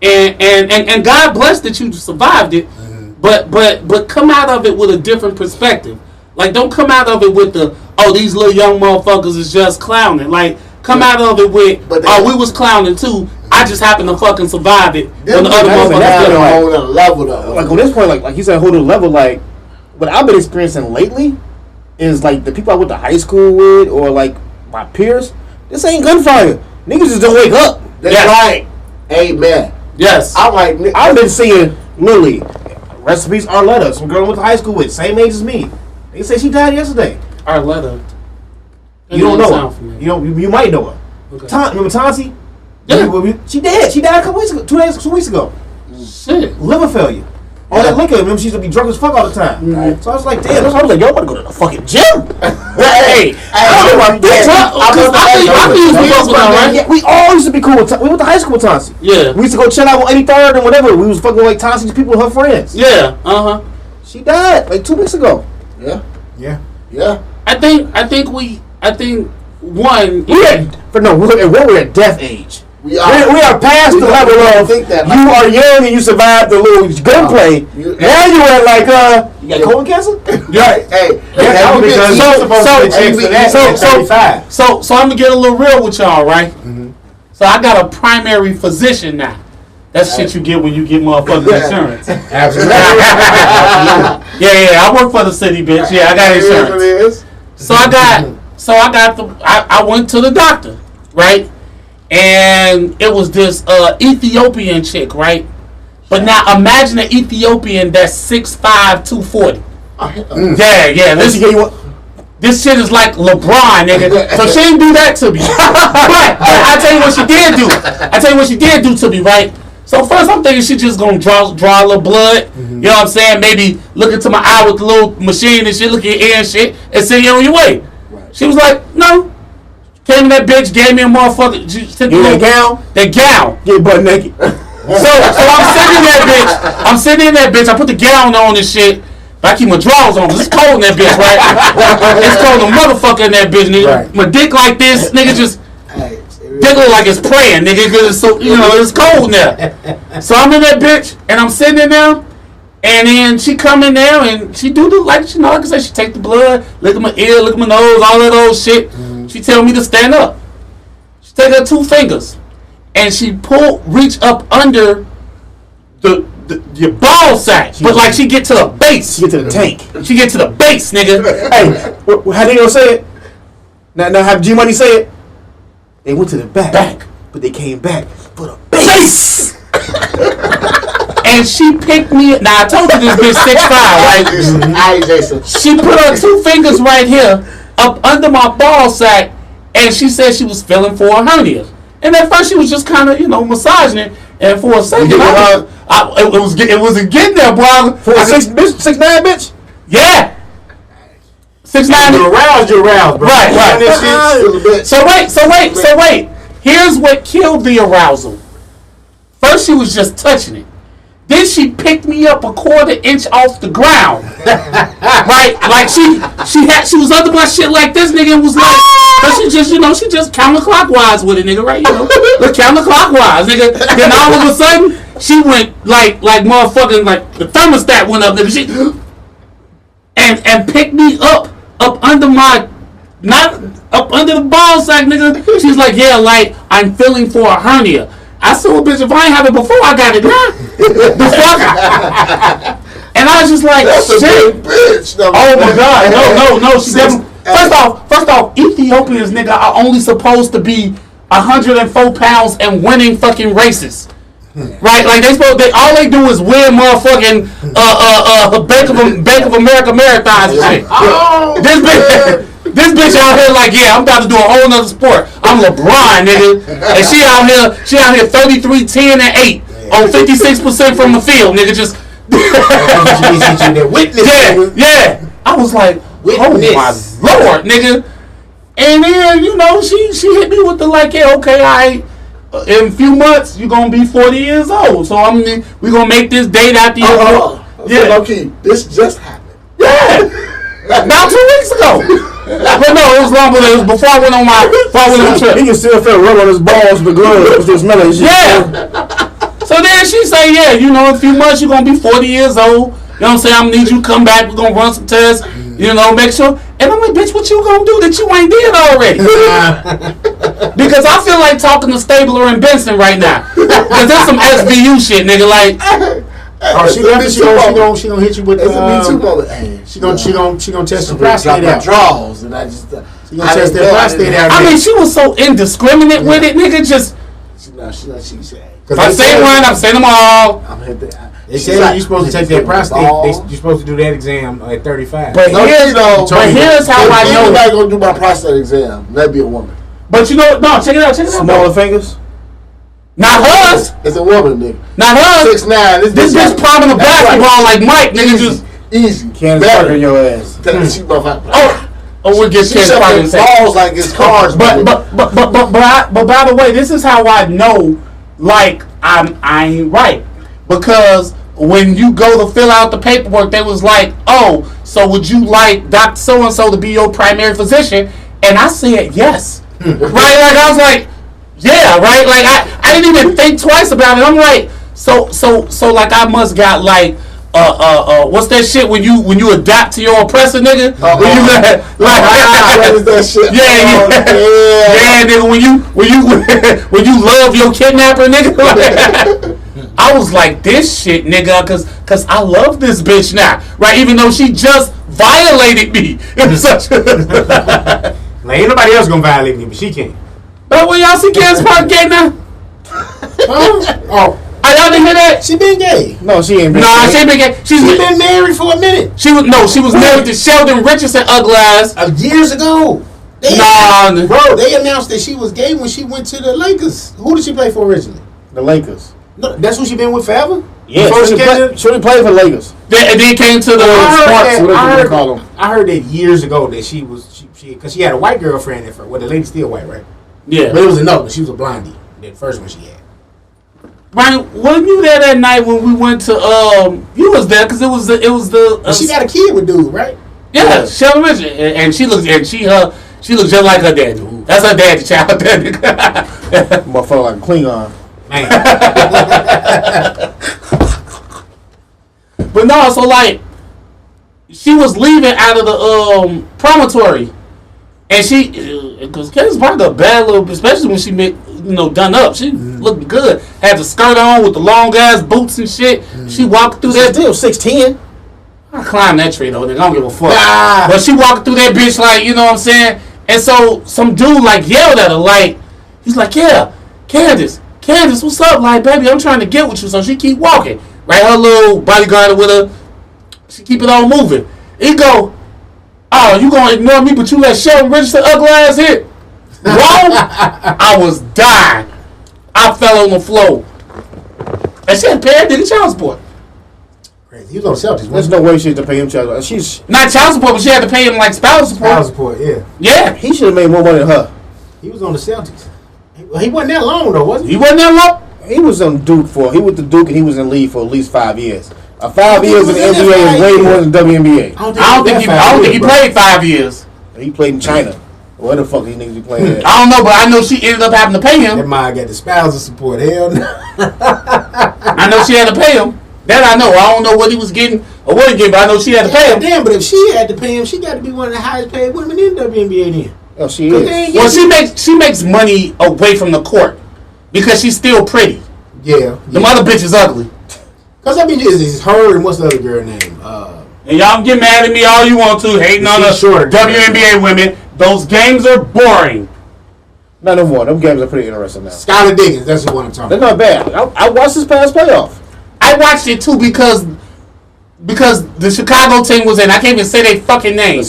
and God bless that you survived it, but come out of it with a different perspective. Like, don't come out of it with these little young motherfuckers is just clowning. Like, come out of it with, we was clowning too. I just happened to fucking survive it. When the other motherfuckers didn't. A whole other level though. Like on this point, like you said, a whole other level. Like what I've been experiencing lately is like the people I went to high school with, or like my peers. This ain't gunfire. Niggas just don't wake up. That's right. Amen. Yes. I've been seeing Lily, recipes Arletta, some girl I went to high school with, same age as me. They say she died yesterday. Arletta. You don't know her. You might know her. Okay. Remember Tonsi? Yeah. She dead. She died a couple weeks ago. 2 weeks ago. Shit. Liver failure. All that liquor. Remember, she used to be drunk as fuck all the time. Mm-hmm. So I was like, damn. So I was like, yo, I'm gonna go to the fucking gym. Hey, we all used to be cool with we went to high school with Tonsi. Yeah. We used to go chill out on 83rd and whatever. We was fucking like Tonsi's people and her friends. Yeah. She died like 2 weeks ago. Yeah. I think one. We're at death age. We are past the level of you are young and you survived the little gunplay. Now you at like you got colon cancer? Right. Hey. So I'm gonna get a little real with y'all, right? Mm-hmm. So I got a primary physician now. That's shit you get when you get motherfucking insurance. Absolutely. Yeah. I work for the city, bitch. Yeah, I got insurance. I went to the doctor, right? And it was this Ethiopian chick, right? But now imagine an Ethiopian that's 6'5", 240. Yeah. This shit is like LeBron, nigga. So she didn't do that to me. But I tell you what she did do to me, right? So first I'm thinking she just gonna draw a little blood. Mm-hmm. You know what I'm saying? Maybe look into my eye with the little machine and shit, look at your ear and shit, and send you on your way. Right. She was like, no. Came in that bitch, gave me a motherfucker. That gown? That gown. Get butt naked. So I'm sitting in that bitch. I put the gown on and shit. But I keep my drawers on because it's cold in that bitch, right? It's cold a motherfucker in that bitch, nigga. Right. My dick like this, nigga, just dick look like it's praying, nigga, because it's so, it's cold now. So I'm in that bitch and I'm sitting in there, and then she come in there and she do the like I said, she take the blood, look at my ear, look at my nose, all that old shit. Mm-hmm. She tell me to stand up. She take her 2 fingers and she reach up under the your ball sack, but like she get to the base. Get to the tank. She get to the base, nigga. Hey, how they gonna say it? Now have G Money say it. They went to the back, but they came back for the base. And she picked me. Now I told you this bitch 6'5", right? Alright, Jason. She put her 2 fingers right here up under my ball sack, and she said she was feeling for a hernia. And at first she was just kind of, massaging it. And for a second, it wasn't getting there, bro. For a 6'9" bitch. Yeah. 6'9". You aroused, bro. Right. So wait. Here's what killed the arousal. First, she was just touching it. Then she picked me up a 1/4 inch off the ground. Right? Like she was under my shit like this, nigga, and was like, but she just counterclockwise with it, nigga, right? Look, counterclockwise, nigga. Then all of a sudden, she went like motherfucking, like the thermostat went up, nigga. She and picked me up under my, not up under the ball sack, nigga. She's like, yeah, like I'm feeling for a hernia. I said, well, bitch, if I ain't have it before, I got it now. The fuck? And I was just like, That's shit. a big bitch. No, Oh my God, no. She never. First off, Ethiopians, nigga, are only supposed to be 104 pounds and winning fucking races. Right? Like all they do is win motherfucking Bank of America marathons and shit. Oh, This bitch out here like, yeah, I'm about to do a whole nother sport. I'm LeBron, nigga. And she out here 33, 10, and 8 on 56% from the field, nigga. Just yeah. I was like, oh my Lord, nigga. And then, she hit me with the like, yeah, okay, in a few months, you're going to be 40 years old. So, we're going to make this date after you. Yeah. Okay, this just happened. Yeah. About 2 weeks ago. But no, it was long, but it was before I went on my trip. He can still feel rub on his balls, the gloves, still smelling shit. Yeah. So then she say, yeah, in a few months you're going to be 40 years old. You know what I'm saying? I'm going to need you to come back. We're going to run some tests. Make sure. And I'm like, bitch, what you going to do that you ain't did already? Because I feel like talking to Stabler and Benson right now. Because that's some SVU shit, nigga. Like, she gonna hit you with she gonna test your prostate out. Draws and she gonna test that prostate out. I mean, she was so indiscriminate with it, nigga. Just she said. If I say one, I'm saying them all. They say you're supposed to take that prostate. You're supposed to do that exam at 35. But here's how I know. Anybody gonna do my prostate exam? That'd be a woman. But check it out. Smaller fingers. Not hers. It's a woman, nigga. Not hers. 6'9". This bitch popping a basketball like Mike, nigga. Just easy. Can't suck in your ass. We'll get she shut her balls like it's cars. But by the way, this is how I know, like I ain't right, because when you go to fill out the paperwork, they was like, oh, so would you like Dr. So and so to be your primary physician? And I said yes. Right? Like I was like, yeah, right? Like I didn't even think twice about it. I'm like, so like I must got like what's that shit when you adapt to your oppressor, nigga? When you that shit? Yeah, nigga. When you love your kidnapper, nigga. I was like, this shit, nigga, cause I love this bitch now, right? Even though she just violated me. Like ain't nobody else gonna violate me, but she can. But when y'all see Candace Parker gay now? Oh. I y'all didn't hear that? She been gay. No, she ain't been Nah, gay. she ain't been gay. She been married for a minute. She was married to Sheldon Richardson, ugly ass. Years ago. They announced that she was gay when she went to the Lakers. Who did she play for originally? The Lakers. No, that's who she been with forever? Yeah, she only played for the Lakers. And then came to the Sparks, whatever you call them. I heard that years ago that she because she had a white girlfriend at first. Well, the lady's still white, right? Yeah. But it was another one. She was a blondie. The first one she had. Ryan, wasn't you there that night when we went to you was there because it was the she got a kid with dude, right? Yeah, Sheldon Richardson, and she looks just like her daddy. That's her daddy, child. Motherfucker like a Klingon. Man. But no, so like she was leaving out of the promontory, and because Candace Parker a bad little, especially when she met done up. She looked good. Had the skirt on with the long ass boots and shit. She walked through that. Still 6'10". I climbed that tree though. Nigga, I don't give a fuck. But she walked through that bitch like, you know what I'm saying? And so some dude like yelled at her like, he's like, yeah, Candace, what's up? Like, baby, I'm trying to get with you. So she keep walking. Right, her little bodyguard with her. She keep it all moving. He go, oh, you gonna ignore me, but you let Shelton register ugly ass hit. Wrong? I was dying. I fell on the floor. And she had to pay that nigga child support. Crazy. He was on the Celtics. There's no way she had to pay him child support. She's not child support, but she had to pay him like spousal support. Spousal support, yeah. Yeah. He should have made more money than her. He was on the Celtics. He wasn't that long though, was he? He wasn't that long? He was on Duke he went to Duke and he was in the league for at least 5 years. 5 years in the NBA is way more than WNBA. I don't think he played 5 years. He played in China. Where the fuck these niggas be playing at? I don't know, but I know she ended up having to pay him. That man got the spousal support. Hell no. I know she had to pay him. That I know. I don't know what he was getting or what he getting, but I know she had to pay him. Damn, but if she had to pay him, she got to be one of the highest paid women in WNBA then. Oh, she is. Well, she makes money away from the court because she's still pretty. Yeah. The other bitch is ugly. Cause I mean, it's her and what's the other girl name? And y'all can get mad at me all you want to, hating on the WNBA women. Those games are boring. Not no more. Them games are pretty interesting now. Skylar Diggins, that's the one I'm talking They're about. not bad. I watched this past playoff. I watched it too because the Chicago team was in. I can't even say their fucking name. The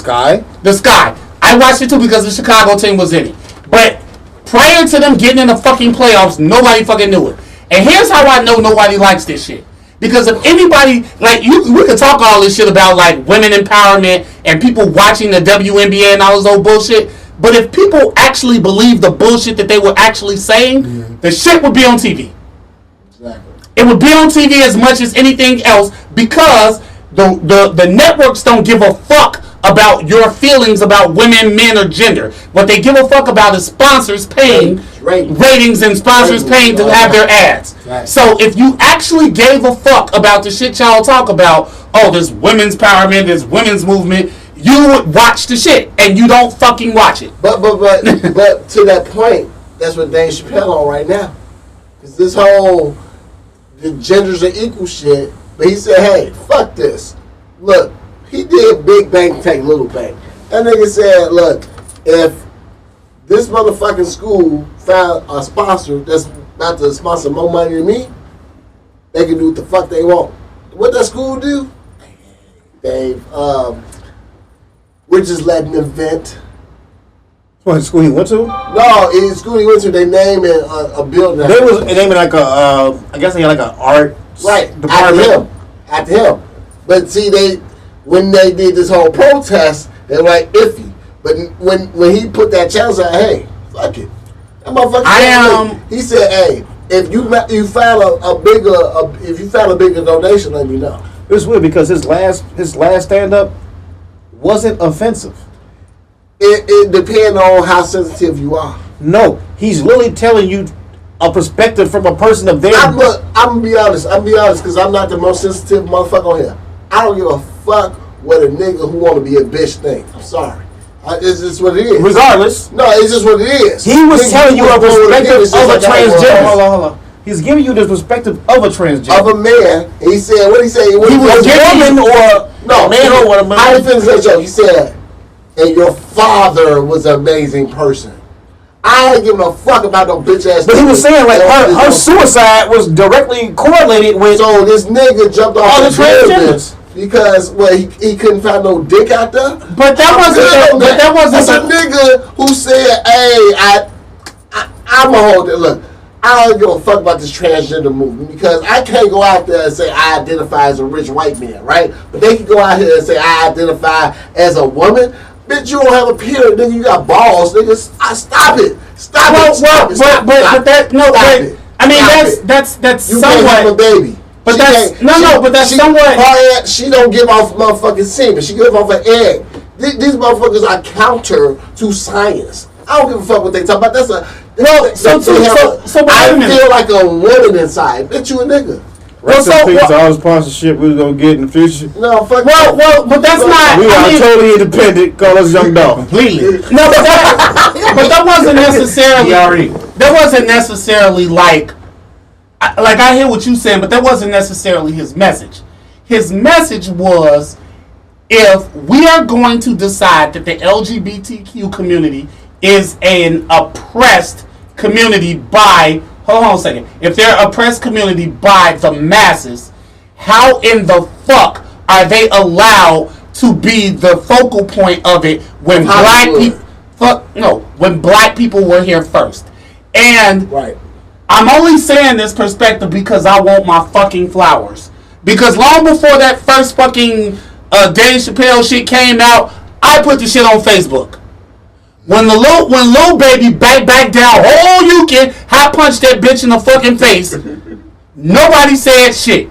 Sky. I watched it too because the Chicago team was in it. But prior to them getting in the fucking playoffs, nobody fucking knew it. And here's how I know nobody likes this shit. Because if anybody, like, we could talk all this shit about, like, women empowerment and people watching the WNBA and all this old bullshit. But if people actually believe the bullshit that they were actually saying, the shit would be on TV. Exactly. It would be on TV as much as anything else because the networks don't give a fuck about your feelings about women, men, or gender. What they give a fuck about is sponsors paying ratings and sponsors paying to have their ads. Right. So if you actually gave a fuck about the shit y'all talk about, oh, there's women's empowerment, there's women's movement, you would watch the shit, and you don't fucking watch it. But to that point, that's what Dave Chappelle on right now. Because this whole the genders are equal shit. But he said, hey, fuck this. Look, he did big bank take little bank. That nigga said, look, if this motherfucking school found a sponsor that's about to sponsor more money than me, they can do what the fuck they want. What that school do? Dave, we're just letting them vent. What school he went to? No, in school he went to, they named a building. They was naming like a, I guess they had like an art department. After him. But see, when they did this whole protest, they were like iffy. But when he put that challenge out, hey, fuck it. That motherfucker. He said, hey, if you found a bigger donation, let me know. It was weird because his last stand up wasn't offensive. It depends on how sensitive you are. No, he's literally telling you a perspective from a person of their. I'm gonna be honest because I'm not the most sensitive motherfucker on here. I don't give a fuck what a nigga who want to be a bitch think. I'm sorry. It's just what it is. Regardless. No, it's just what it is. He was telling you a perspective of a transgender. Hold on. He's giving you the perspective of a transgender. Of a man. He said, what did he say? He was a woman or no, man or what? How did he finish that joke? He said, and your father was an amazing person. I ain't giving a fuck about no bitch ass. But he was saying like her suicide was directly correlated with. So this nigga jumped off all the transgenders because he couldn't find no dick out there. But that wasn't. That's a nigga who said, "Hey, I'm gonna hold it. Look, I don't give a fuck about this transgender movement because I can't go out there and say I identify as a rich white man, right? But they can go out here and say I identify as a woman." Bitch, you don't have a period, nigga. You got balls, nigga. Stop it. Stop it. But that's you somewhat. You can't have a baby. But that's somewhat. She don't give off motherfucking semen. She give off an egg. These motherfuckers are counter to science. I don't give a fuck what they talk about. That's a. I feel like a woman inside. Bitch, you a nigga. Rest in peace to all the sponsorship we was gonna get in the future. No, fuck. But that's not. We are totally independent. Call us Young Dog. Completely. No, but But that wasn't necessarily. already. That wasn't necessarily like I hear what you're saying, but that wasn't necessarily his message. His message was, if we are going to decide that the LGBTQ community is an oppressed community by, hold on a second, if they're an oppressed community by the masses, how in the fuck are they allowed to be the focal point of it when black people, when black people were here first? And Right. I'm only saying this perspective because I want my fucking flowers. Because long before that first fucking Dave Chappelle shit came out, I put the shit on Facebook. When Lil Baby back down, oh, you can hot punch that bitch in the fucking face. Nobody said shit.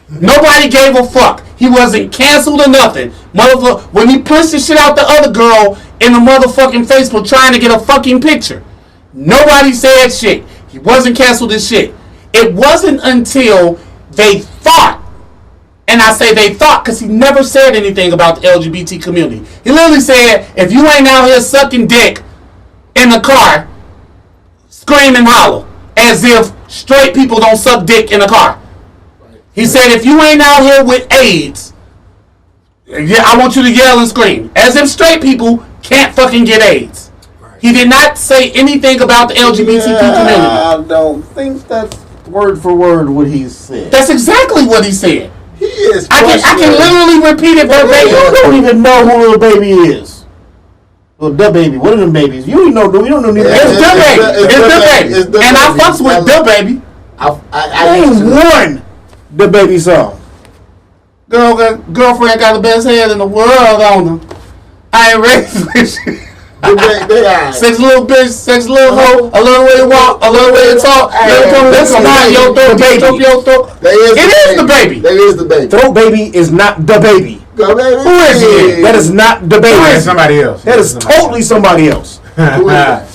Nobody gave a fuck. He wasn't canceled or nothing. Motherfucker, when he pushed the shit out the other girl in the motherfucking Facebook trying to get a fucking picture, nobody said shit. He wasn't canceled as shit. It wasn't until they thought, and I say they thought because he never said anything about the LGBT community. He literally said, if you ain't out here sucking dick in the car, scream and holler, as if straight people don't suck dick in the car. He said, if you ain't out here with AIDS, I want you to yell and scream, as if straight people can't fucking get AIDS. He did not say anything about the LGBTQ community. I don't think that's word for word what he said. That's exactly what he said. He is. I can literally repeat it verbatim. You don't even know who Lil Baby is. Well, Da Baby. What are them babies? You don't know. We don't know neither. It's Da Baby. It's Da Baby. And I fucks with Da Baby. I Name one Da Baby song. Girlfriend got the best head in the world on her. I ain't ready for this shit. Sex little bitch, sex little hoe, a little way to walk, a little way to talk. That's not your throat, baby. It is the baby. That is the baby. Throat Baby is not Da Baby. Go baby. Who is he? That is not Da Baby. That's somebody else. That is totally somebody else. Who is that?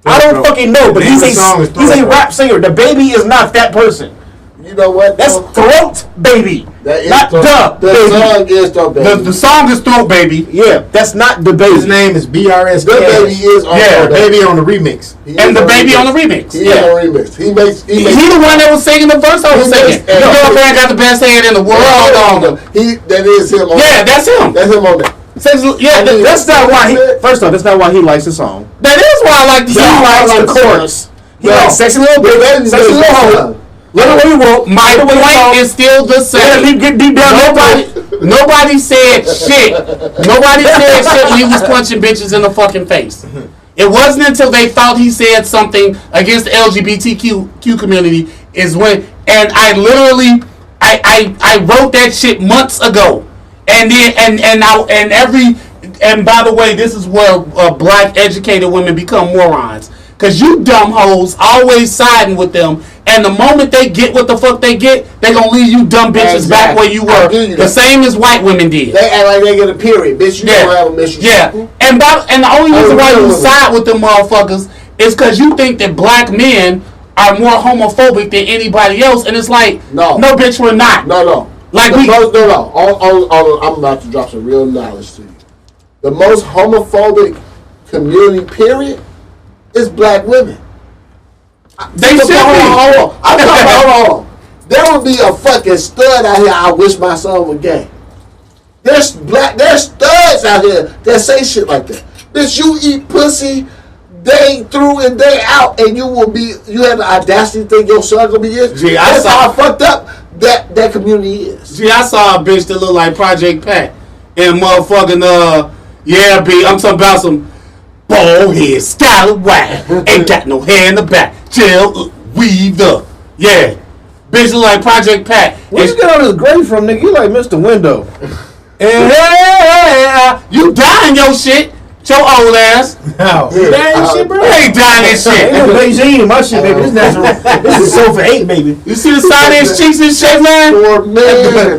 I don't fucking know, but he's a rap singer. Da Baby is not that person. You know what? That's Throat Baby. That is not Da the Baby. song is Throat Baby. The song is Throat Baby. Yeah, that's not Da Baby. His name is BRS. The baby is on Yeah, Throat baby on the remix. And the baby on the remix. He is on the remix. He makes. He the one that was singing the verse I was singing. The girlfriend got the best head in the world on her. That is him. Yeah, that's him. That's him on there. Yeah, That's not why he. First off, that's not why he likes the song. that is why I like the He song. likes the chorus. He likes sexy little bitch, sexy little hoe. Let it where you want. My point is still the same. Get deep down. Nobody said shit. Nobody said shit when he was punching bitches in the fucking face. It wasn't until they thought he said something against the LGBTQ community is when, and I literally, I wrote that shit months ago, and then and by the way, this is where black educated women become morons. Cause you dumb hoes always siding with them, and the moment they get what the fuck they get, they gonna leave you dumb bitches back where you were. The same as white women did. They act like they get a period, bitch. You don't have a mission. Yeah, and the only reason why you side with them motherfuckers is cause you think that black men are more homophobic than anybody else, and it's like, no, bitch, we're not. No. Like no. I'm about to drop some real knowledge to you. The most homophobic community, period, is black women. They should be. Hold on. There would be a fucking stud out here. I wish my son was gay. There's studs out here that say shit like that. Bitch, you eat pussy day through and day out, and you have the audacity to think your son gonna be gay. Gee, that's how fucked up that community is. Gee, I saw a bitch that looked like Project Pat and motherfucking yeah, B. I'm talking about some bald head, scallywag, ain't got no hair in the back, gel weaved up. Yeah, bitch look like Project Pat. Where you get all this gray from, nigga? You like Mr. Window. Yeah, you dying your shit. Your old ass. No. Dying shit, bro. I ain't dying that shit. Ain't no Beijing in my shit, baby. This natural. This is so for 8, baby. You see the side of his cheeks and shit, man?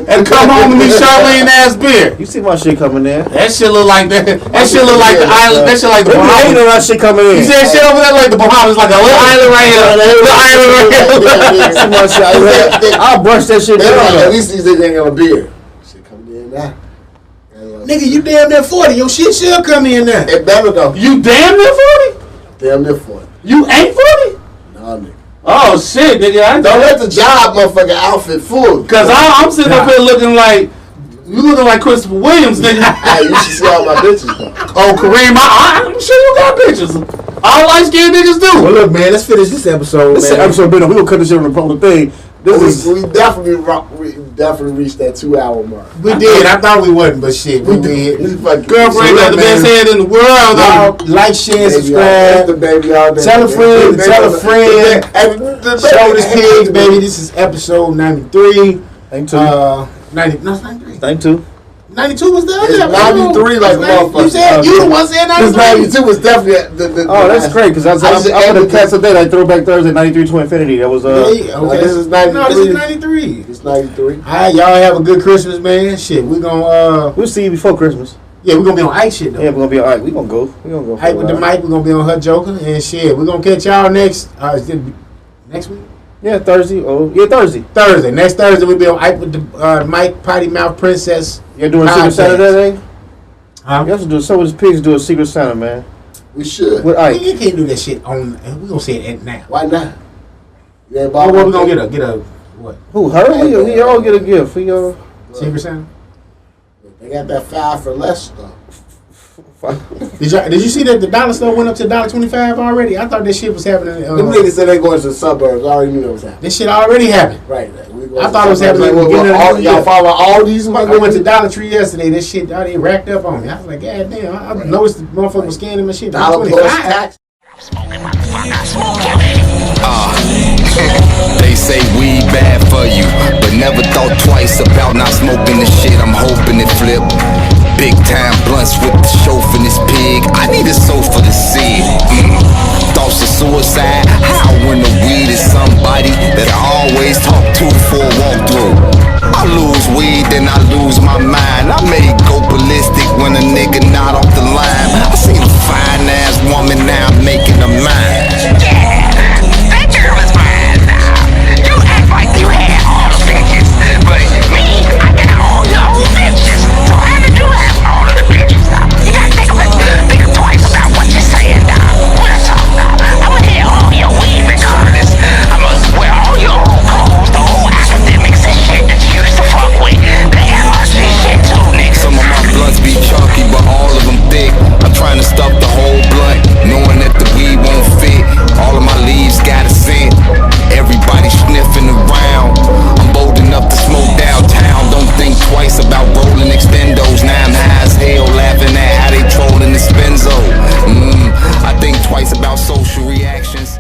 And come home with me Charlene ass beer. You see my shit coming in. That shit look like that. That shit look like the island. That shit like the Ain't Bahamas. no that shit coming in. You see that shit over there like the Bahamas, like a little island right here. Little island right here. See my shit. I'll brush that shit down. At least these niggas ain't got a beer. Shit coming in now. Nigga, you damn near 40. Your shit should come in now. It better though. You damn near 40? Damn near 40. You ain't 40? Nah, nigga. Oh shit, nigga. Don't let the job motherfucking outfit fool. Cause I'm sitting up here looking like you looking like Christopher Williams, nigga. Hey, you should see all my bitches though. Oh, Kareem, I'm sure you got pictures. All light skinned niggas do. Well, look, man, let's finish this episode, This man. episode been on. We gonna cut this shit on the thing. We definitely reached that 2-hour mark. We did. I thought we wasn't, but shit, we did. Girlfriend got the best head in the world. Y'all like, share, subscribe. The baby all day. Tell a friend, tell a friend. Show this pigs, baby. This is episode 93. 92. 90, no, it's 93. 92. 92 was the other It's episode. 93 like It's motherfucker. You said you the one said This 93. 92 was definitely the Oh, that's great because I just put a ended cast today like Throwback Thursday 93 to Infinity. That was Okay. this is 93. No, this is 93. It's 93. All right, y'all have a good Christmas, man. Shit, we gonna We'll see you before Christmas. yeah, we gonna be on Ike shit though. Yeah, we're gonna be alright. We gonna go. We gonna go. Ike with the mic, we gonna be on her Joker and shit. We gonna catch y'all next next week. Yeah, Thursday. Oh, yeah, Thursday. Thursday. Next Thursday we be on Ike with the Mike Potty Mouth Princess. You're doing Secret Podcast. Santa that day? Huh? You have to do some of his pigs do a Secret Santa, man. We should. With Ike. You can't do that shit on. We gonna say it now. Why not? You ain't Oh, bought what we one? gonna get a what? Who, her? We all get a gift. We all. Secret Santa? They got that 5 for less stuff. Did you see that the dollar store went up to $1.25 already? I thought this shit was happening. Them niggas said they going to the suburbs. I already knew that was happening. This shit already happened. Right. I thought it was happening at the beginning of the Y'all year. follow all these I went to Dollar Tree yesterday. This shit already racked up on me. I was like, God damn! I noticed the motherfucker was scanning my shit. dollar plus $1.25. tax. They say weed bad for you, but never thought twice about not smoking the shit. I'm hoping it flip. Big time blunts with the chauffeurist pig. I need a sofa to see it. Thoughts of suicide. How when the weed is somebody that I always talk to for a walkthrough. I lose weed, then I lose my mind. I may go ballistic when a nigga not off the line. I seen a fine ass woman, now I'm making a mind. That girl is mine now. You act like you had all the bitches, but me, I got all your old bitches. So how did you have all of the bitches now? You gotta think twice about what you're saying now. Real talk now. I'ma get all your weed regardless. I'ma wear all your old clothes, the old academics and shit that you used to fuck with. The LRC shit too, nigga. Some of my blunts be chunky, but all of them thick. I'm trying to stuff the whole blunt, knowing that the weed won't fit. All of my leaves got a scent. Everybody sniffing around. I'm bold enough to smoke downtown. Don't think twice about rolling extendos. Now I'm high as hell, laughing at how they trolling the Spenzo. I think twice about social reactions.